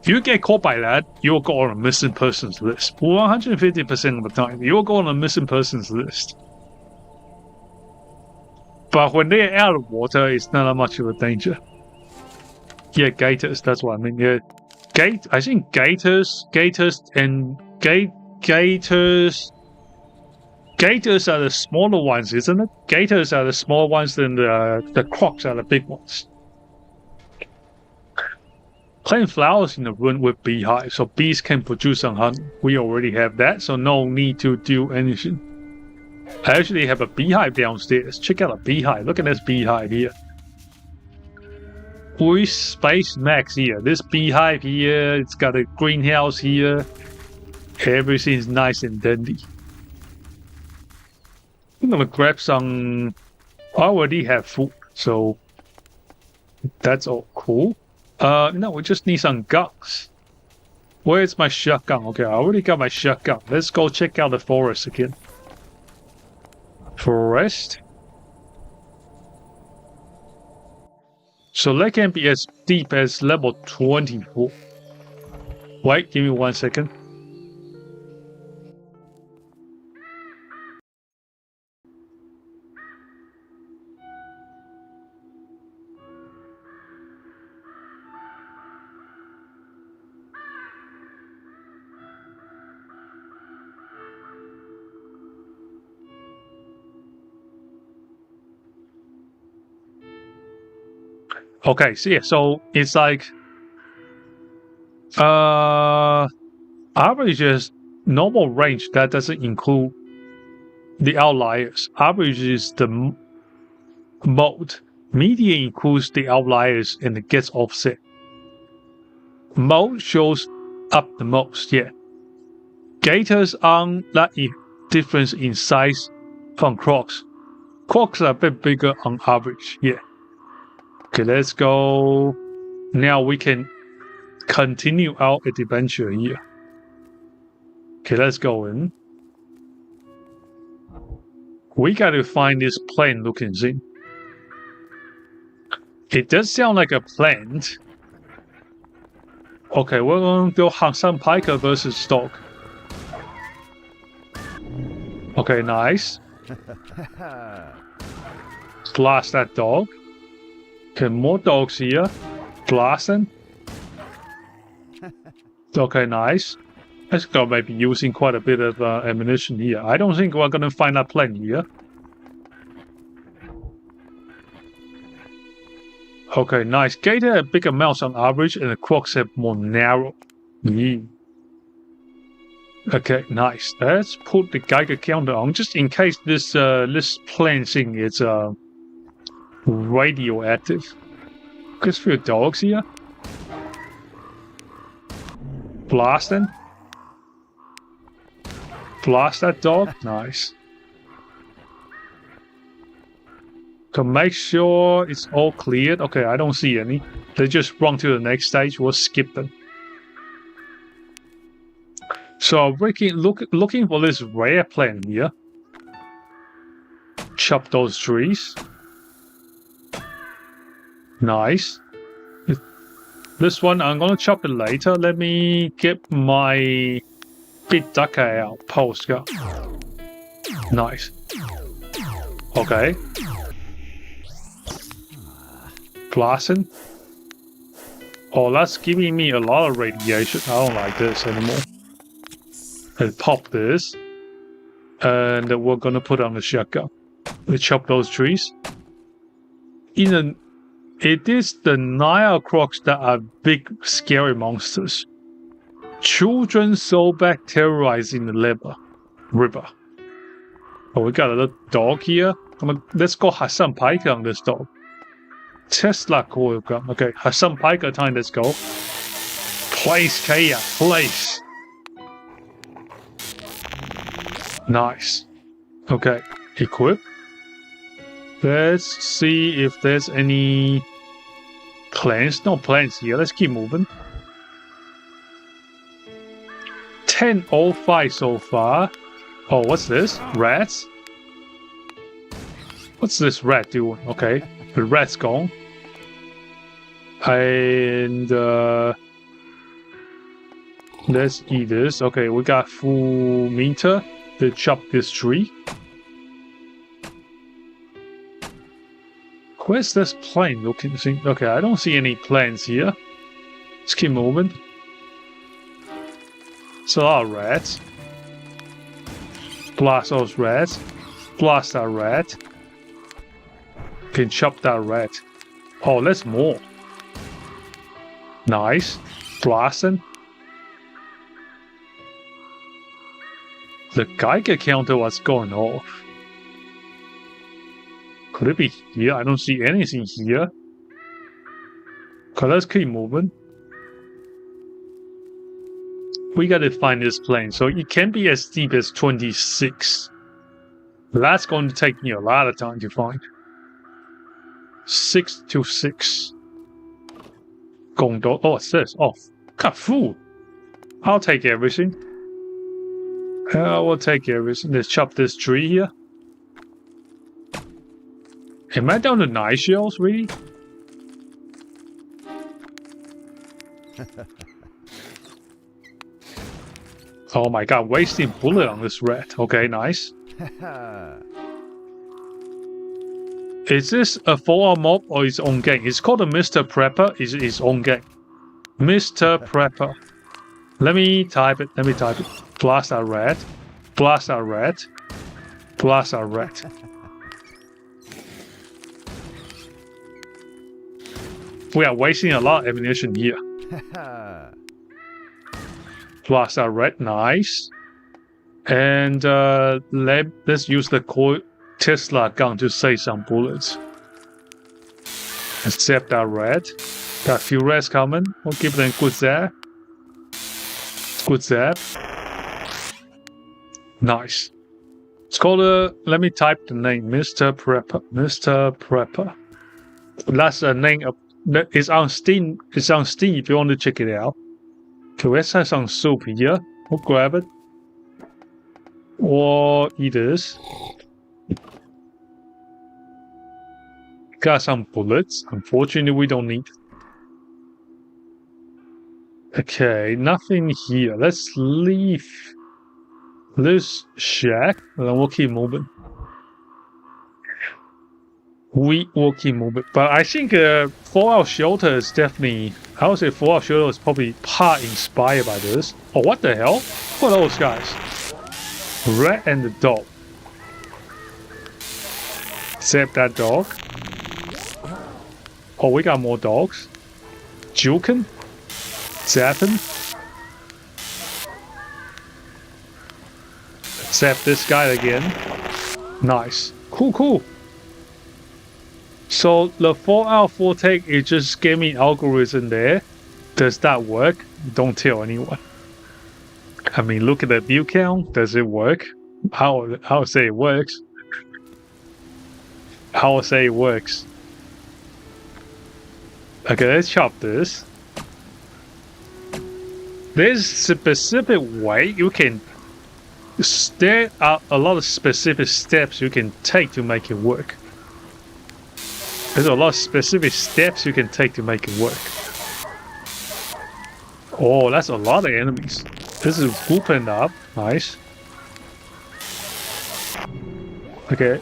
If you get caught by that, you'll go on a missing persons list. 150% of the time, you'll go on a missing persons list. But when they're out of water, it's not that much of a danger. Yeah, gators, that's what I mean. Yeah. I think gators are the smaller ones, isn't it? Gators are the small ones, and the crocs are the big ones. Plant flowers in the room with beehives, so bees can produce some honey. We already have that, so no need to do anything. I actually have a beehive downstairs. Check out a beehive. Look at this beehive here. We Space Max here. This beehive here, it's got a greenhouse here. Everything's nice and dandy. I'm gonna grab some. I already have food, so that's all cool. No, we just need some guns. Where's my shotgun? Okay, I already got my shotgun. Let's go check out the forest again. Forest. So that can be as deep as level 24. Wait, give me 1 second. Okay, so yeah, so it's like average is normal range that doesn't include the outliers. Average is the mode. Median includes the outliers and it gets offset. Mode shows up the most, yeah. Gators aren't that difference in size from crocs. Crocs are a bit bigger on average, yeah. Okay, let's go. Now we can continue our adventure here. Okay, let's go in. We gotta find this plant looking thing. It does sound like a plant. Okay, we're going to do hunt some piker versus dog. Okay, nice. Blast that dog. Okay, more dogs here. Blasting. Okay, nice. Let's go maybe using quite a bit of ammunition here. I don't think we're going to find that plant here. Okay, nice. Gator have bigger mouths on average, and the crocs have more narrow. Okay, nice. Let's put the Geiger counter on, just in case this plant thing is radioactive. There's a few dogs here. Blasting. Blast that dog. Nice. To make sure it's all cleared. Okay, I don't see any. They just run to the next stage. We'll skip them. So looking for this rare plant here. Chop those trees. Nice. This one I'm gonna chop it later. Let me get my big duck out. Postcard. Nice. Okay. Blasting. Oh, that's giving me a lot of radiation. I don't like this anymore. Let's pop this. And we're gonna put on the shotgun. We chop those trees. It is the Nile crocs that are big, scary monsters. Children so back terrorizing the river. Oh, we got a little dog here. Let's go Hassan Pike on this dog. Tesla coil gun. Okay, Hassan Pike time. Let's go. Place, Kaya. Place. Nice. Okay, equip. Let's see if there's any plants. No plants here. Let's keep moving. 10:05 so far. Oh, what's this? Rats? What's this rat doing? Okay, the rat's gone. And let's eat this. Okay, we got full meter to chop this tree. Where's this plant looking thing? Okay, I don't see any plants here. Let's keep moving. So our rats. Blast those rats. Blast that rat. Can chop that rat. Oh, that's more. Nice. Blasting. The Geiger counter was going off. Could it be here? I don't see anything here. Okay, let's keep moving. We gotta find this plane. So it can be as deep as 26. That's going to take me a lot of time to find. 6 to 6. Gongdo. Oh, it says off. Got food. I'll take everything. I will take everything. Let's chop this tree here. Am I down to 9 shells, really? Oh my god, wasting bullet on this rat. Okay, nice. Is this a 4-hour mob or his own gang? It's called a Mr. Prepper. Is his own gang. Mr. Prepper. Let me type it. Blast our rat. Blast our rat. Blast our rat. We are wasting a lot of ammunition here. Blast our rat. Nice. And let's use the Tesla gun to save some bullets. Accept our rat. Got a few rats coming. We'll give them a good zap. Good zap. Nice. It's called let me type the name. Mr. Prepper. Mr. Prepper. That's a name of it's on Steam. It's on Steam if you want to check it out. Okay, let's have some soup here. We'll grab it. Or eat this. Got some bullets. Unfortunately, we don't need. Okay, nothing here. Let's leave this shack, and then we'll keep moving. We will keep moving. But I think Fallout Shelter is definitely... I would say Fallout Shelter is probably part inspired by this. Oh, what the hell? What are those guys? Rat and the dog. Save that dog. Oh, we got more dogs. Jukin. Zappin. Zap this guy again. Nice. Cool. So the Fallout 4 take is just gaming algorithm there. Does that work? Don't tell anyone. I mean, look at the view count. Does it work? I would say it works. I would say it works. Okay, let's chop this. There's a specific way you can... There are a lot of specific steps you can take to make it work. There's a lot of specific steps you can take to make it work. Oh, that's a lot of enemies. This is whooping up. Nice. Okay.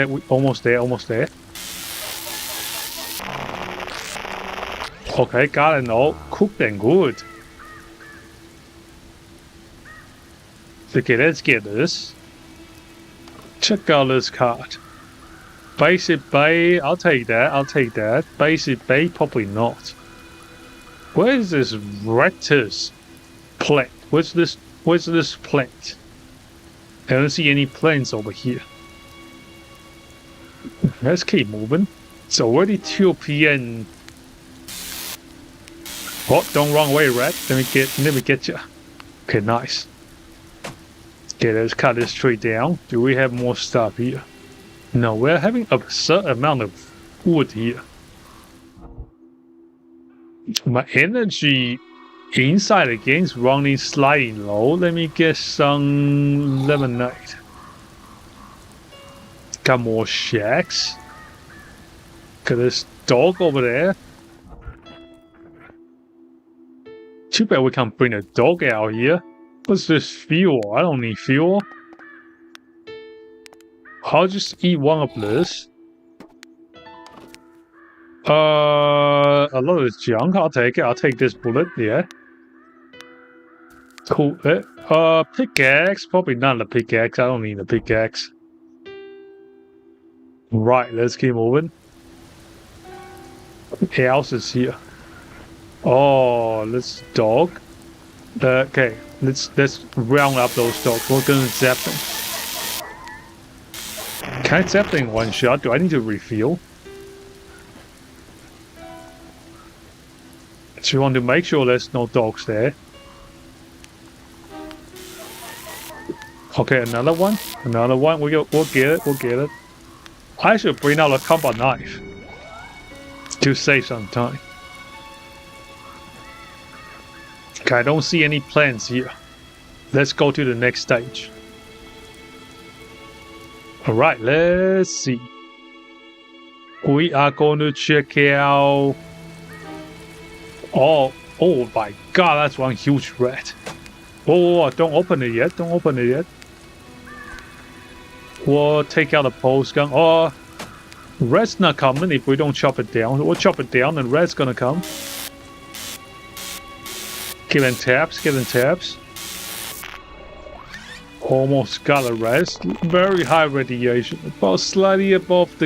We almost there. Okay, got it all cooked and good. Okay, let's get this. Check out this card. Basic Bay, I'll take that. Basic Bay, probably not. Where is this rectus plate? Where's this plate? I don't see any planes over here. Let's keep moving. It's already 2 p.m. Oh, don't run away, rat. Let me get you. Okay, nice. Okay, let's cut this tree down. Do we have more stuff here? No, we're having a certain amount of wood here. My energy inside the game is running slightly low. Let me get some lemonade. Got more shacks. Got this dog over there. Too bad we can't bring a dog out here. What's this fuel? I don't need fuel. I'll just eat one of this. A lot of this junk. I'll take it. I'll take this bullet. Yeah. Cool. Pickaxe. Probably not a pickaxe. I don't need a pickaxe. Right. Let's keep moving. What else is here? Oh, this dog. Okay. Let's round up those dogs. We're gonna zap them. Can I zap them in one shot? Do I need to refill? So we want to make sure there's no dogs there. Okay, another one. We'll get it. I should bring out a combat knife to save some time. Okay, I don't see any plans here. Let's go to the next stage. Alright, let's see. We are going to check out. Oh my god, that's one huge rat. Oh, don't open it yet. Don't open it yet. We'll take out the pulse gun. Oh, rat's not coming if we don't chop it down. We'll chop it down and rat's gonna come. Giving taps, giving taps. Almost got a rest. Very high radiation, about slightly above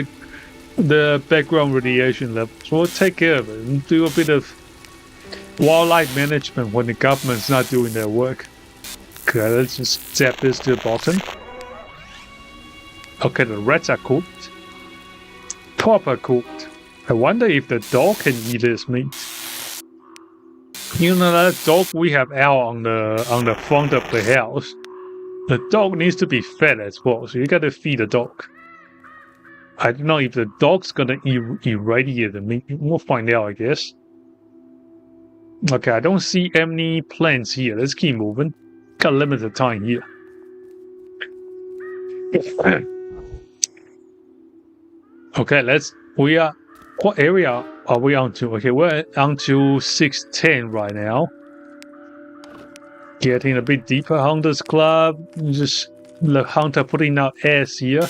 the background radiation level. So we'll take care of it and do a bit of wildlife management when the government's not doing their work. Okay, let's just zap this to the bottom. Okay, the rats are cooked. Proper cooked. I wonder if the dog can eat this meat. You know that dog we have out on the front of the house. The dog needs to be fed as well, so you gotta feed the dog. I don't know if the dog's gonna irradiate the meat. We'll find out, I guess. Okay, I don't see any plants here. Let's keep moving. Got limited time here. Okay, what area are we on to? Okay, we're on to 610 right now. Getting a bit deeper. Hunter's Club. Just the hunter putting out ass here.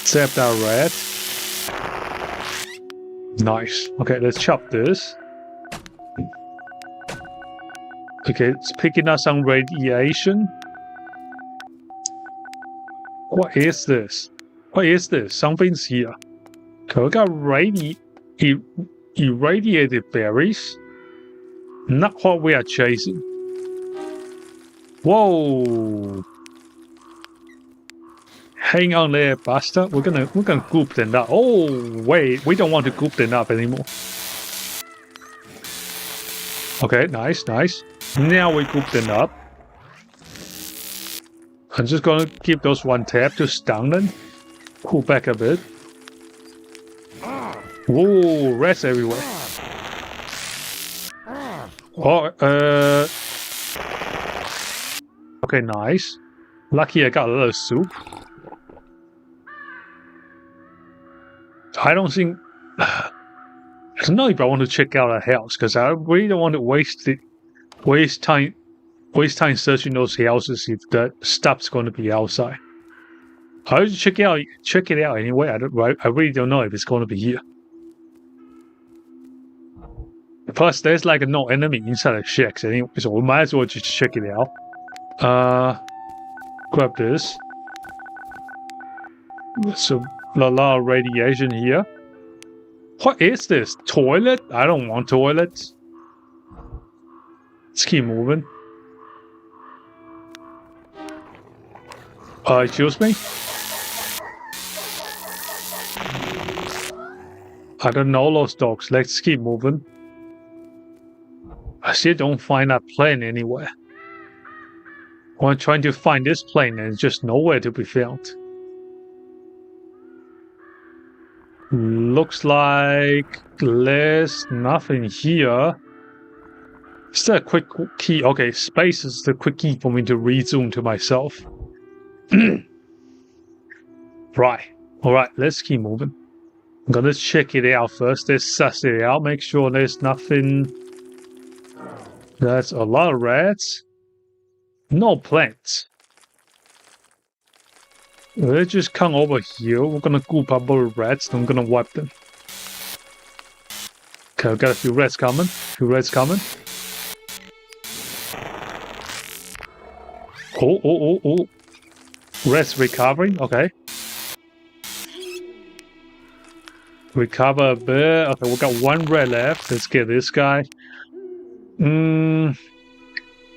Zap that rat. Nice. Okay, let's chop this. Okay, it's picking up some radiation. What is this? What is this? Something's here. Okay, we got irradiated berries. Not what we are chasing. Whoa! Hang on there, bastard. We're gonna group them up. Oh wait, we don't want to group them up anymore. Okay, nice, nice. Now we group them up. I'm just gonna give those one tap to stun them. Pull back a bit. Whoa, rats everywhere. Oh, okay, nice. Lucky I got a little soup. I don't think... I don't know if I want to check out a house, because I really don't want to waste time searching those houses if that stuff's going to be outside. I'll just check it out anyway. I really don't know if it's going to be here. Plus, there's like no enemy inside the shacks anyway, so we might as well just check it out. Grab this. So a lot of radiation here. What is this? Toilet? I don't want toilets. Let's keep moving. Excuse me? I don't know those dogs. Let's keep moving. I still don't find that plane anywhere. I'm trying to find this plane and it's just nowhere to be found. Looks like there's nothing here. Is that a quick key? Okay, space is the quick key for me to resume to myself. Right. Alright, let's keep moving. I'm gonna check it out first. Let's suss it out. Make sure there's nothing. That's a lot of rats. No plants. Let's just come over here. We're gonna group up all the rats and I'm gonna wipe them. Okay, I've got a few rats coming. Oh. Rats recovering. Okay. Recover a bit. Okay, we got one rat left. Let's get this guy.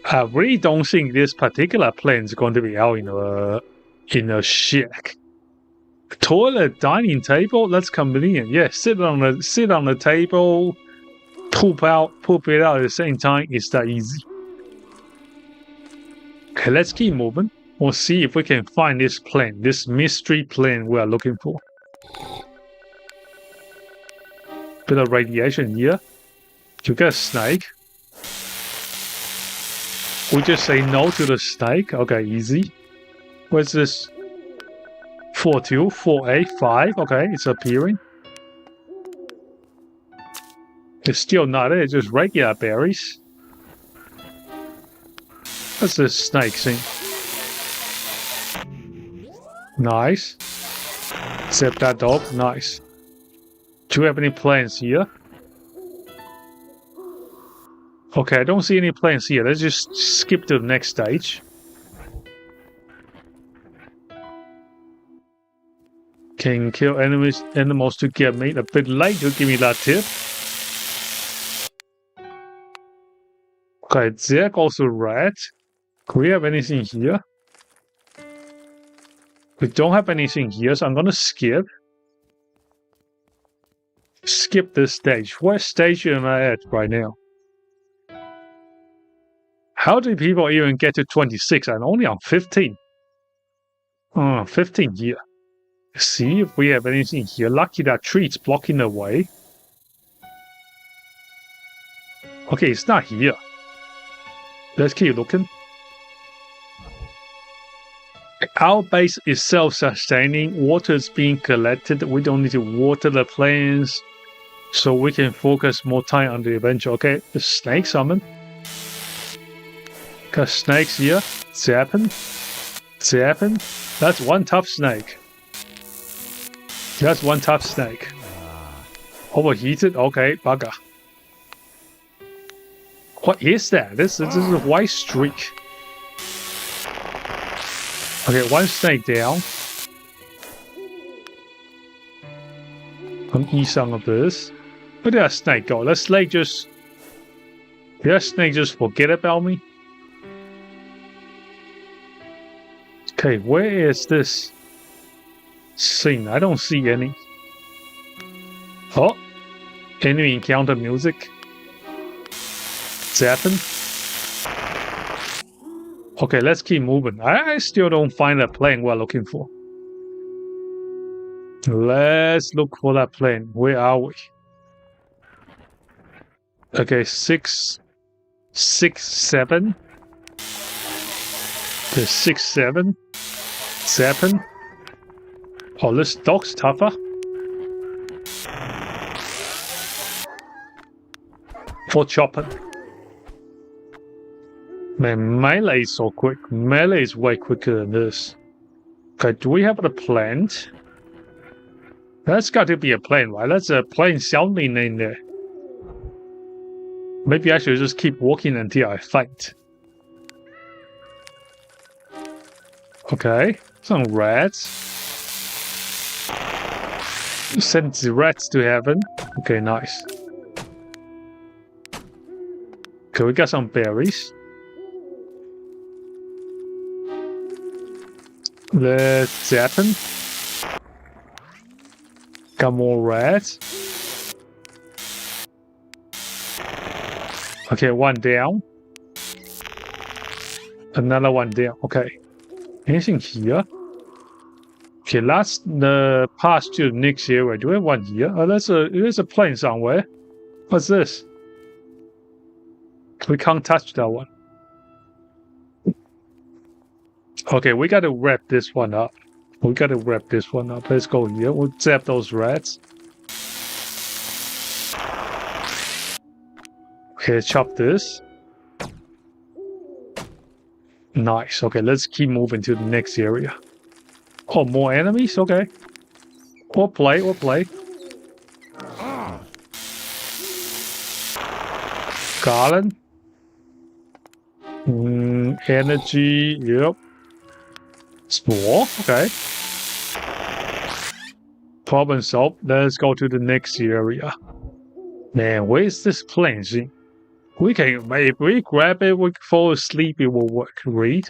I really don't think this particular plane is going to be out in a shack. Toilet, dining table. That's convenient. Yeah, sit on the table, poop it out at the same time. It's that easy. Okay, let's keep moving. We'll see if we can find this plane, this mystery plane we are looking for. Bit of radiation here. You get a snake. We just say no to the snake. Okay, easy. Where's this? 4-2, 4-8, 5. Okay, it's appearing. It's still not it, it's just regular berries. What's this snake thing? Nice. Zip that up. Nice. Do we have any plants here? Okay, I don't see any plants here. Let's just skip to the next stage. Can kill animals to get meat. A bit late to give me that tip. Okay, there goes the rat. Do we have anything here? We don't have anything here, so I'm gonna skip. Skip this stage. What stage am I at right now? How do people even get to 26? I'm only on 15. 15 here. See if we have anything here. Lucky that tree's blocking the way. Okay, it's not here. Let's keep looking. Our base is self-sustaining. Water is being collected. We don't need to water the plants. So we can focus more time on the adventure. Okay, the snake summon. Got snakes here. Zapping. Zapping. That's one tough snake. That's one tough snake. Overheated? Okay, bugger. What is that? This is a white streak. Okay, one snake down. I'm eat some of this. Where did that snake go? That snake just... Did that snake just forget about me? Okay, where is this thing? I don't see any. Oh! Enemy encounter music. Zapping. Okay, let's keep moving. I still don't find that plane we're looking for. Let's look for that plane. Where are we? Okay, 6, 7. Okay, 6, 7. Zapping. Oh, this dog's tougher. For chopping. Man, melee is so quick. Melee is way quicker than this. Okay, do we have a plant? That's got to be a plane, right? That's a plane sounding in there. Maybe I should just keep walking until I fight. Okay, some rats. Send the rats to heaven. Okay, nice. Okay, we got some berries. Let's zap him. Got more rats. Okay, one down. Another one down. Okay. Anything here? Okay, that's the pass to the next area. Do we have one here? Oh, there's a plane somewhere. What's this? We can't touch that one. Okay, we gotta wrap this one up. Let's go here. We'll zap those rats. Okay, chop this. Nice. Okay, let's keep moving to the next area. Oh, more enemies? Okay. We'll play. Garland. Energy. Yep. Spore. Okay. Problem solved. Let's go to the next area. Man, where's this plane? See? We can, if we grab it, we fall asleep, it will work. Read.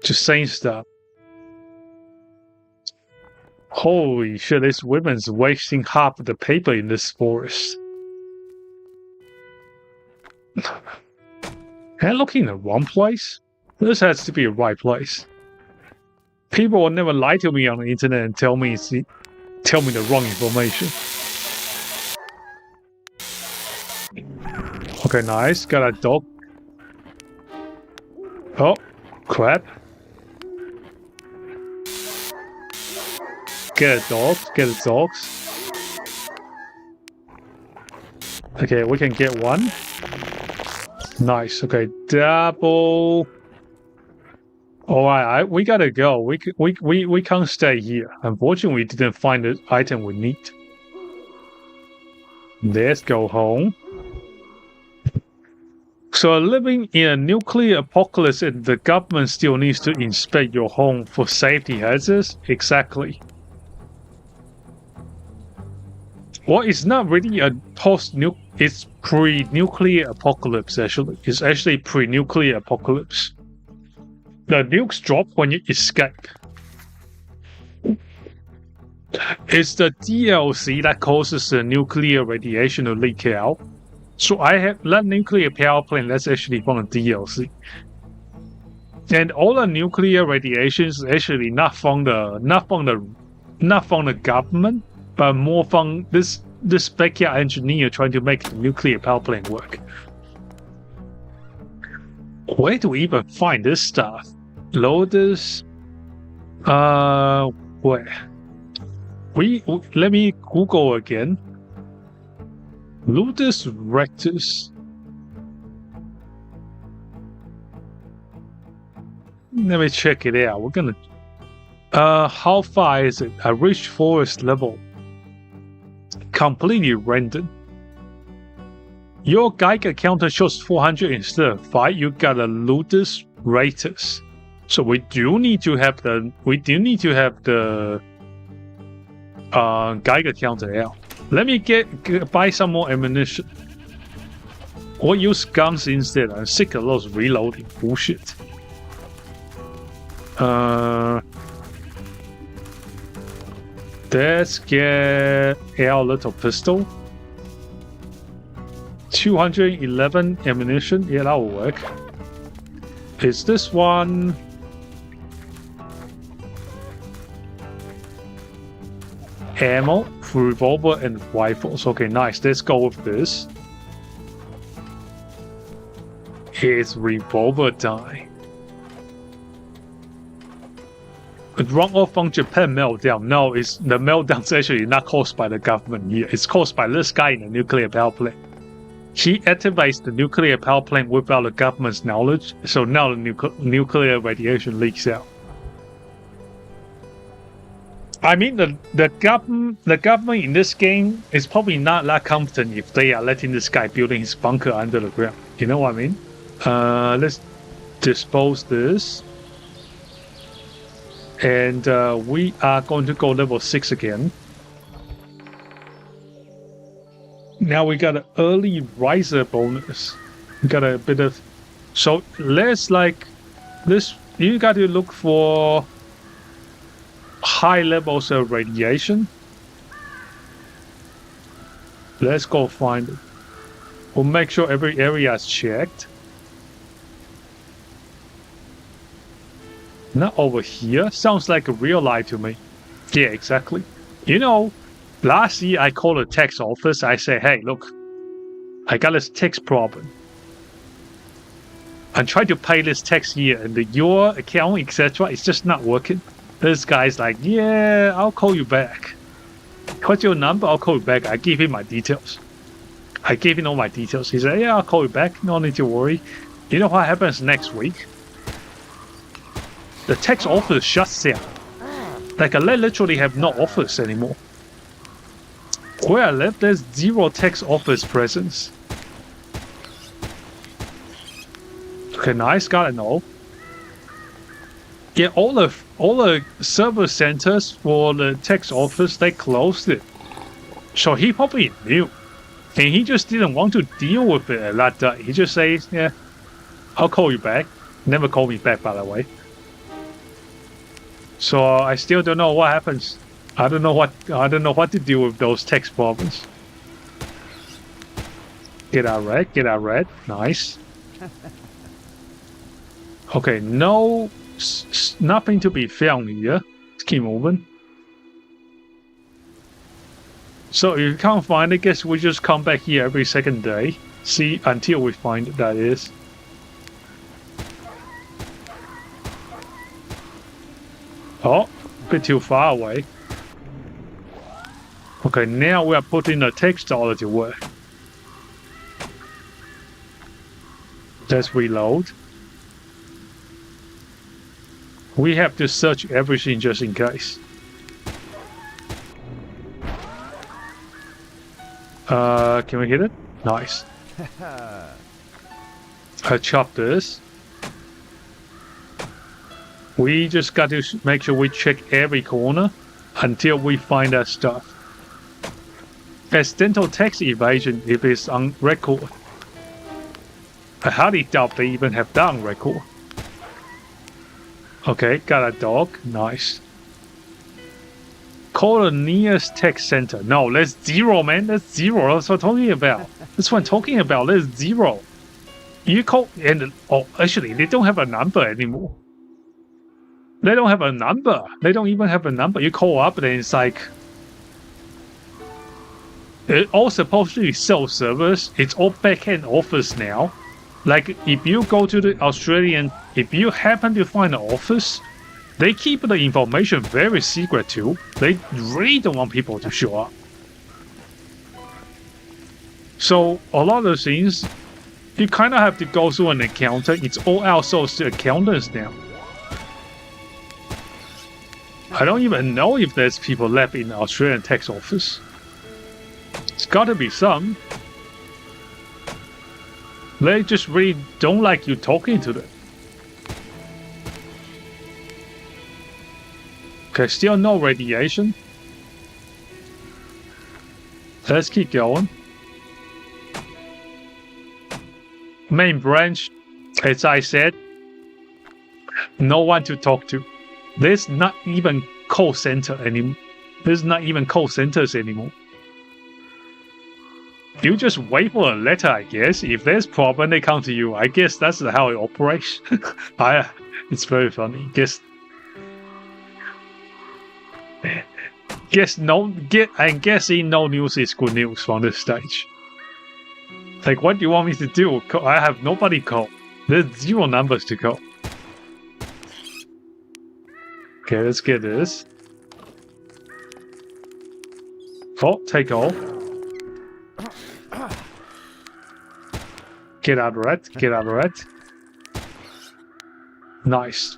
Just saying stuff. Holy shit, this woman's wasting half of the paper in this forest. Am I looking in the wrong place? This has to be the right place. People will never lie to me on the internet and tell me the wrong information. Okay, nice. Got a dog. Oh, crap. Get a dog. Okay, we can get one. Nice. Okay, double. All right, we gotta go. We can't stay here. Unfortunately, we didn't find the item we need. Let's go home. So living in a nuclear apocalypse and the government still needs to inspect your home for safety hazards? Exactly. Well, it's not really a it's pre-nuclear apocalypse actually. It's actually pre-nuclear apocalypse. The nukes drop when you escape. It's the DLC that causes the nuclear radiation to leak out. So I have that nuclear power plant. That's actually from the DLC, and all the nuclear radiation is actually not from the government, but more from this backyard engineer trying to make the nuclear power plant work. Where do we even find this stuff? Loaders. Where? Let me Google again. Ludus rectus. Let me check it out. We're gonna. How far is it? I reached forest level. Completely rendered. Your Geiger counter shows 400 instead of 5. You got a Ludus rectus. So we do need to have the. Geiger counter out. Let me buy some more ammunition. Or use guns instead. I'm sick of those reloading bullshit. Let's get our little pistol. 211 ammunition. Yeah, that will work. Is this one? Ammo, revolver, and rifles. Okay, nice. Let's go with this. It's revolver die. It run off from Japan meltdown. No, it's the meltdown's actually not caused by the government here. It's caused by this guy in the nuclear power plant. He activates the nuclear power plant without the government's knowledge, so now the nuclear radiation leaks out. I mean, the government in this game is probably not that competent if they are letting this guy building his bunker under the ground. You know what I mean? Let's dispose this. And we are going to go level 6 again. Now we got an early riser bonus. We got a bit of... So let's like... this. You got to look for... high levels of radiation. Let's go find it. We'll make sure every area is checked. Not over here. Sounds like a real lie to me. Yeah, exactly. You know, last year I called a tax office. I say, hey, look, I got this tax problem. I'm trying to pay this tax here, and your account, etc., it's just not working. This guy's like, yeah, I'll call you back. What's your number? I'll call you back. I gave him my details. I gave him all my details. He said, yeah, I'll call you back. No need to worry. You know what happens next week? The tax office shuts down. Like, I literally have no office anymore. Where I live, there's 0 tax office presence. Okay, nice. Gotta know. Yeah, all the server centers for the tax office, they closed it. So he probably knew. And he just didn't want to deal with it at that day. He just says, yeah, I'll call you back. Never call me back, by the way. So I still don't know what happens. I don't know what to do with those tax problems. Get out red, get out red. Nice. Okay, no... nothing to be found here. Let's keep moving. So if you can't find it, I guess we just come back here every second day. See, until we find it, that is. Oh, a bit too far away. Okay, now we are putting the textile to work. Let's reload. We have to search everything just in case. Can we hit it? Nice. I chop this. We just got to make sure we check every corner until we find that stuff. Accidental tax evasion if it's on record. I highly doubt they even have that on record. Okay, got a dog. Nice. Call the nearest tech center. No, that's 0, man. That's 0. That's what I'm talking about. That's what I'm talking about. That's 0. You call and oh, actually, they don't have a number anymore. They don't have a number. They don't even have a number. You call up, and it's like it's all supposed to be self-service. It's all back-end office now. Like if you go to the Australian, if you happen to find an office, they keep the information very secret too. They really don't want people to show up. So a lot of things, you kind of have to go through an accountant. It's all outsourced to accountants now. I don't even know if there's people left in the Australian tax office. It's got to be some. They just really don't like you talking to them. Okay, still no radiation. Let's keep going. Main branch, as I said, no one to talk to. There's not even call center anymore. There's not even call centers anymore. You just wait for a letter, I guess. If there's problem, they come to you. I guess that's how it operates. It's very funny. I'm guessing no news is good news from this stage. Like, what do you want me to do? I have nobody call. There's 0 numbers to call. Okay, let's get this. Oh, take all. Get out of that. Get out of that. Nice.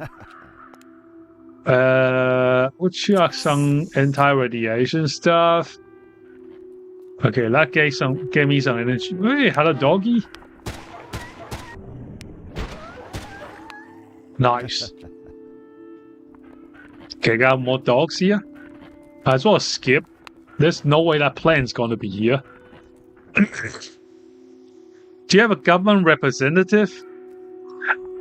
Which are some anti-radiation stuff. Okay, that gave me some energy. Hey, hello, doggy. Nice. Okay, got more dogs here. I as well skip. There's no way that plane's gonna be here. Do you have a government representative?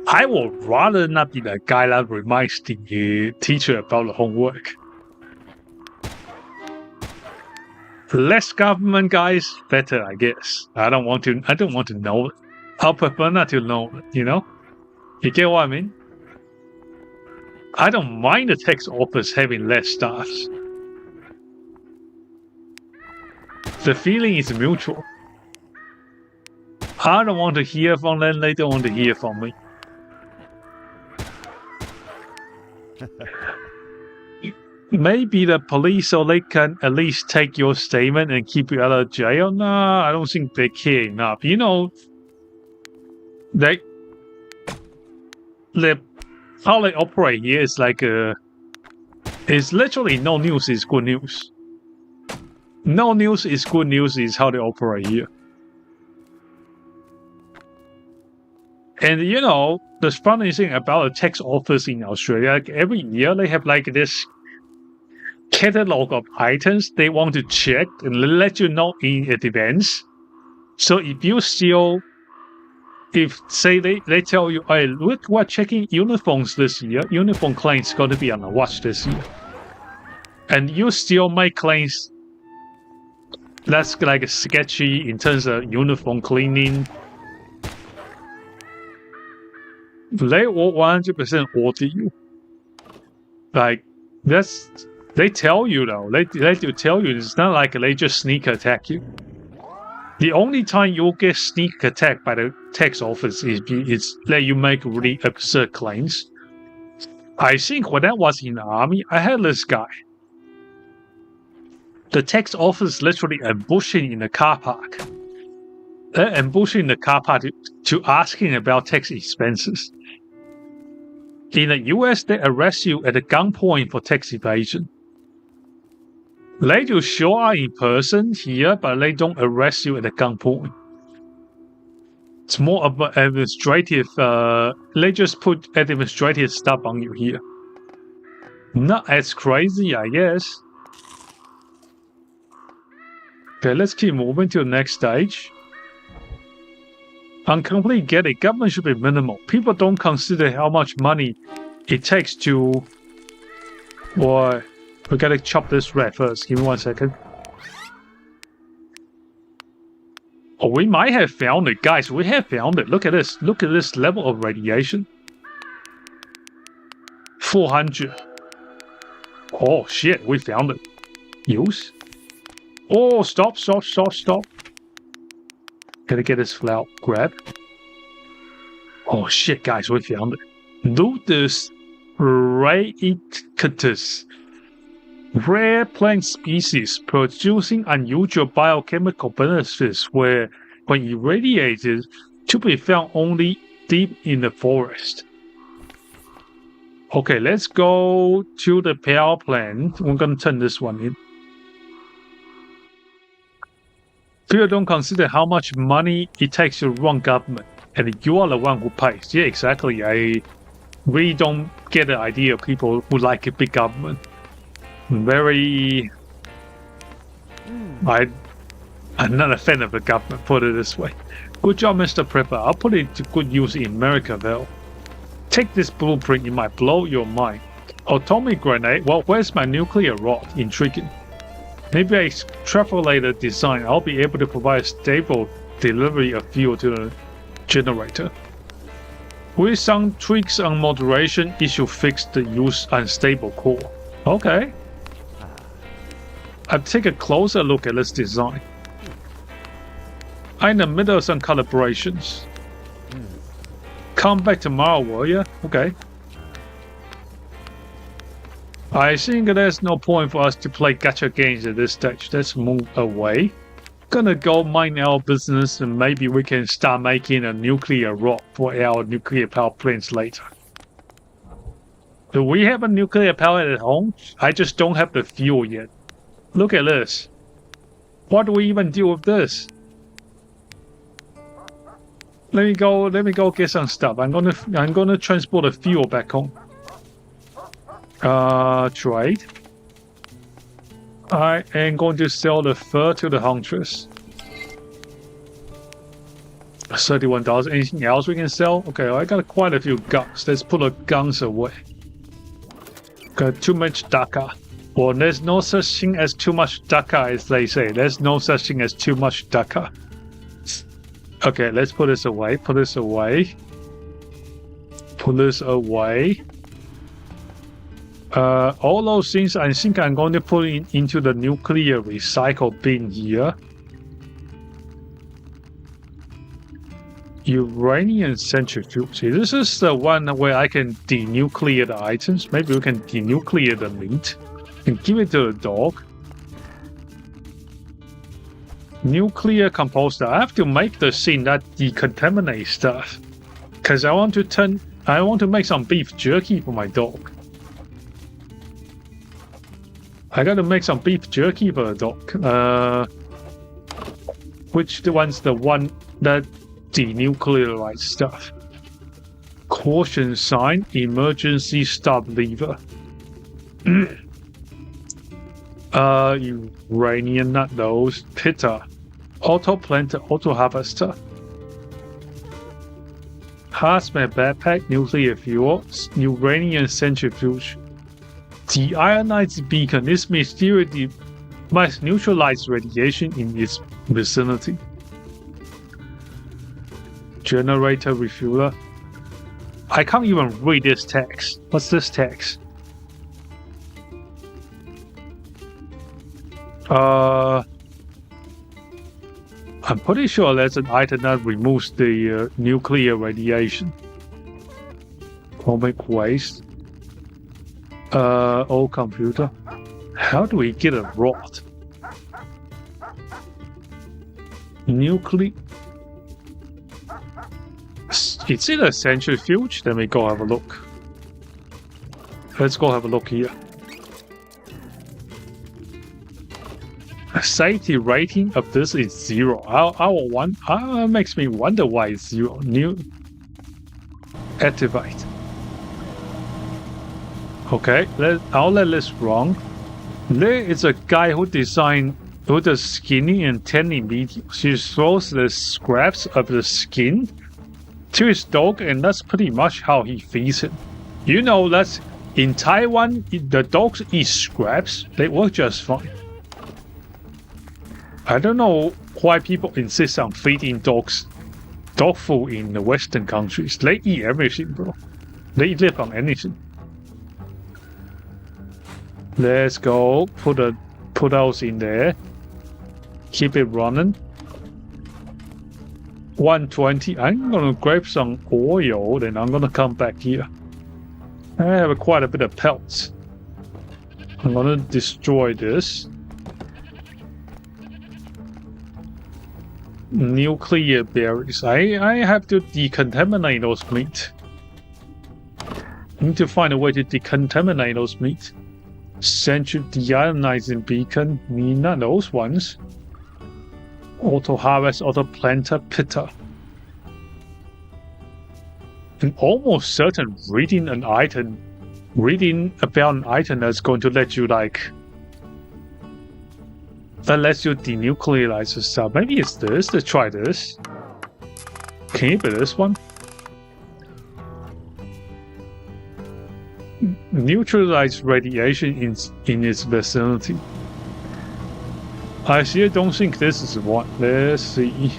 I would rather not be the guy that reminds the teacher about the homework. Less government guys, better, I guess. I don't want to know it. I'll prefer not to know it, you know? You get what I mean? I don't mind the tax office having less staff. The feeling is mutual. I don't want to hear from them, they don't want to hear from me. Maybe the police, so they can at least take your statement and keep you out of jail. Nah, I don't think they care enough. You know, how they operate here is like it's literally no news is good news. No news is good news is how they operate here. And you know, the funny thing about a tax office in Australia, like every year they have like this catalog of items they want to check and let you know in advance. So if you still, say they tell you, hey, look, we're checking uniforms this year. Uniform claims going to be on the watch this year. And you still make claims that's like sketchy in terms of uniform cleaning. They will 100% order you. Like, they tell you though. They do tell you. It's not like they just sneak attack you. The only time you'll get sneak attacked by the tax office is that you make really absurd claims. I think when I was in the army, I had this guy. The tax office literally ambushing in the car park. They're ambushing the car park to asking about tax expenses. In the US, they arrest you at a gunpoint for tax evasion. They do show up in person here, but they don't arrest you at a gunpoint. It's more of an administrative, they just put administrative stuff on you here. Not as crazy, I guess. Okay, let's keep moving to the next stage. On complete get it, government should be minimal. People don't consider how much money it takes to... Boy, we gotta chop this red first. Give me 1 second. Oh, we might have found it. Guys, we have found it. Look at this. Look at this level of radiation. 400. Oh, shit. We found it. Use. Oh, stop. Gotta get this flower. Grab. Oh, shit, guys. We found it. Ludus reactus. Rare plant species producing unusual biochemical benefits where, when irradiated, to be found only deep in the forest. Okay, let's go to the power plant. We're gonna turn this one in. People don't consider how much money it takes to run government, and you are the one who pays. Yeah, exactly. I really don't get the idea of people who like a big government. I'm not a fan of the government, put it this way. Good job, Mr. Prepper. I'll put it to good use in America, though. Take this blueprint, it might blow your mind. Atomic grenade? Well, where's my nuclear rod? Intriguing. Maybe I extrapolate the design. I'll be able to provide stable delivery of fuel to the generator. With some tweaks on moderation, it should fix the use unstable core. Okay. I'll take a closer look at this design. I'm in the middle of some calibrations. Come back tomorrow, will ya? Okay. I think there's no point for us to play gacha games at this stage. Let's move away. Gonna go mind our business and maybe we can start making a nuclear rod for our nuclear power plants later. Do we have a nuclear power at home? I just don't have the fuel yet. Look at this. What do we even do with this? Let me go get some stuff. I'm gonna transport the fuel back home. Trade. I am going to sell the fur to the huntress. $31. Anything else we can sell? Okay, I got quite a few guns. Let's put the guns away. Got too much Daka. Well, there's no such thing as too much Daka, as they say. There's no such thing as too much Daka. Okay, let's put this away. Put this away. Put this away. All those things, I think I'm going to put into the nuclear recycle bin here. Uranium centrifuge. See, this is the one where I can denuclear the items. Maybe we can denuclear the meat and give it to the dog. Nuclear composter. I have to make the thing that decontaminates stuff, because I want to make some beef jerky for my dog. I gotta make some beef jerky for the dog. Which one's the one that denuclearized stuff? Caution sign, emergency stop lever. Uranium, not those. Pitta. Auto planter, auto harvester. Hazmat backpack, nuclear fuel, uranium centrifuge. Deionized beacon. This mystery must neutralize radiation in its vicinity. Generator refueler. I can't even read this text. What's this text? I'm pretty sure that's an item that removes the nuclear radiation. Atomic waste. Old computer. How do we get a rod? Is it a centrifuge? Let me go have a look. Let's go have a look here. Safety rating of this is 0. Makes me wonder why it's 0. New activate. Okay, I'll let this wrong. There is a guy who does skinning and tanning videos. He throws the scraps of the skin to his dog, and that's pretty much how he feeds him. You know, that's in Taiwan, the dogs eat scraps. They work just fine. I don't know why people insist on feeding dogs dog food in the Western countries. They eat everything, bro. They live on anything. Let's go. Put those in there. Keep it running. 120. I'm gonna grab some oil, then I'm gonna come back here. I have quite a bit of pelts. I'm gonna destroy this. Nuclear berries. I have to decontaminate those meat. I need to find a way to decontaminate those meat. Central deionizing beacon. Not those ones. Auto harvest, auto planter, pitter. I'm almost certain reading about an item that's going to let you that lets you denuclearize the stuff. Maybe it's this. Let's try this. Can it be this one? Neutralize radiation in its vicinity. I still don't think this is one. Let's see.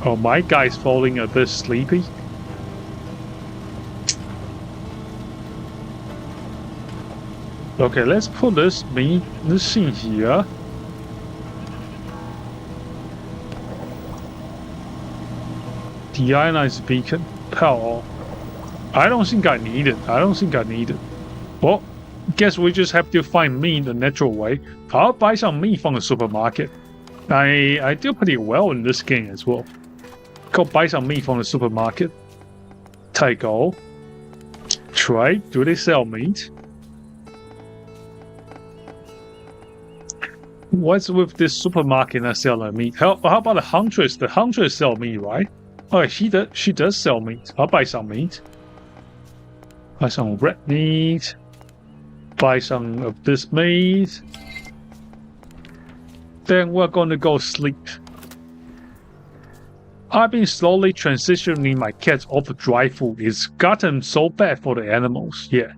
Oh, my guy's falling a bit sleepy. Okay, let's put this in here. Deionized beacon. Power. I don't think I need it. Well, guess we just have to find meat the natural way. I'll buy some meat from the supermarket. I do pretty well in this game as well. Go buy some meat from the supermarket. Tycho. Trade. Do they sell meat? What's with this supermarket that selling meat? How about the huntress? The huntress sell meat, right? Oh, she does sell meat. I'll buy some meat. Buy some red meat. Buy some of this meat. Then we're going to go sleep. I've been slowly transitioning my cats off of dry food. It's gotten so bad for the animals. Yeah.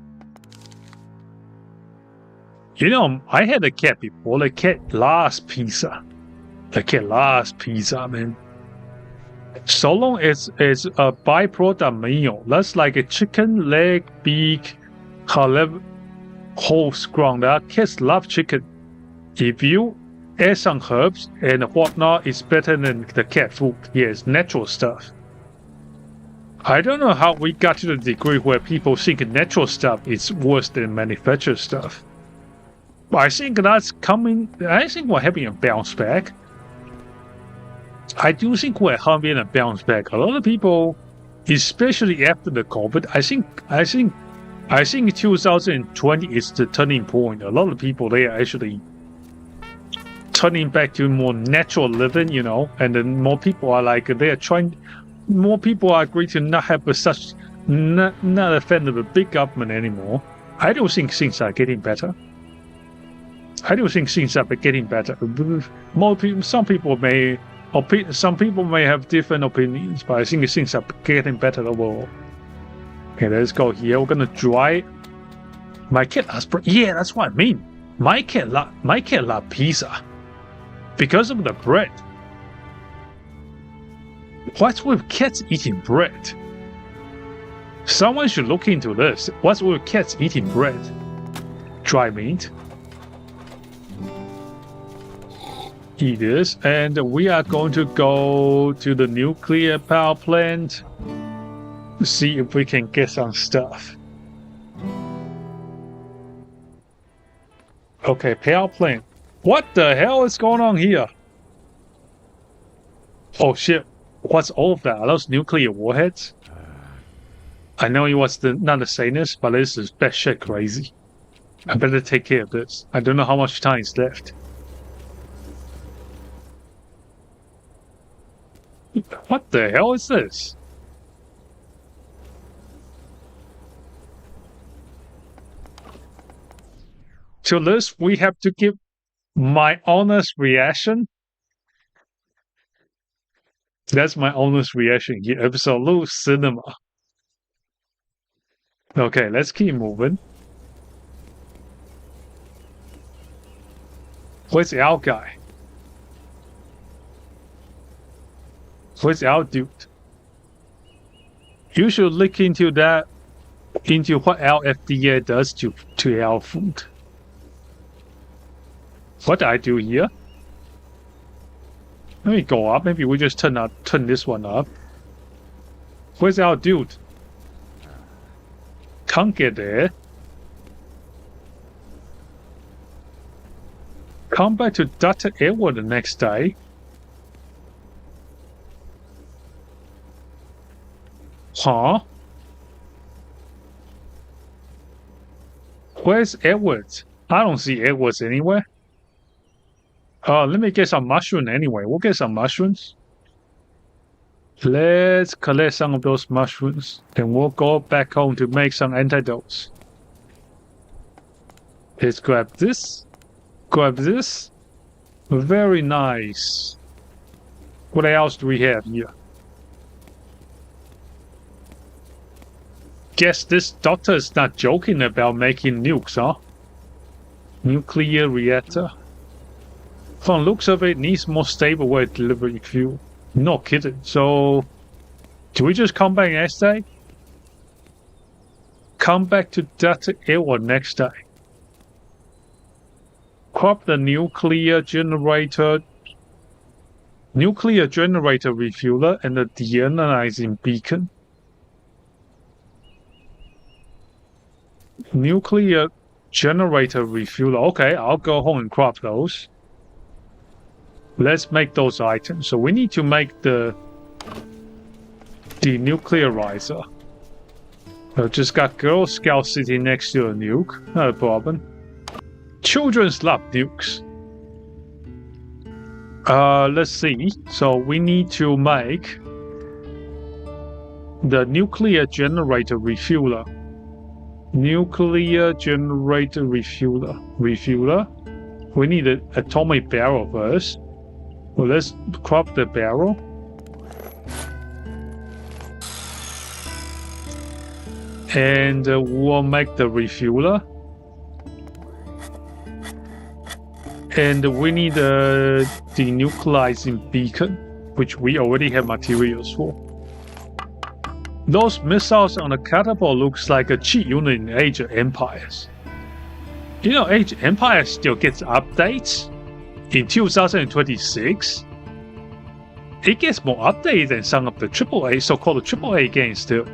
You know, I had a cat before. The cat loves pizza. Man. So long as it's a byproduct meal, that's like a chicken, leg, beak, whole ground. Cats love chicken. If you add some herbs and whatnot, it's better than the cat food. Yes, natural stuff. I don't know how we got to the degree where people think natural stuff is worse than manufactured stuff. But I think that's coming. I think we're having a bounce back. I do think we're having a bounce back. A lot of people, especially after the COVID, I think 2020 is the turning point. A lot of people, they are actually turning back to more natural living, you know, and then more people are agree to not have not a fan of a big government anymore. I don't think things are getting better. Some people may have different opinions, but I think things are getting better overall. Okay, let's go here. We're gonna dry. My cat loves bread. Yeah, that's what I mean. My cat loves pizza because of the bread. What's with cats eating bread? Someone should look into this. What's with cats eating bread? Dry meat. Eat this, and we are going to go to the nuclear power plant to see if we can get some stuff. Okay, power plant. What the hell is going on here? Oh shit. What's all of that? Are those nuclear warheads? I know it was not the sanest, but this is batshit crazy. I better take care of this. I don't know how much time is left. What the hell is this? To this, we have to give my honest reaction. That's my honest reaction. Yeah, absolute cinema. Okay, let's keep moving. Where's our guy? Where's our dude? You should look into that, into what our FDA does to our food. What did I do here? Let me go up. Maybe we just turn this one up. Where's our dude? Can't get there. Come back to Dr. Edward the next day. Huh? Where's Edwards? I don't see Edwards anywhere. Let me get some mushroom anyway. We'll get some mushrooms. Let's collect some of those mushrooms. Then we'll go back home to make some antidotes. Let's grab this. Grab this. Very nice. What else do we have here? Guess this doctor is not joking about making nukes, huh? Nuclear reactor. From looks of it, needs more stable way of delivering fuel. No kidding. So, do we just come back next day? Come back to Dr. Edward next day. Crop the nuclear generator refueler and the deionizing beacon. Nuclear generator refueler. Okay, I'll go home and crop those. Let's make those items. So we need to make the denuclearizer. I just got Girl Scout sitting next to a nuke. Not a problem. Children's love nukes. Let's see. So we need to make the nuclear generator refueler. Nuclear generator refueler. We need an atomic barrel first. Well, let's crop the barrel. And we'll make the refueler. And we need a denuclearizing beacon, which we already have materials for. Those missiles on the catapult looks like a cheat unit in Age of Empires. You know, Age of Empires still gets updates. In 2026, it gets more updates than some of the AAA, so-called AAA games still.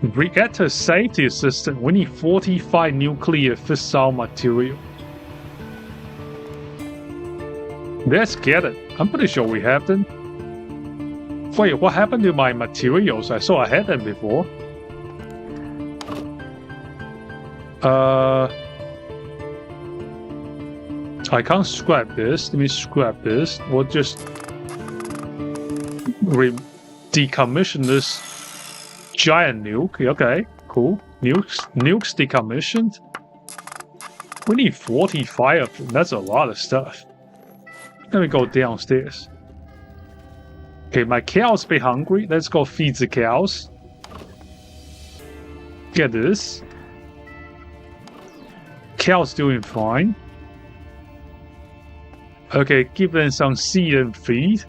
Reactor safety system. We need 45 nuclear fissile material. Let's get it. I'm pretty sure we have them. Wait, what happened to my materials? I saw I had them before. I can't scrap this. Let me scrap this. We'll just decommission this giant nuke. Okay, cool. Nukes decommissioned. We need 45 of them. That's a lot of stuff. Let me go downstairs. Okay, my cows be hungry. Let's go feed the cows. Get this. Cows doing fine. Okay, give them some seed and feed.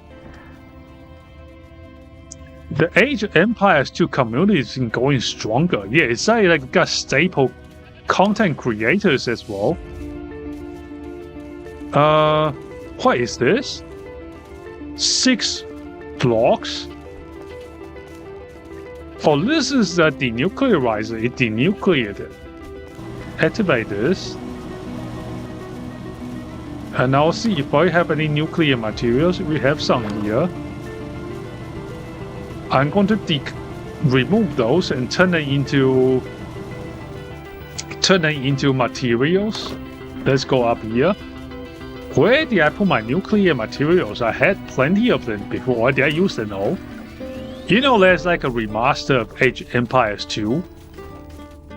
The Age of Empires 2 community is going stronger. Yeah, it's like got staple content creators as well. What is this? 6 blocks? Oh, this is the denuclearizer. It denucleated it. Activate this. And I'll see if I have any nuclear materials. We have some here. I'm going to remove those and turn them into materials. Let's go up here. Where did I put my nuclear materials? I had plenty of them before. Did I use them all? You know, there's like a remaster of Age of Empires 2.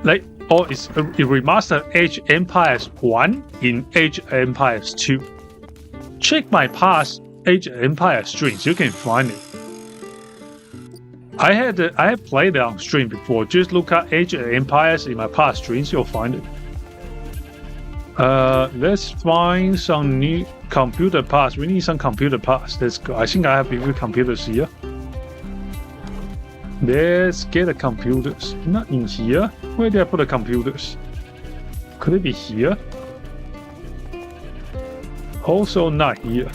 It's a remaster of Age of Empires 1 in Age of Empires 2. Check my past Age of Empires streams. You can find it. I have played it on stream before. Just look at Age of Empires in my past streams. You'll find it. Let's find some new computer parts. We need some computer parts. Let's go. I think I have few computers here. Let's get the computers. Not in here. Where did I put the computers? Could it be here? Also not here.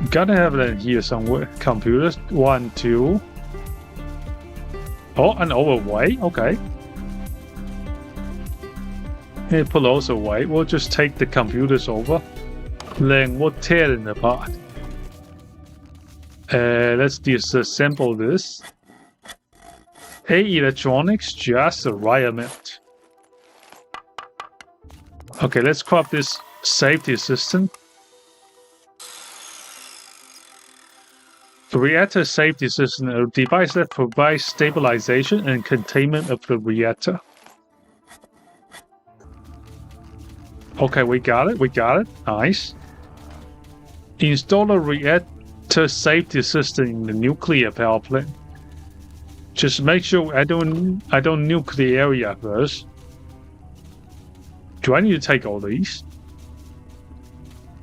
Gotta have them here somewhere. Computers. 1, 2. Oh, and overway. Okay. And put those away. We'll just take the computers over. Then we'll tear them apart. Let's disassemble this. Electronics, just the right amount. Okay, let's crop this safety system. The reactor safety system, a device that provides stabilization and containment of the reactor. Okay, we got it. Nice. Install a reactor safety system in the nuclear power plant. Just make sure I don't nuke the area first. Do I need to take all these?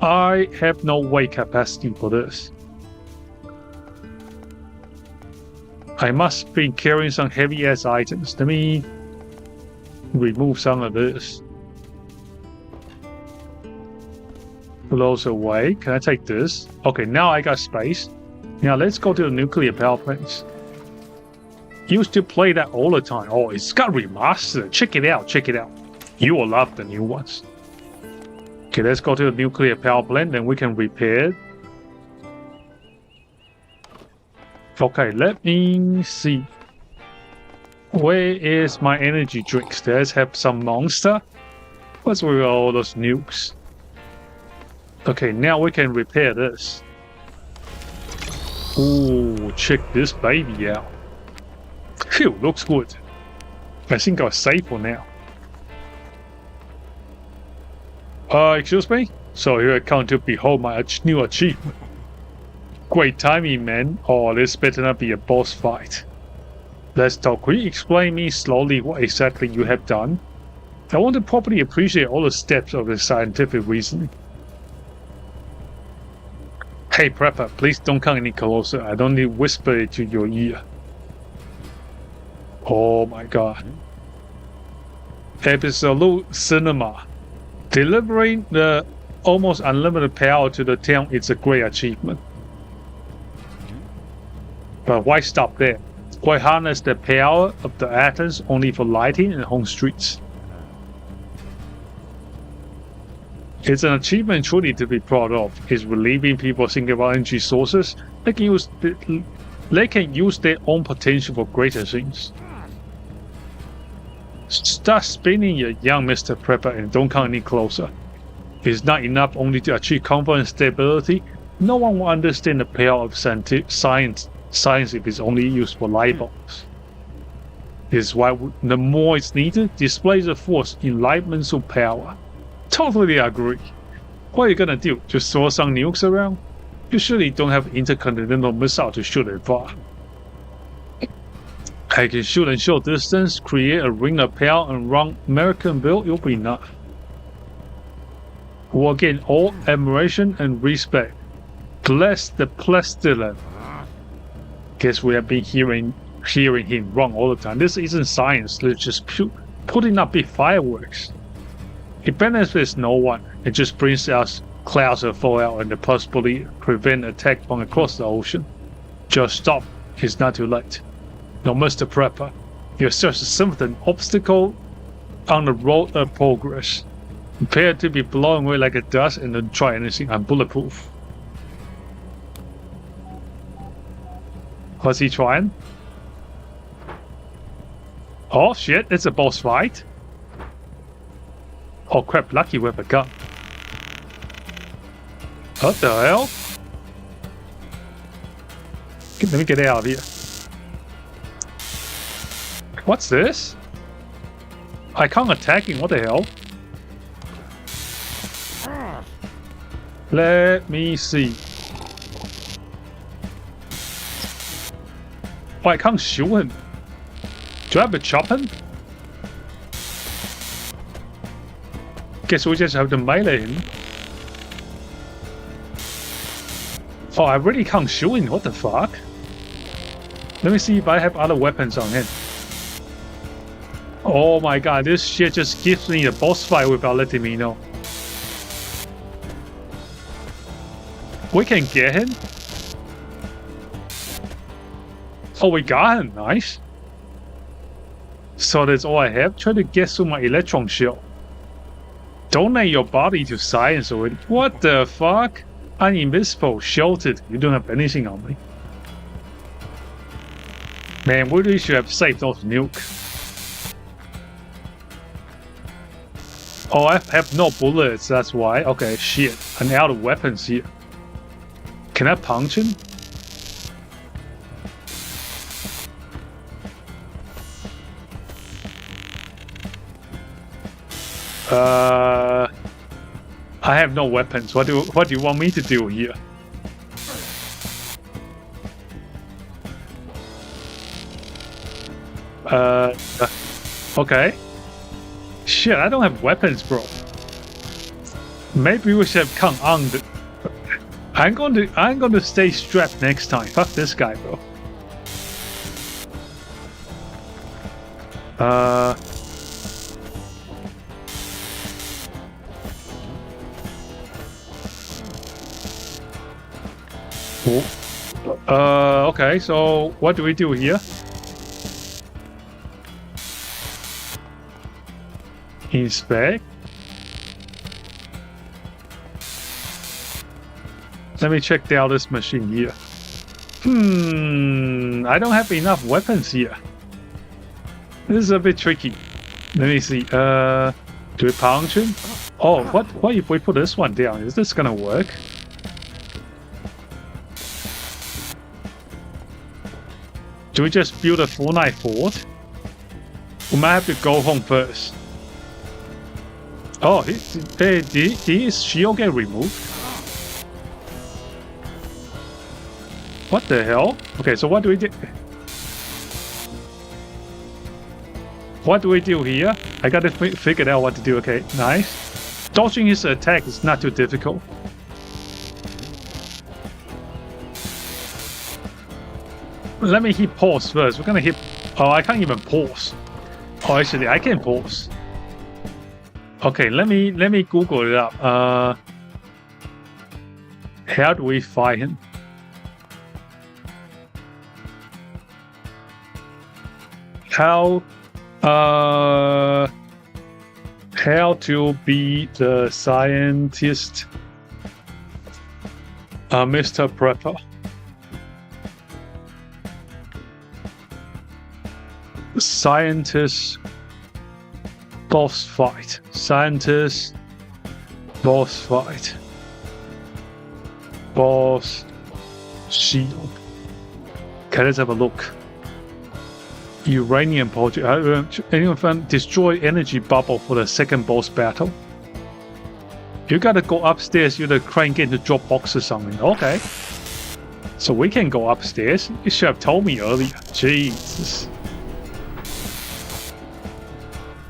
I have no weight capacity for this. I must be carrying some heavy-ass items. Let me remove some of this. Put those away. Can I take this? Okay, now I got space. Now let's go to the nuclear power plants. Used to play that all the time. Oh, it's got remastered. Check it out. You will love the new ones. Okay, let's go to the nuclear power plant, then we can repair it. Okay, let me see. Where is my energy drinks? Let's have some monster. What's with all those nukes? Okay, now we can repair this. Ooh, check this baby out. Phew, looks good. I think I'm safe for now. Excuse me? So here I come to behold my new achievement. Great timing, man. Oh, this better not be a boss fight. Let's talk. Could you explain me slowly what exactly you have done? I want to properly appreciate all the steps of the scientific reasoning. Hey, Prepper, please don't come any closer. I don't need to whisper it to your ear. Oh my god. Absolute cinema. Delivering the almost unlimited power to the town is a great achievement. But why stop there? Why harness the power of the atoms only for lighting and home streets? It's an achievement truly to be proud of. It's relieving people thinking about energy sources. They can use their own potential for greater things. Start spinning your young Mr. Prepper and don't come any closer. It's not enough only to achieve comfort and stability. No one will understand the power of science if it's only used for light bulbs. This is why the more it's needed, displays the force enlightenment of power. Totally agree. What are you gonna do? Just throw some nukes around? You surely don't have intercontinental missile to shoot it far. I can shoot in short distance, create a ring of power, and run American build. You'll be enough. We'll gain all admiration and respect. Bless the pestilent. Guess we have been hearing him wrong all the time. This isn't science. It's just putting up big fireworks. It benefits no one. It just brings us clouds of fallout and the possibility prevent attack from across the ocean. Just stop. It's not too late. No, Mr. Prepper, you're such a significant obstacle on the road of progress. Prepare to be blown away like a dust and don't try anything. I'm bulletproof. What's he trying? Oh shit, it's a boss fight. Oh crap, lucky with a gun. What the hell? Let me get out of here. What's this? I can't attack him, what the hell? Let me see. Oh, I can't shoot him. Do I have to chop him? Guess we just have to melee him. Oh, I really can't shoot him. What the fuck? Let me see if I have other weapons on him. Oh my god, this shit just gives me a boss fight without letting me know. We can get him. Oh, we got him. Nice. So that's all I have. Try to get through my electron shield. Donate your body to science already. What the fuck? I'm invisible, sheltered. You don't have anything on me. Man, we really should have saved those nuke. Oh, I have no bullets, that's why. Okay, shit. I'm out of weapons here. Can I punch him? I have no weapons. What do you want me to do here? Okay. Shit, I don't have weapons, bro. Maybe we should have come on. I'm going to stay strapped next time. Fuck this guy, bro. Okay, so what do we do here? Inspect. Let me check out this machine here. I don't have enough weapons here. This is a bit tricky. Let me see. Do we punch him? Oh, what if we put this one down? Is this gonna work? Do we just build a 4-night fort? We might have to go home first. Oh, did his shield get removed? What the hell? Okay, so what do we do? What do we do here? I gotta figure out what to do. Okay, nice. Dodging his attack is not too difficult. Let me hit pause first. We're gonna hit... Oh, I can't even pause. Oh, actually, I can pause. Okay, let me Google it up. How do we fight him? How to be the scientist? Mr. Prepper. Scientist boss fight. Scientist boss fight. Boss shield. Okay, let's have a look. Uranium project. Anyone found destroy energy bubble for the second boss battle? You gotta go upstairs. You're the crank in to drop boxes on me. Okay. So we can go upstairs. You should have told me earlier. Jesus.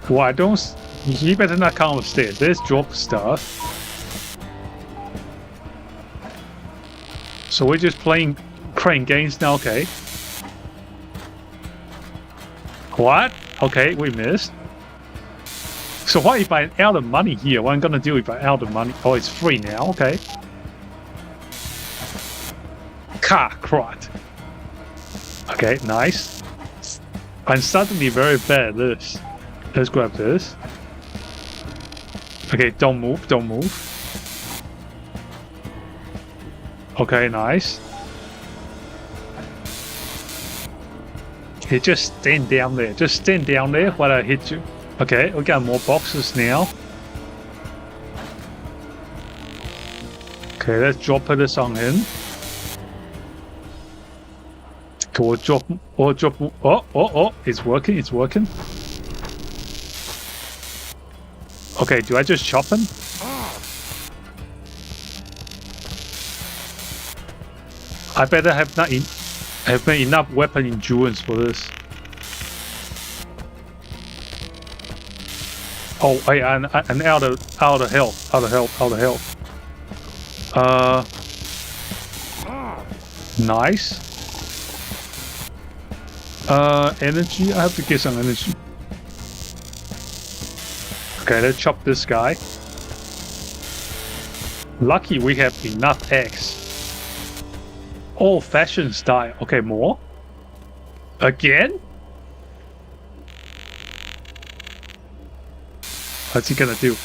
Why don't you better not come upstairs? Let's drop stuff. So we're just playing crane games now, okay? What? Okay, we missed. So what if I'm out of money here? What I'm gonna do if I'm out of money? Oh, it's free now, okay. Car crot. Okay, nice. I'm suddenly very bad at this. Let's grab this. Okay, don't move, don't move. Okay, nice. Okay, just stand down there. Just stand down there while I hit you. Okay, we got more boxes now. Okay, let's drop this on in. We'll drop. Oh, it's working, it's working. Okay, do I just chop him? I better have not enough weapon endurance for this. Oh, and out of health, out of health. Nice. Energy. I have to get some energy. Okay, let's chop this guy. Lucky we have enough eggs. Old-fashioned style. Okay, more. Again? What's he gonna do?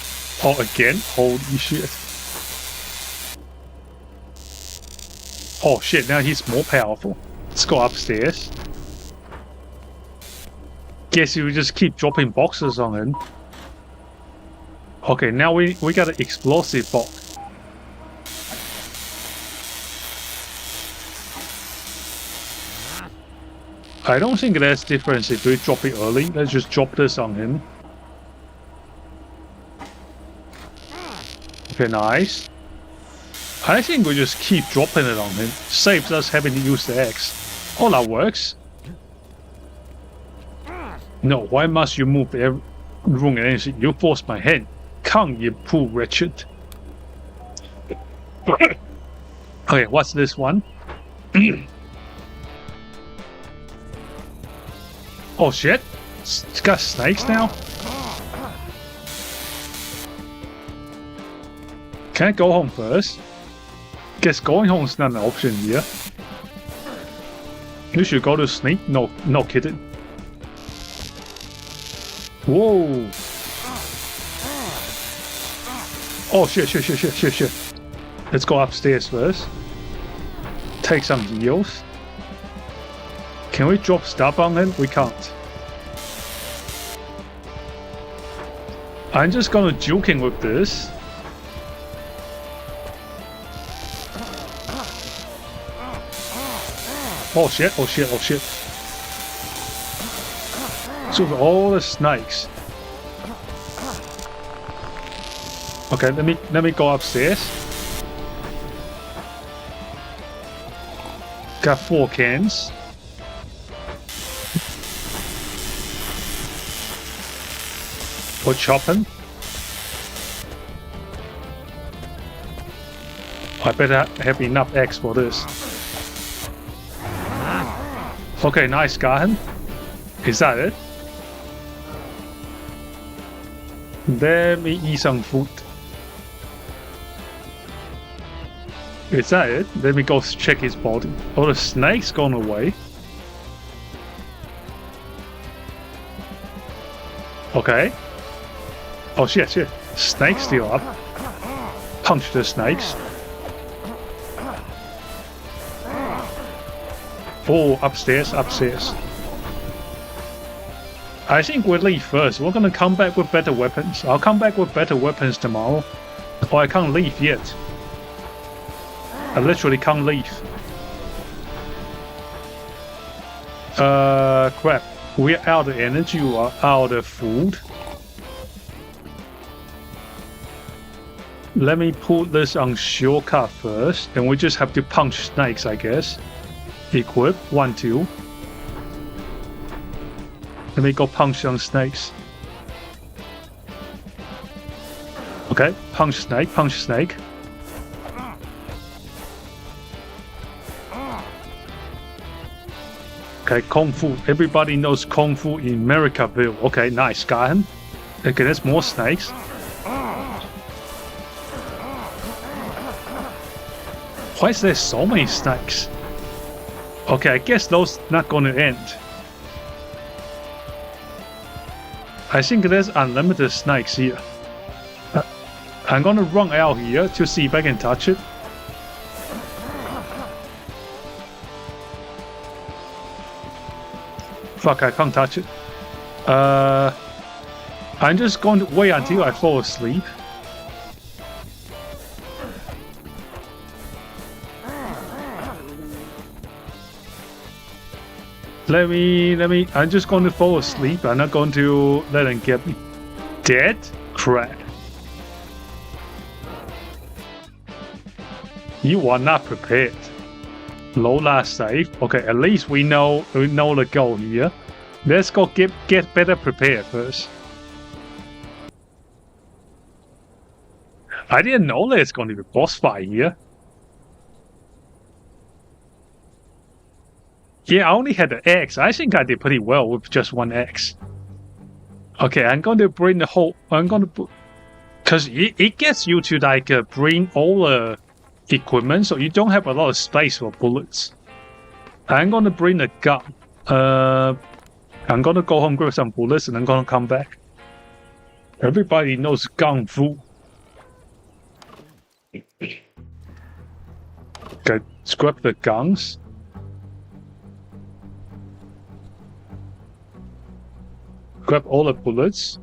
Oh, again? Holy shit. Oh shit, now he's more powerful. Let's go upstairs. Guess you just keep dropping boxes on him. Okay, now we got an explosive box. I don't think there's difference if we drop it early. Let's just drop this on him. Okay, nice. I think we just keep dropping it on him. Saves us having to use the axe. Oh, that works. No, why must you move the wrong energy? You forced my hand. Come, you poor wretched. Okay, what's this one? Oh shit! It's got snakes now? Can I go home first? Guess going home is not an option here. You should go to snake? No kidding. Whoa! Oh shit. Let's go upstairs first. Take some heals. Can we drop stuff on him? We can't. I'm just gonna juking with this. Oh shit. So all the snakes. Okay, let me go upstairs. Got 4 cans. We're chopping. I better have enough eggs for this. Okay, nice, Gahan. Is that it? Let me eat some food. Is that it? Let me go check his body. Oh, the snake's gone away. Okay. Oh shit. Snake's still up. Punch the snakes. Oh, upstairs. I think we'll leave first. We're gonna come back with better weapons. I'll come back with better weapons tomorrow. Oh, I can't leave yet. I literally can't leave. Crap. We're out of energy or out of food. Let me put this on shortcut first, and we just have to punch snakes, I guess. Equip 1, 2. Let me go punch some snakes. Okay, punch snake. Okay, Kung Fu. Everybody knows Kung Fu in Americaville. Okay, nice, got him. Okay, there's more snakes. Why is there so many snakes? Okay, I guess those not gonna end. I think there's unlimited snakes here. I'm gonna run out here to see if I can touch it. Fuck, I can't touch it. I'm just going to wait until I fall asleep. Let me, I'm just going to fall asleep. I'm not going to let them get me. Dead? Crap. You are not prepared. Low last save. Okay, at least we know the goal here. Let's go get better prepared first. I didn't know there's going to be a boss fight here. Yeah, I only had the X. I think I did pretty well with just one X. Okay, I'm going to bring the whole... I'm going to... Because it gets you to like bring all the equipment, so you don't have a lot of space for bullets. I'm going to bring a gun. I'm going to go home, grab some bullets, and I'm going to come back. Everybody knows Gun Fu. Okay, scrap the guns. Grab all the bullets.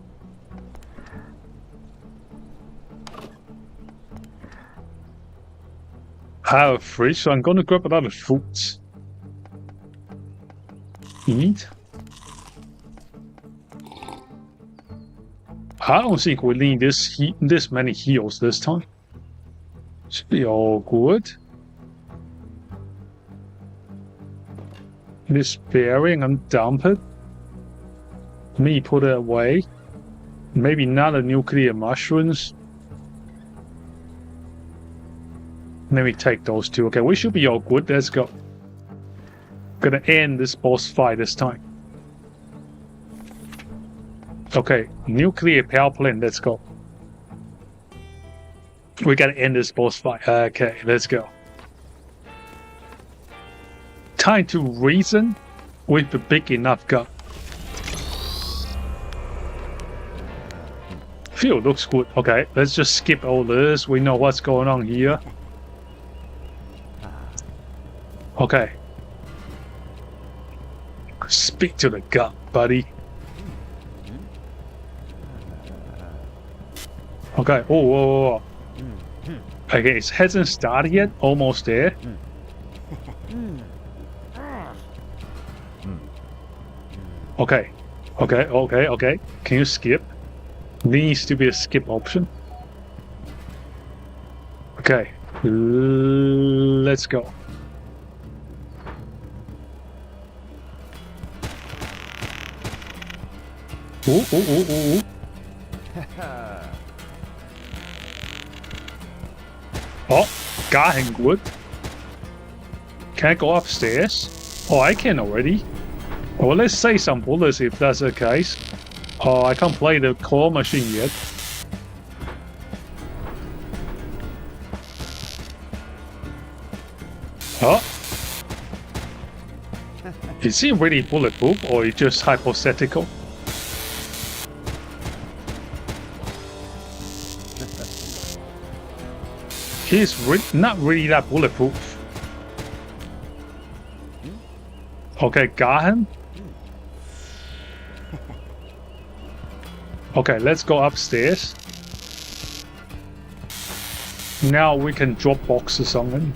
I have a fridge, so I'm gonna grab a lot of foods. Eat. I don't think we need this many heals this time. Should be all good. This bearing and dump it. Me put it away. Maybe not the nuclear mushrooms. Let me take those two. Okay, we should be all good. Let's go. Gonna end this boss fight this time. Okay, nuclear power plant. Let's go. We gotta end this boss fight. Okay, let's go. Time to reason with the big enough gun. Field looks good. Okay, let's just skip all this. We know what's going on here. Okay. Speak to the gun, buddy. Okay. Oh. Okay, it hasn't started yet. Almost there. Okay. Okay. Can you skip? Needs to be a skip option. Okay. Let's go. Ooh. Oh, got him good. Can I go upstairs? Oh, I can already. Well, let's save some bullets if that's the case. Oh, I can't play the claw machine yet. Oh. Is he really bulletproof or is just hypothetical? He's not really that bulletproof. Okay, got him. Okay, let's go upstairs. Now we can drop boxes on him.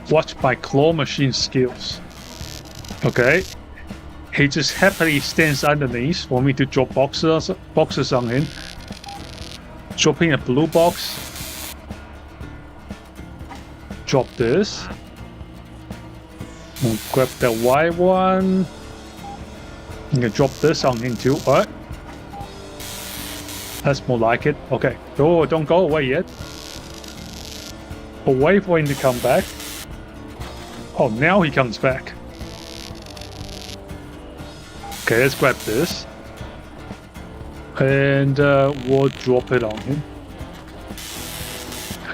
Watch my claw machine skills. Okay. He just happily stands underneath for me to drop boxes on him. Dropping a blue box. Drop this. And grab the white one. I'm gonna drop this on him too. Alright. That's more like it. Okay. Oh, don't go away yet. But wait for him to come back. Oh, now he comes back. Okay, let's grab this. And we'll drop it on him.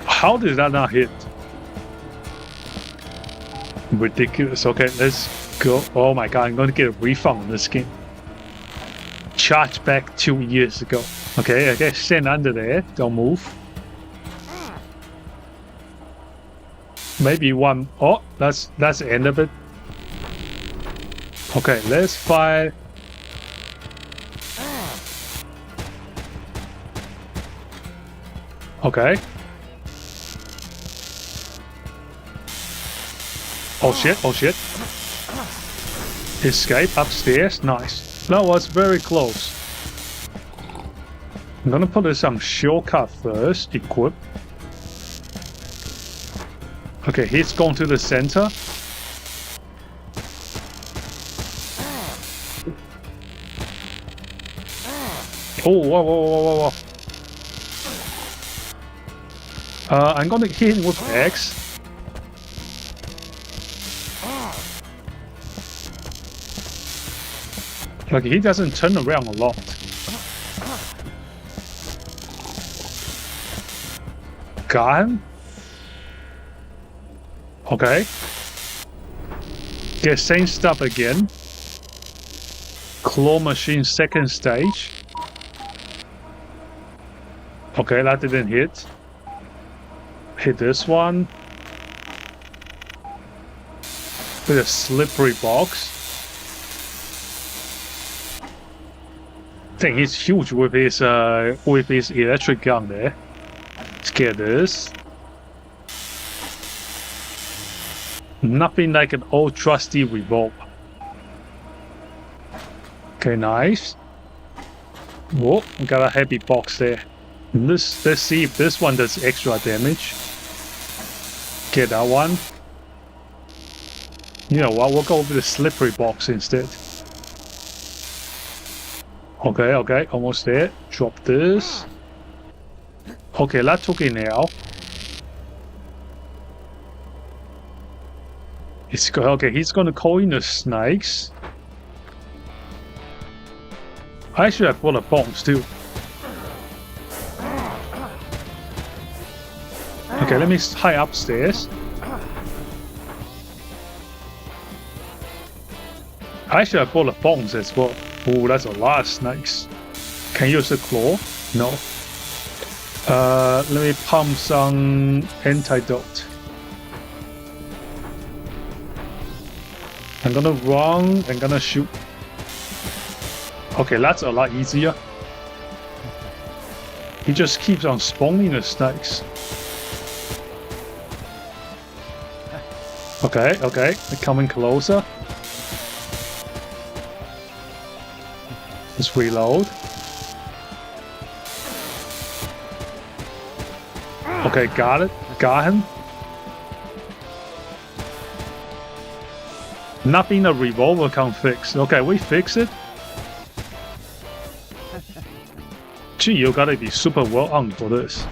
How did that not hit? Ridiculous. Okay, let's go. Oh my god, I'm going to get a refund on this game. charged back 2 years ago. Okay, stand under there. Don't move. Maybe one. Oh, that's the end of it. Okay, let's fire. Okay. Oh shit. Escape upstairs. Nice. That was very close. I'm gonna put this on shortcut first. Equip. Okay, he's going to the center. Oh, whoa. I'm gonna hit him with X. Like, he doesn't turn around a lot. Got him. Okay. Get same stuff again. Claw machine second stage. Okay, that didn't hit. Hit this one. With a slippery box. Dang, he's huge with his electric gun there. Let's get this. Nothing like an old trusty revolver. Okay, nice. Whoa, we got a heavy box there. Let's see if this one does extra damage. Get that one. You know what? We'll go with the slippery box instead. Okay, almost there. Drop this. Okay, that took it now. Okay, he's gonna call in the snakes. I should have bought a bombs too. Okay, let me hide upstairs. I should have bought the bombs as well. Oh, that's a lot of snakes. Can you use a claw? No. Let me pump some antidote. I'm gonna run and gonna shoot. Okay, that's a lot easier. He just keeps on spawning the snakes. Okay, they're coming closer. Let's reload. Okay, got it. Got him. Nothing a revolver can fix. Okay, we fix it. Gee, you gotta be super well armed for this.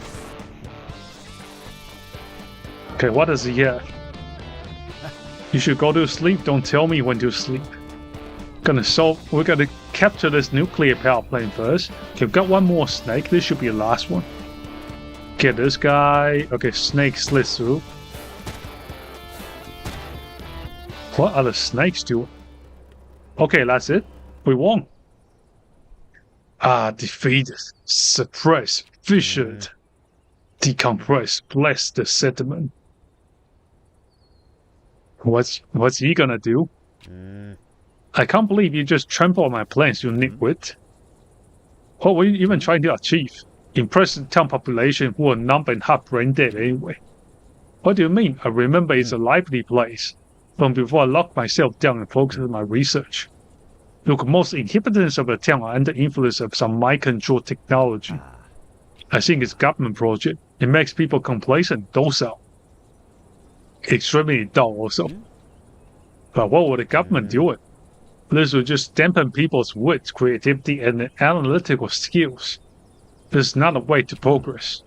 Okay, what does he have? You should go to sleep. Don't tell me when to sleep. We're gonna capture this nuclear power plant first. Okay, we've got one more snake. This should be the last one. Get this guy. Okay, snake slits through. What are the snakes doing? Okay, that's it. We won. Defeated. Suppressed. Fissured. Decompressed. Bless the sediment. What's he gonna do? I can't believe you just trample on my plans, you nitwit. What were you even trying to achieve? Impress the town population who are numb and half brain dead anyway. What do you mean? I remember it's a lively place. From before I locked myself down and focused on my research. Look, most inhabitants of the town are under influence of some mind control technology. I think it's a government project. It makes people complacent, docile. Extremely dull also. But what would the government do? This would just dampen people's wit, creativity, and analytical skills. This is not a way to progress.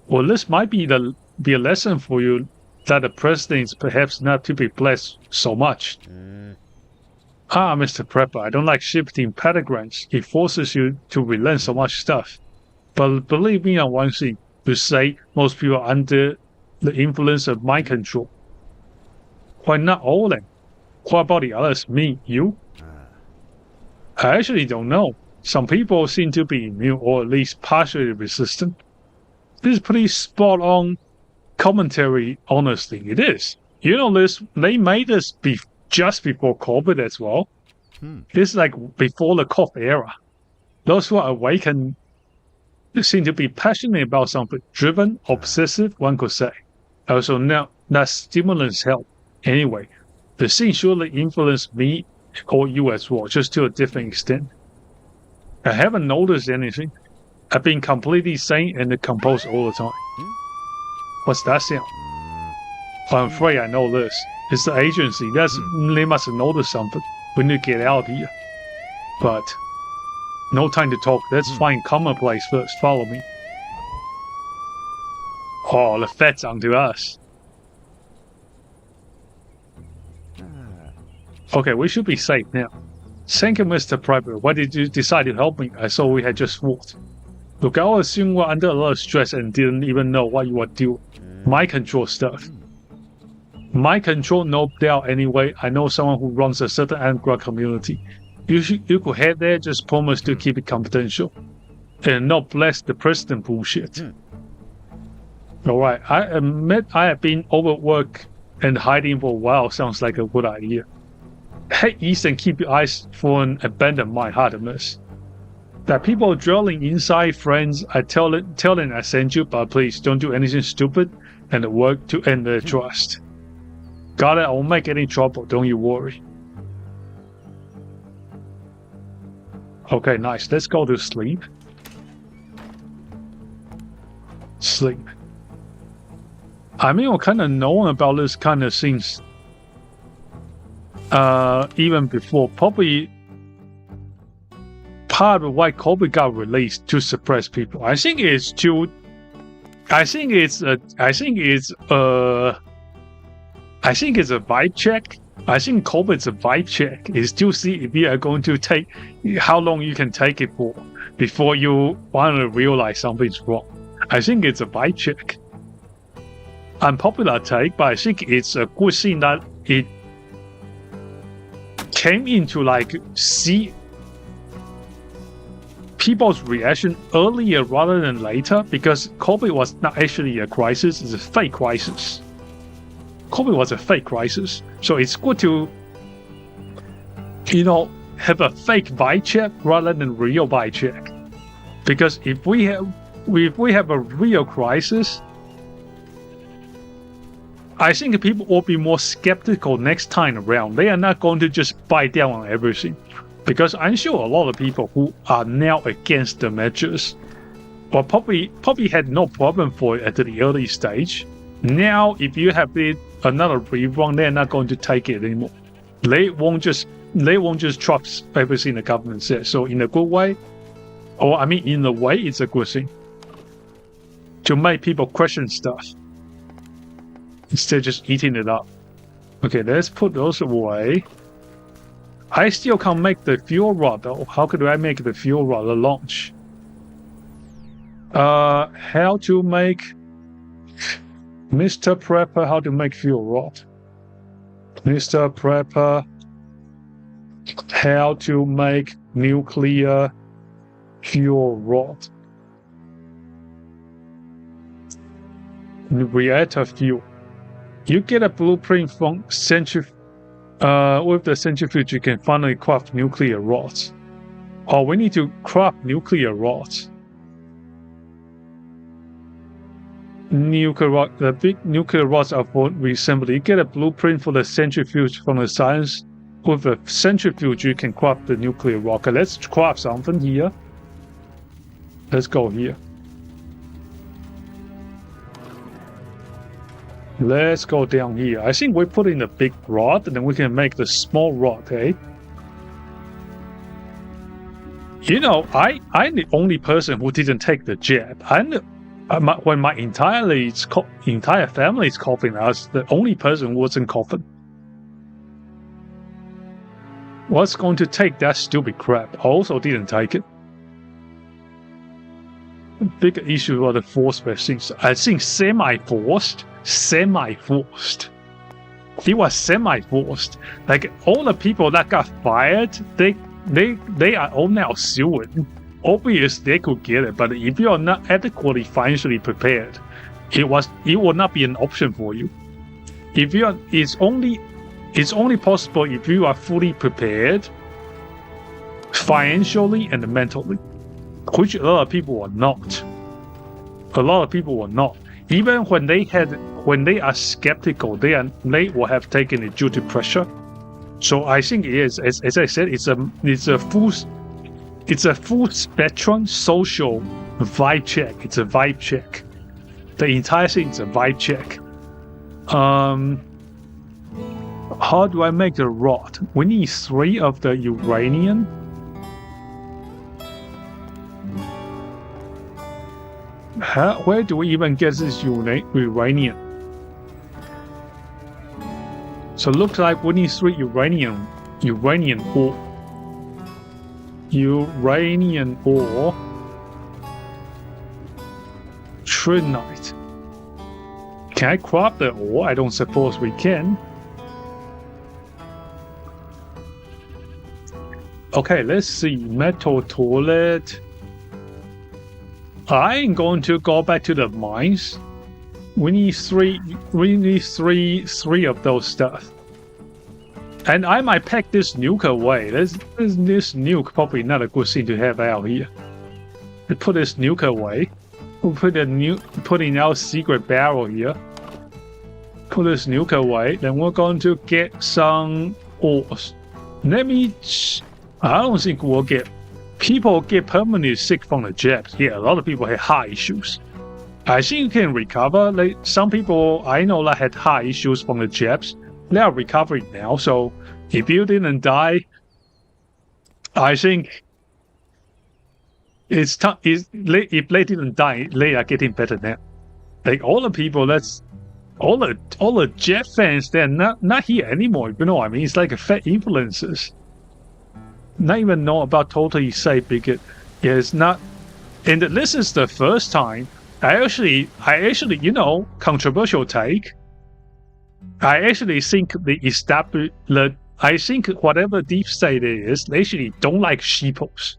Well, this might be a lesson for you that the president is perhaps not to be blessed so much. Mr. Prepper, I don't like shifting paradigms. It forces you to relearn so much stuff. But believe me on one thing, you say most people are under the influence of mind control. Why not all of them? What about the others? Me? You? I actually don't know. Some people seem to be immune or at least partially resistant. This is pretty spot on commentary, honestly. It is. You know, they made this just before COVID as well. This is like before the cough era. Those who are awakened seem to be passionate about something, driven, obsessive, one could say. Also, now that stimulants help. Anyway, the scene surely influenced me or you as well, just to a different extent. I haven't noticed anything. I've been completely sane and composed all the time. What's that sound? I'm afraid I know this. It's the agency. They must have noticed something. We need to get out of here. But no time to talk. Let's find common place first. Follow me. Oh, the fed's onto us. Okay, we should be safe now. Thank you, Mr. Prepper. Why did you decide to help me? I saw we had just fought. Look, I assume we're under a lot of stress and didn't even know what you were doing. Mind control stuff. Mind control, no doubt. Anyway, I know someone who runs a certain underground community. You could head there, just promise to keep it confidential. And not bless the president bullshit. Alright, I admit I have been overworked and hiding for a while. Sounds like a good idea. Hey, Ethan, keep your eyes for an abandoned mine, hard to miss. That people drilling inside, friends, I tell them I sent you, but please don't do anything stupid and work to end the trust. Got it, I won't make any trouble, don't you worry. Okay, nice. Let's go to sleep. Sleep. I mean, we're kind of known about this kind of things even before. Probably part of why Kobe got released to suppress people. I think it's a vibe check. I think COVID's a vibe check. Is to see if you are going to take how long you can take it for before you finally realize something's wrong. I think it's a vibe check. Unpopular take, but I think it's a good thing that it came into like see people's reaction earlier rather than later, because COVID was not actually a crisis, it's a fake crisis. COVID was a fake crisis. So it's good to, have a fake vibe check rather than real vibe check. Because if we have a real crisis, I think people will be more skeptical next time around. They are not going to just bite down on everything. Because I'm sure a lot of people who are now against the measures or probably had no problem for it at the early stage. Now, if you have another rerun, they're not going to take it anymore. They won't just trust everything the government says. So in a good way, in a way, it's a good thing to make people question stuff instead of just eating it up. Okay, let's put those away. I still can't make the fuel rod though. How could I make the fuel rod the launch? How to make Mr. Prepper, how to make fuel rod. Mr. Prepper, how to make nuclear fuel rod. Reactor fuel. You get a blueprint from with the centrifuge, you can finally craft nuclear rods. Oh, we need to craft nuclear rods. The big nuclear rods are for reassembly. You get a blueprint for the centrifuge from the science. With the centrifuge, you can craft the nuclear rod. Okay, let's craft something here. Let's go here. Let's go down here. I think we put in the big rod, and then we can make the small rod, okay? I'm the only person who didn't take the jab. When my entire family is coughing, I was the only person who wasn't coughing. What's going to take that stupid crap? I also didn't take it. The bigger issue are the forced vaccines. I think semi-forced. It was semi-forced. Like all the people that got fired, they they are all now suing. Obvious they could get it, but if you are not adequately financially prepared, it will not be an option for you. If you are, it's only possible if you are fully prepared financially and mentally, which a lot of people are not. A lot of people are not. Even when they are skeptical, they will have taken it due to pressure. So I think it is, as I said, it's a full spectrum social vibe check. It's a vibe check. The entire thing is a vibe check. How do I make the rod? We need 3 of the uranium. Where do we even get this uranium? So it looks like we need 3 uranium ore. Uranium ore. Trinite. Can I crop the ore? I don't suppose we can. Okay, let's see. Metal toilet. I am going to go back to the mines. We need three of those stuff. And I might pack this nuke away. This nuke probably not a good thing to have out here. Let's put this nuke away. We'll put in our secret barrel here. Put this nuke away. Then we're going to get some ores. I don't think we'll get... People get permanently sick from the jabs. Yeah, a lot of people had heart issues. I think you can recover. Like some people I know that had heart issues from the jabs. They are recovering now. So if you didn't die, I think it's tough. If they didn't die, they are getting better now. Like all the people, all the Jet fans. They're not here anymore. You know what I mean? It's like a fat influencers. Not even know about totally safe because yeah, it's not. And this is the first time I actually, controversial take. I actually think I think whatever deep state it is, they actually don't like sheeples.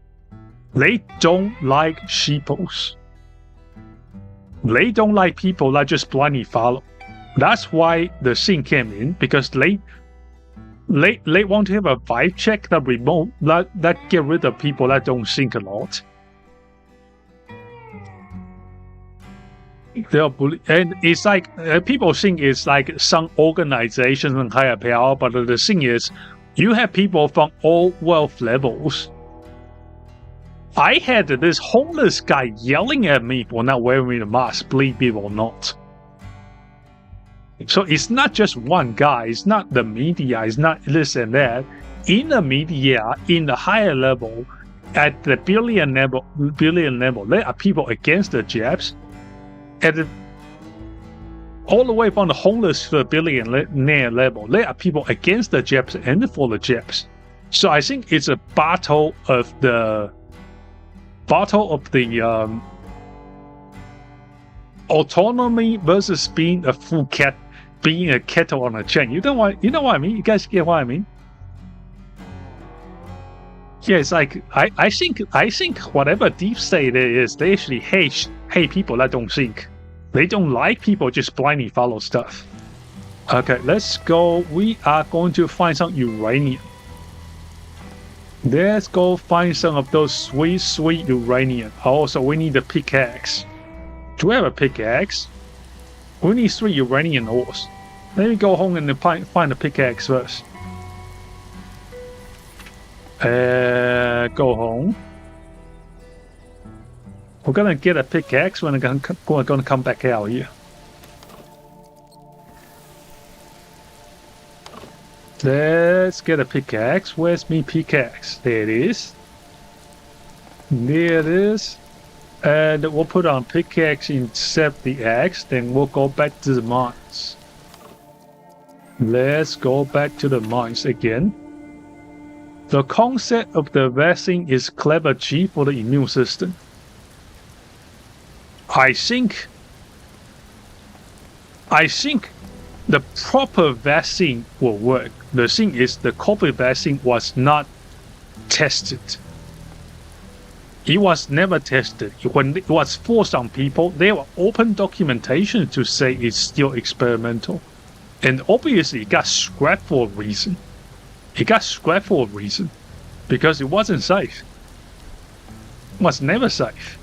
They don't like sheeples. They don't like people that just blindly follow. That's why the thing came in, because they want to have a vibe check that get rid of people that don't think a lot. And it's like people think it's like some organization and higher power, but the thing is, you have people from all wealth levels. I had this homeless guy yelling at me for not wearing a mask, believe it or not. So it's not just one guy, it's not the media, it's not this and that. In the media, in the higher level, at the billion level, there are people against the jabs. All the way from the homeless to the billionaire level, there are people against the jabs and for the jabs. So I think it's a battle of the autonomy versus being a full cat, being a kettle on a chain. You know what I mean? You guys get what I mean? Yeah, it's like I think whatever deep state it is, they actually hate people that don't think. They don't like people just blindly follow stuff. Okay, let's go. We are going to find some uranium. Let's go find some of those sweet uranium. Also, we need a pickaxe. Do we have a pickaxe? We need 3 uranium ores. Let me go home and find a pickaxe first. Go home. We're gonna get a pickaxe when we're gonna come back out here. Let's get a pickaxe. Where's me pickaxe? There it is. There it is. And we'll put on pickaxe instead of the axe. Then we'll go back to the mines. Let's go back to the mines again. The concept of the vaccine is clever G for the immune system. I think the proper vaccine will work. The thing is, the COVID vaccine was not tested. It was never tested. When it was forced on people, there were open documentation to say it's still experimental. And obviously it got scrapped for a reason. It got scrapped for a reason. Because it wasn't safe. It was never safe.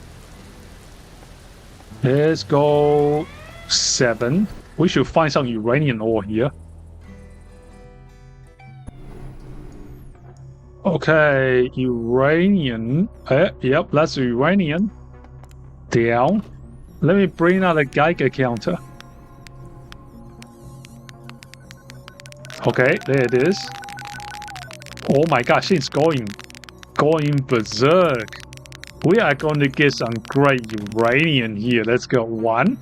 Let's go 7. We should find some uranium ore here. Okay, uranium. Yep, that's uranium. Down. Let me bring out a Geiger counter. Okay, there it is. Oh my gosh, it's going berserk. We are going to get some great uranium here. Let's go 1.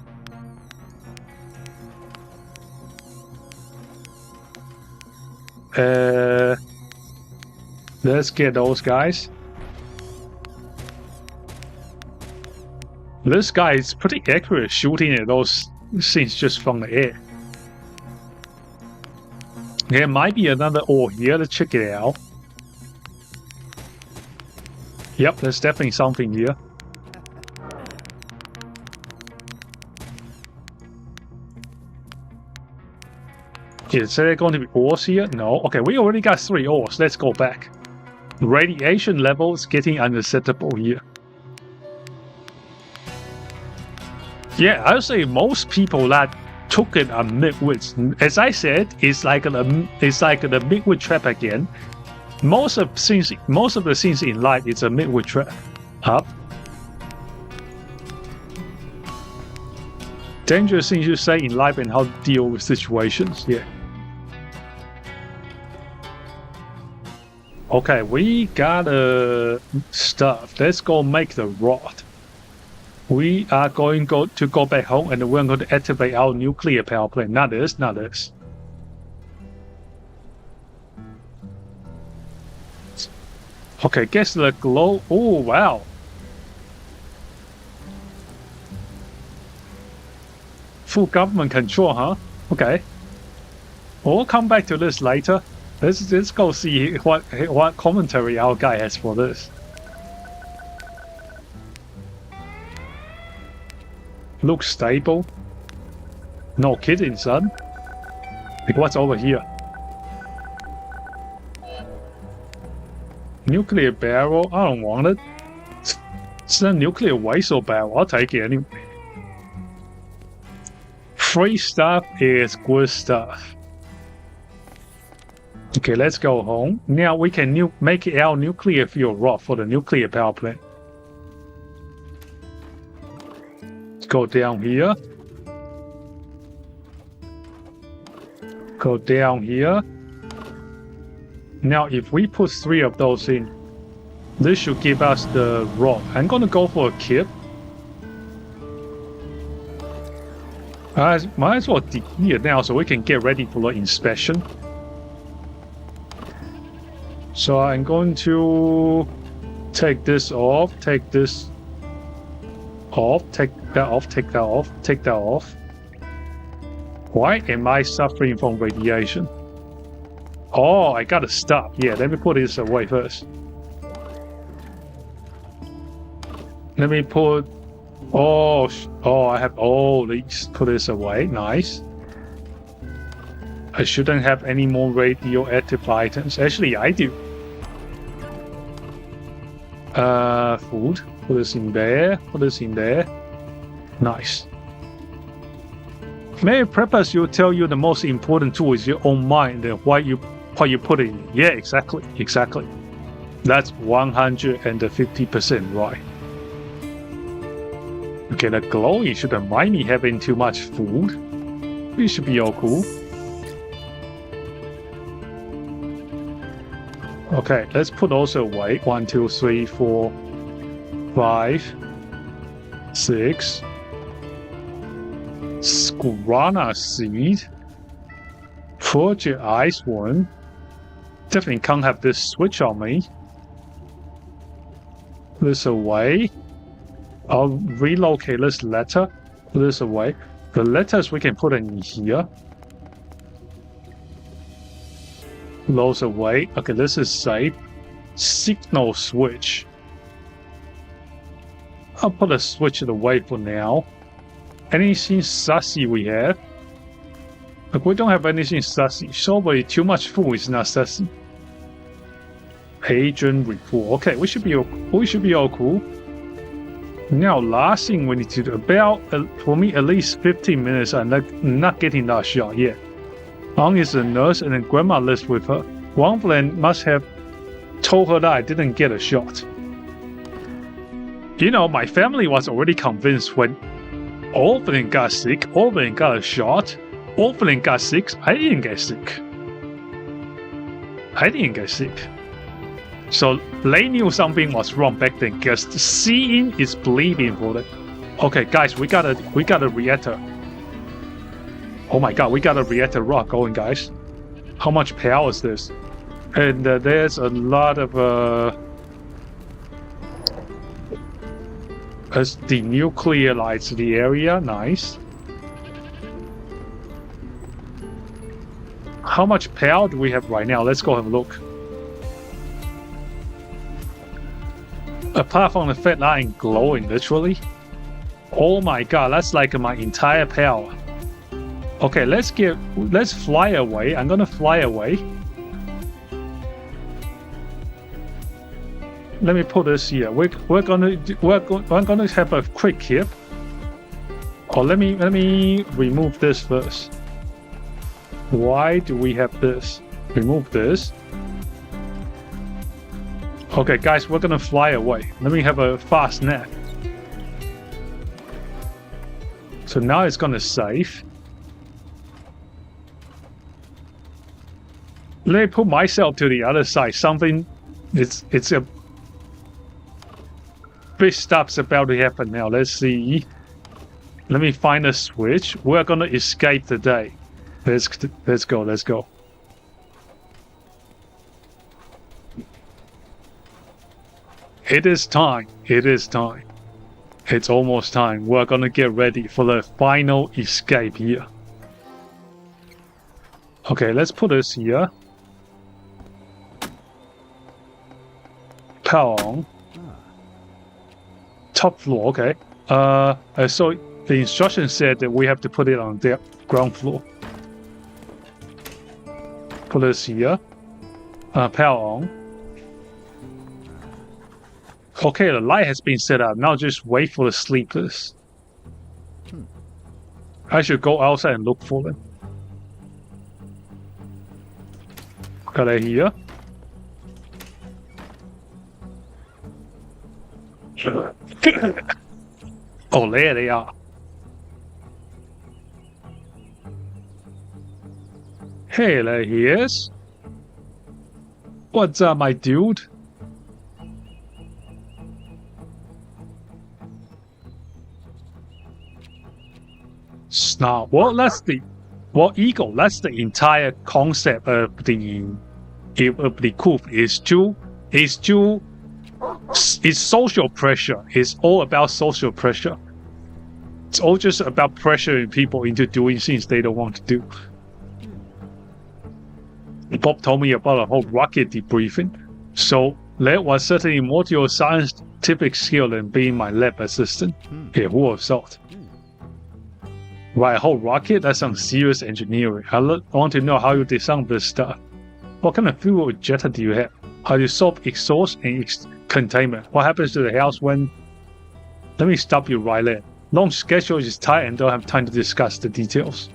Let's get those guys. This guy is pretty accurate shooting at those things just from the air. There might be another ore here. Let's check it out. Yep, there's definitely something here. Is there going to be ores here? No. Okay, we already got 3 ores. Let's go back. Radiation levels getting unacceptable here. Yeah, I would say most people that took it are midwits. As I said, it's like the midwit trap again. Most of the things in life is a midwit trap. Up. Dangerous things you say in life and how to deal with situations. Yeah. Okay, we got stuff. Let's go make the rod. We are going to go back home and we're going to activate our nuclear power plant. Not this, not this. Okay, guess the glow. Oh, wow. Full government control, huh? Okay. We'll come back to this later. Let's go see what commentary our guy has for this. Looks stable. No kidding, son. Like, what's over here? Nuclear barrel? I don't want it. It's a nuclear waste barrel. I'll take it anyway. Free stuff is good stuff. Okay, let's go home. Now we can make our nuclear fuel rod for the nuclear power plant. Let's go down here. Go down here. Now if we put 3 of those in, this should give us the rod. I'm gonna go for a kip. Might as well deplete it now so we can get ready for the inspection. So I'm going to take this off, take this off, take that off, take that off, take that off. Why am I suffering from radiation? Oh, I gotta stop. Yeah, let me put this away first. Let me put... Oh, I have all these. Put this away. Nice. I shouldn't have any more radioactive items. Actually, I do. Food. Put this in there. Put this in there. Nice. Mrpreppers will tell you the most important tool is your own mind and what you put it in. Yeah, exactly. Exactly. That's 150% right. Okay, the glowy shouldn't mind me having too much food. We should be all cool. Okay, let's put those away. 1, 2, 3, 4, 5, 6. Guarana seed. Forger ice one. Definitely can't have this switch on me. This away. I'll relocate this letter. Put this away. The letters we can put in here. Those away. Okay, this is safe. signal switch. I'll put a switch away for now. Anything sassy we have? Look, we don't have anything sassy. Surely too much food is not sassy. Agent report. Okay, we should be all cool. Now, last thing we need to do, for me, at least 15 minutes. I'm not getting that shot yet. Ang is a nurse, and then Grandma lives with her. One friend must have told her that I didn't get a shot. You know, my family was already convinced when all of them got sick, all of them got a shot, all of them got sick. I didn't get sick. So they knew something was wrong back then, because seeing is believing for them. Okay, guys, we got a reactor. Oh my god, we got a reactor rock going, guys. How much power is this? And there's a lot of as denuclearized the area. Nice. How much power do we have right now? Let's go have a look. Apart from the fact that I'm glowing, literally. Oh my god, that's like my entire power. Okay, let's fly away. I'm gonna fly away. Let me put this here. We're gonna have a quick hip. Oh, let me remove this first. Why do we have this? Remove this. Okay, guys, we're gonna fly away. Let me have a fast nap. So now it's gonna save. Let me put myself to the other side. It's a big stuff's about to happen now. Let's see. Let me find a switch. We're gonna escape today. Let's go. It is time. It's almost time. We're gonna get ready for the final escape here. Okay, let's put this here. Power on. Top floor, okay. So the instruction said that we have to put it on the ground floor. Put this here. Power on. Okay, the light has been set up. Now just wait for the sleepers. I should go outside and look for them. Got it here. Oh, there they are. Hey, there he is. What's up, my dude? Snarl. Well, Eagle. That's the entire concept of the coup. It's social pressure. It's all about social pressure. It's all just about pressuring people into doing things they don't want to do. Bob told me about a whole rocket debriefing, so that was certainly more to your scientific skill than being my lab assistant. Yeah, who would have thought? Right, a whole rocket? That's some serious engineering. I want to know how you design this stuff. What kind of fuel injector do you have? How do you solve exhaust and containment? What happens to the house when... Let me stop you right there. Long schedule is tight and don't have time to discuss the details.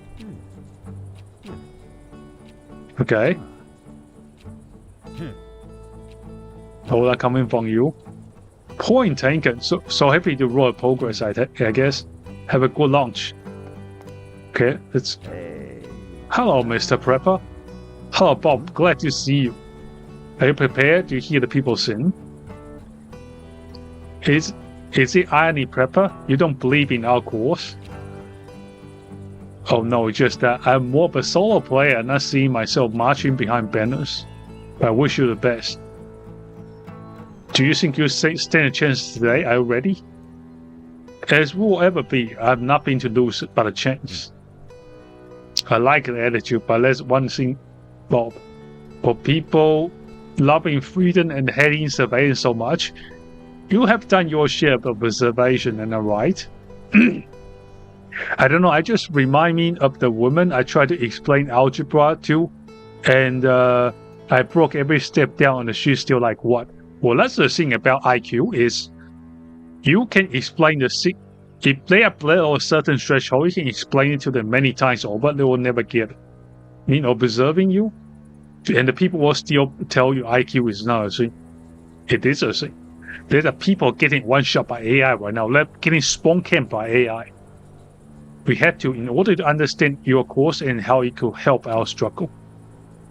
Okay. All that coming from you. Point taken. So happy to roll progress, I guess. Have a good lunch. Okay, let's... Hello, Mr. Prepper. Hello, Bob. Glad to see you. Are you prepared to hear the people sing? Is it irony, Prepper? You don't believe in our course? Oh no, it's just that I'm more of a solo player, not seeing myself marching behind banners. But I wish you the best. Do you think you stand a chance today? Are you ready? As will ever be, I have nothing to lose but a chance. I like the attitude, but there's one thing, Bob. For people loving freedom and hating surveillance so much, you have done your share of observation, and right? I don't know, I just remind me of the woman I tried to explain algebra to, and I broke every step down, and she's still like, what? Well, that's the thing about IQ is you can explain the if they are below a certain threshold, you can explain it to them many times over, they will never get it. I mean, observing you, and the people will still tell you IQ is not a thing. It is a thing. There are people getting one shot by AI right now, getting spawn camped by AI. We had to, in order to understand your course and how it could help our struggle.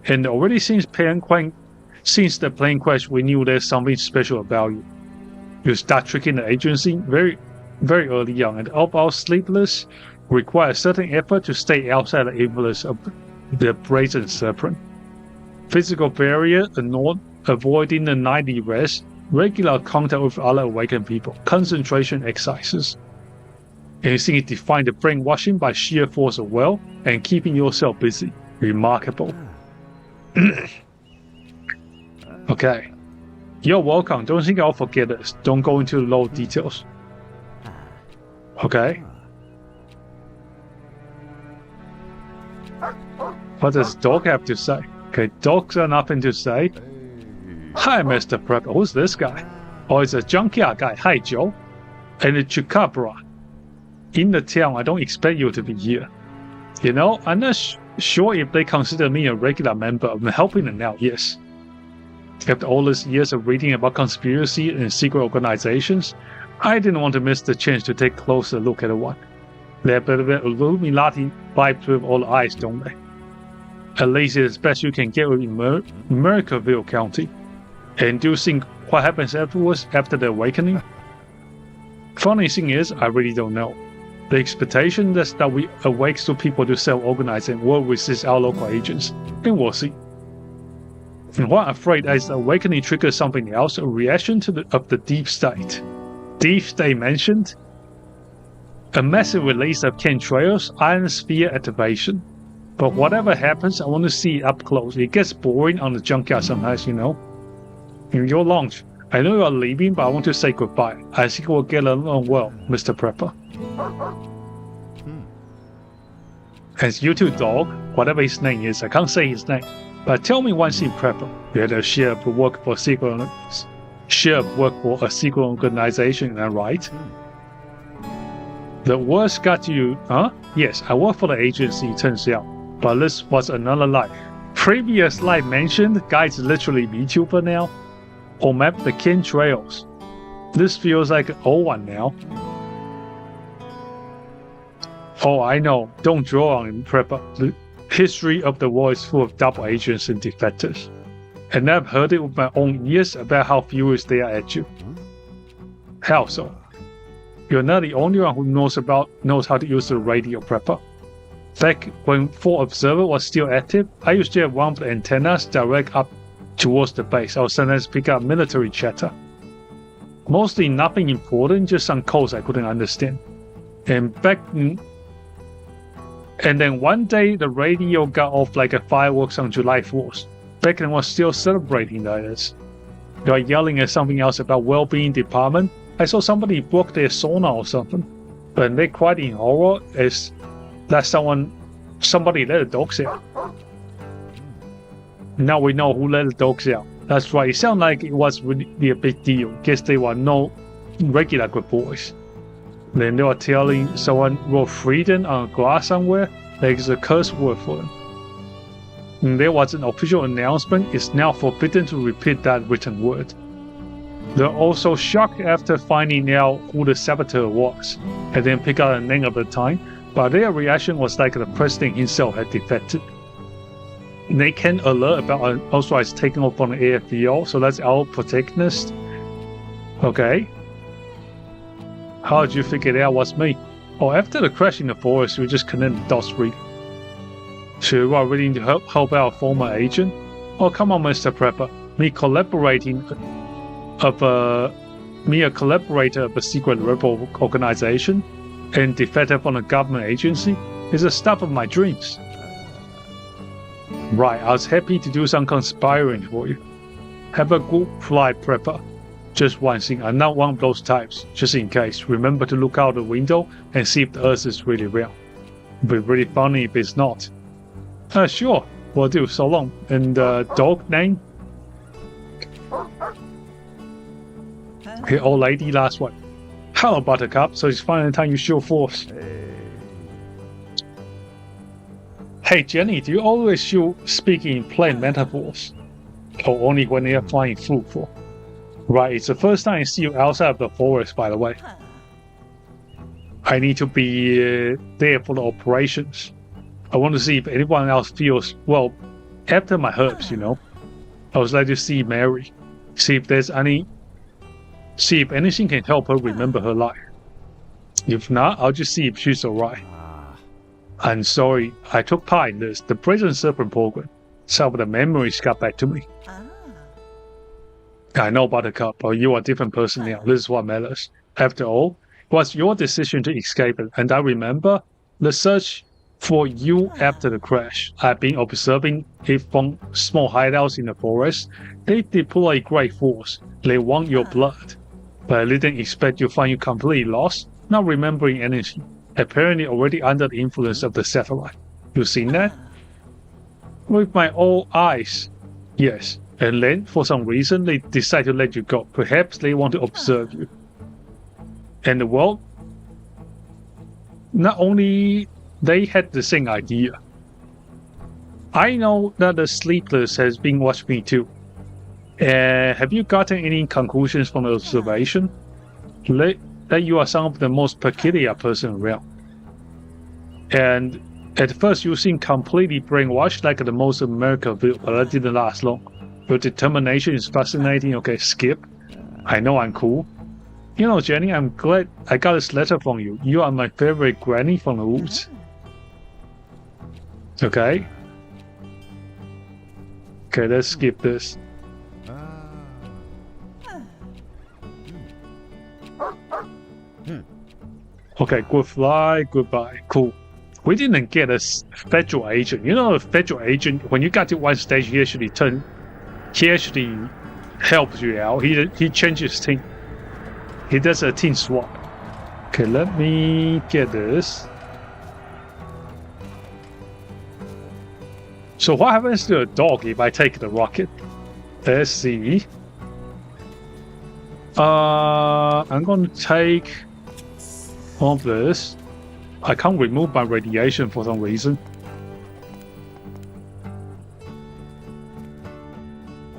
And already since the plane crash, we knew there's something special about you. You start tricking the agency very, very early on, and of our sleepless require a certain effort to stay outside the influence of the brazen serpent. Physical barrier, avoiding the nightly rest, regular contact with other awakened people, concentration exercises. Anything is defined the brainwashing by sheer force of will and keeping yourself busy. Remarkable. Okay. You're welcome. Don't think I'll forget this. Don't go into low details. Okay. What does dog have to say? Okay, dogs are nothing to say. Hi, Mr. Prepper. Who's this guy? Oh, it's a junkyard guy. Hi, Joe. And a Chupacabra. In the town, I don't expect you to be here. You know, I'm not sure if they consider me a regular member. I'm helping them now, yes. After all these years of reading about conspiracy and secret organizations, I didn't want to miss the chance to take a closer look at one. They have a bit of Illuminati vibes with all the eyes, don't they? At least it's the best you can get in Mercurville County. And do you think what happens afterwards, after the awakening? Funny thing is, I really don't know. The expectation is that we awake to people to self-organize and work with our local agents, and we'll see. And what I'm afraid is the awakening triggers something else, a reaction of the deep state. Deep state mentioned? A massive release of chemtrails, iron sphere activation. But whatever happens, I want to see it up close. It gets boring on the junkyard sometimes, you know. In your launch, I know you are leaving, but I want to say goodbye. I think we'll get along well, Mr. Prepper. As you two dog, whatever his name is, I can't say his name. But tell me one thing, Prepper. You had a share of work for a secret organization, right? The words got you, huh? Yes, I work for the agency, turns out. But this was another life. Previous life mentioned, guy's literally VTuber now. Or map the chemtrails. This feels like an old one now. Oh, I know. Don't draw on him, Prepper. The history of the war is full of double agents and defectors. And I've heard it with my own ears about how furious they are at you. How so? You're not the only one who knows how to use the radio, Prepper. Back when Fort Observer was still active, I used to have one of the antennas direct up towards the base. I would sometimes pick up military chatter. Mostly nothing important, just some codes I couldn't understand. And then one day the radio got off like a fireworks on July 4th. Back then was still celebrating that. They were yelling at something else about well-being department. I saw somebody broke their sauna or something. But they cried in horror as that somebody let the dogs out. Now we know who let the dogs out. That's right, it sounded like it was really a big deal. Guess they were no regular good boys. Then they were telling someone wrote freedom on a glass somewhere, like it's a curse word for them. And there was an official announcement, it's now forbidden to repeat that written word. They're also shocked after finding out who the saboteur was, and then pick out the name of the time, but their reaction was like the president himself had defected. They can alert about unauthorized taking off on the AFVO, so that's our protagonist. Okay. How did you figure it out was me? Oh, after the crash in the forest, we just connected the dots really. So you are willing to help our former agent? Oh, come on, Mr. Prepper. Me a collaborator of a secret rebel organization and defective on a government agency is the stuff of my dreams. Right, I was happy to do some conspiring for you. Have a good fly prepper. Just one thing, I'm not one of those types. Just in case, remember to look out the window and see if the Earth is really real. It'd be really funny if it's not. Sure, will do. So long. And dog name? Okay, old lady, last one. Hello, Buttercup. So it's finally time you show force. Hey, Jenny, do you always speak in plain metaphors? Or only when they are flying fruitful? Right, it's the first time I see you outside of the forest, by the way. I need to be there for the operations. I want to see if anyone else feels, well, after my herbs, you know. I would like to see Mary. See if anything can help her remember her life. If not, I'll just see if she's alright. I'm sorry, I took part in this, the Prison Serpent program. Some of the memories got back to me. I know, Buttercup, but you are a different person now. This is what matters. After all, it was your decision to escape it, and I remember the search for you after the crash. I've been observing it from small hideouts in the forest. They deploy great force. They want your blood. But I didn't expect to find you completely lost, not remembering anything. Apparently already under the influence of the satellite. You seen that? With my own eyes. Yes. And then, for some reason, they decide to let you go. Perhaps they want to observe you. And the world, not only they had the same idea. I know that the Sleepless has been watching me too. Have you gotten any conclusions from the observation? That you are some of the most peculiar person around. And at first you seem completely brainwashed like the most American view, but that didn't last long. Your determination is fascinating. Okay, skip. I know I'm cool. You know, Jenny, I'm glad I got this letter from you. You are my favorite granny from the woods. Okay. Okay, let's skip this. Okay, good fly, goodbye. Cool. We didn't get a federal agent. You know, a federal agent, when you got to one stage, he actually helps you out. He changes team. He does a team swap. Okay, let me get this. So what happens to a dog if I take the rocket? Let's see. I'm going to take all of this. I can't remove my radiation for some reason.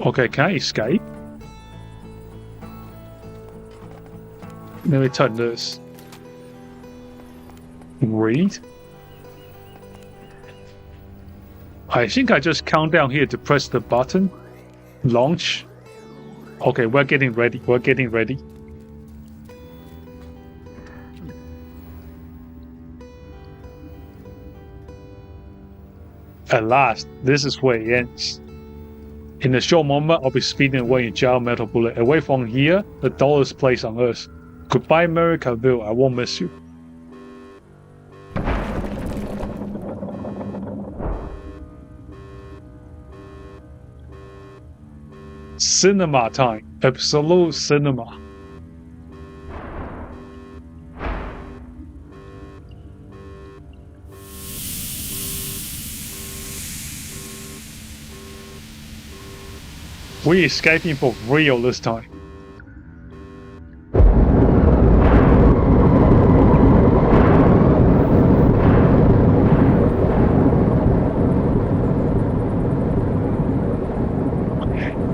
Okay, can I escape? Let me turn this. Read. I think I just count down here to press the button. Launch. Okay, we're getting ready. We're getting ready. At last, this is where it ends. In a short moment, I'll be speeding away in giant metal bullet. Away from here, the dullest place on Earth. Goodbye, Americaville. I won't miss you. Cinema time. Absolute cinema. We're escaping for real this time.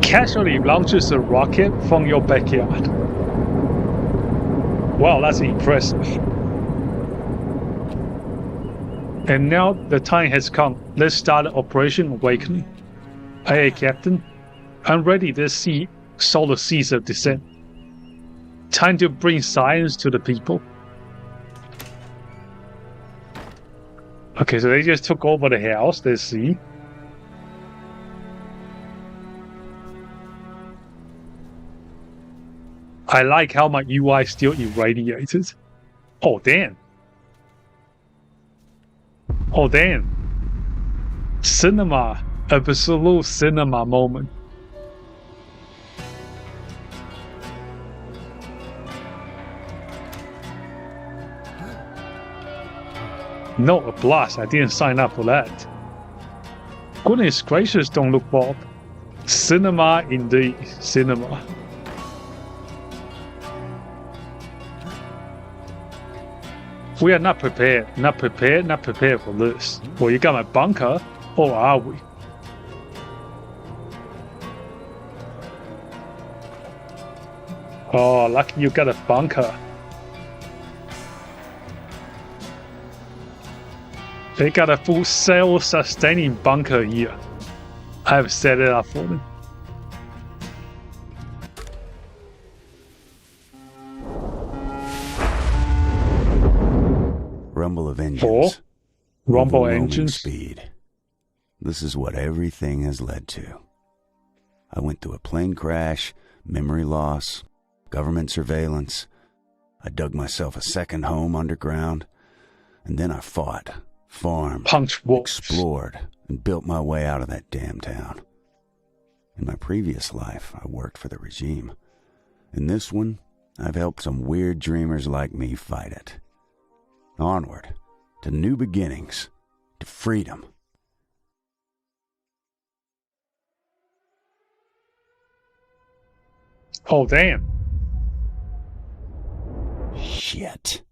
Casually launches a rocket from your backyard. Wow, that's impressive. And now the time has come. Let's start Operation Awakening. Hey, Captain. I'm ready to sow the seeds of dissent. Time to bring science to the people. Okay, so they just took over the house. Let's see. I like how my UI still irradiated. Oh, damn. Oh, damn. Cinema. Absolute cinema moment. No, a blast. I didn't sign up for that. Goodness gracious, don't look Bob. Cinema indeed. Cinema. We are not prepared. Not prepared for this. Well, you got my bunker. Or are we? Oh, lucky you got a bunker. They got a full self-sustaining bunker here. I've set it up for them. Rumble of engines. Rumble engines. Speed. This is what everything has led to. I went through a plane crash, memory loss, government surveillance. I dug myself a second home underground, and then I fought, farmed, Punched wolves. explored, and built my way out of that damn town. In my previous life, I worked for the regime. In this one, I've helped some weird dreamers like me fight it. Onward, to new beginnings, to freedom. Oh, damn. Shit.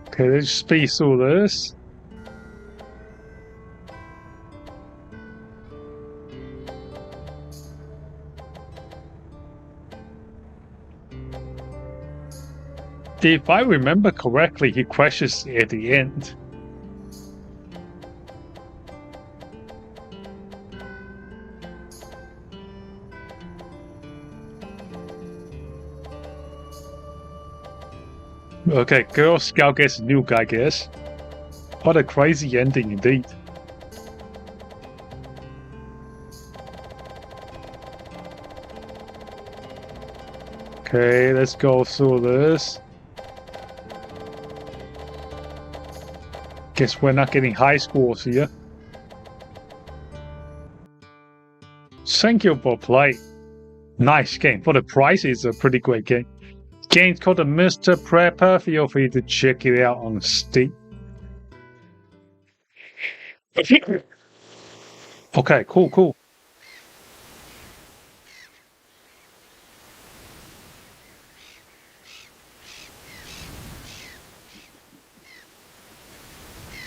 Okay, let's speed through this. If I remember correctly, he crashes at the end. Okay, Girl Scout gets nuke, I guess. What a crazy ending indeed. Okay, let's go through this. Guess we're not getting high scores here. Thank you for playing. Nice game. For the price, it's a pretty great game. Game's called the Mr. Prepper. Feel free to check it out on Steam. Okay, cool.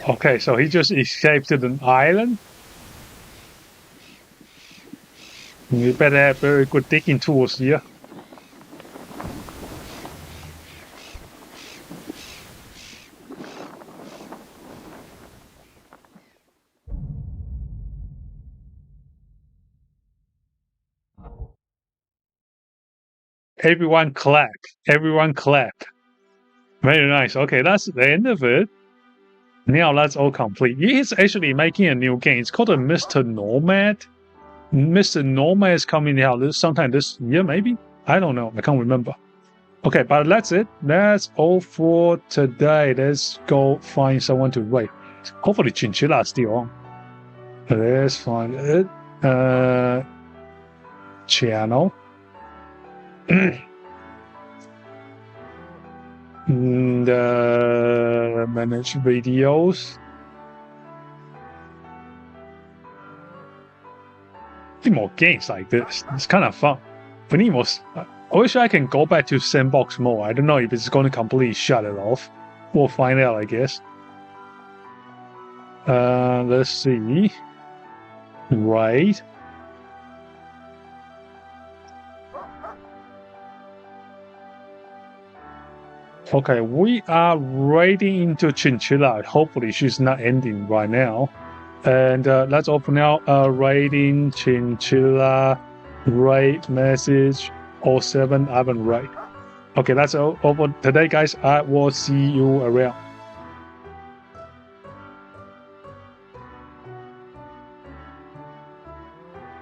Okay, so he just escaped to an island. You better have very good digging tools here. Everyone clap. Everyone clap. Very nice. Okay, that's the end of it. Now that's all complete. He is actually making a new game. It's called a Mr. Nomad. Mr. Nomad is coming out sometime this year, maybe? I don't know. I can't remember. Okay, but that's it. That's all for today. Let's go find someone to raid. Hopefully Chinchilla is still on. Let's find it. Channel. Manage videos. Need more games like this. It's kind of fun. We need more. I wish I can go back to sandbox mode. I don't know if it's going to completely shut it off. We'll find out, I guess. Let's see. Right. Okay, we are raiding into Chinchilla. Hopefully she's not ending right now. And let's open out raiding Chinchilla raid message 07 Ivan raid. Okay, that's all for today, guys. I will see you around.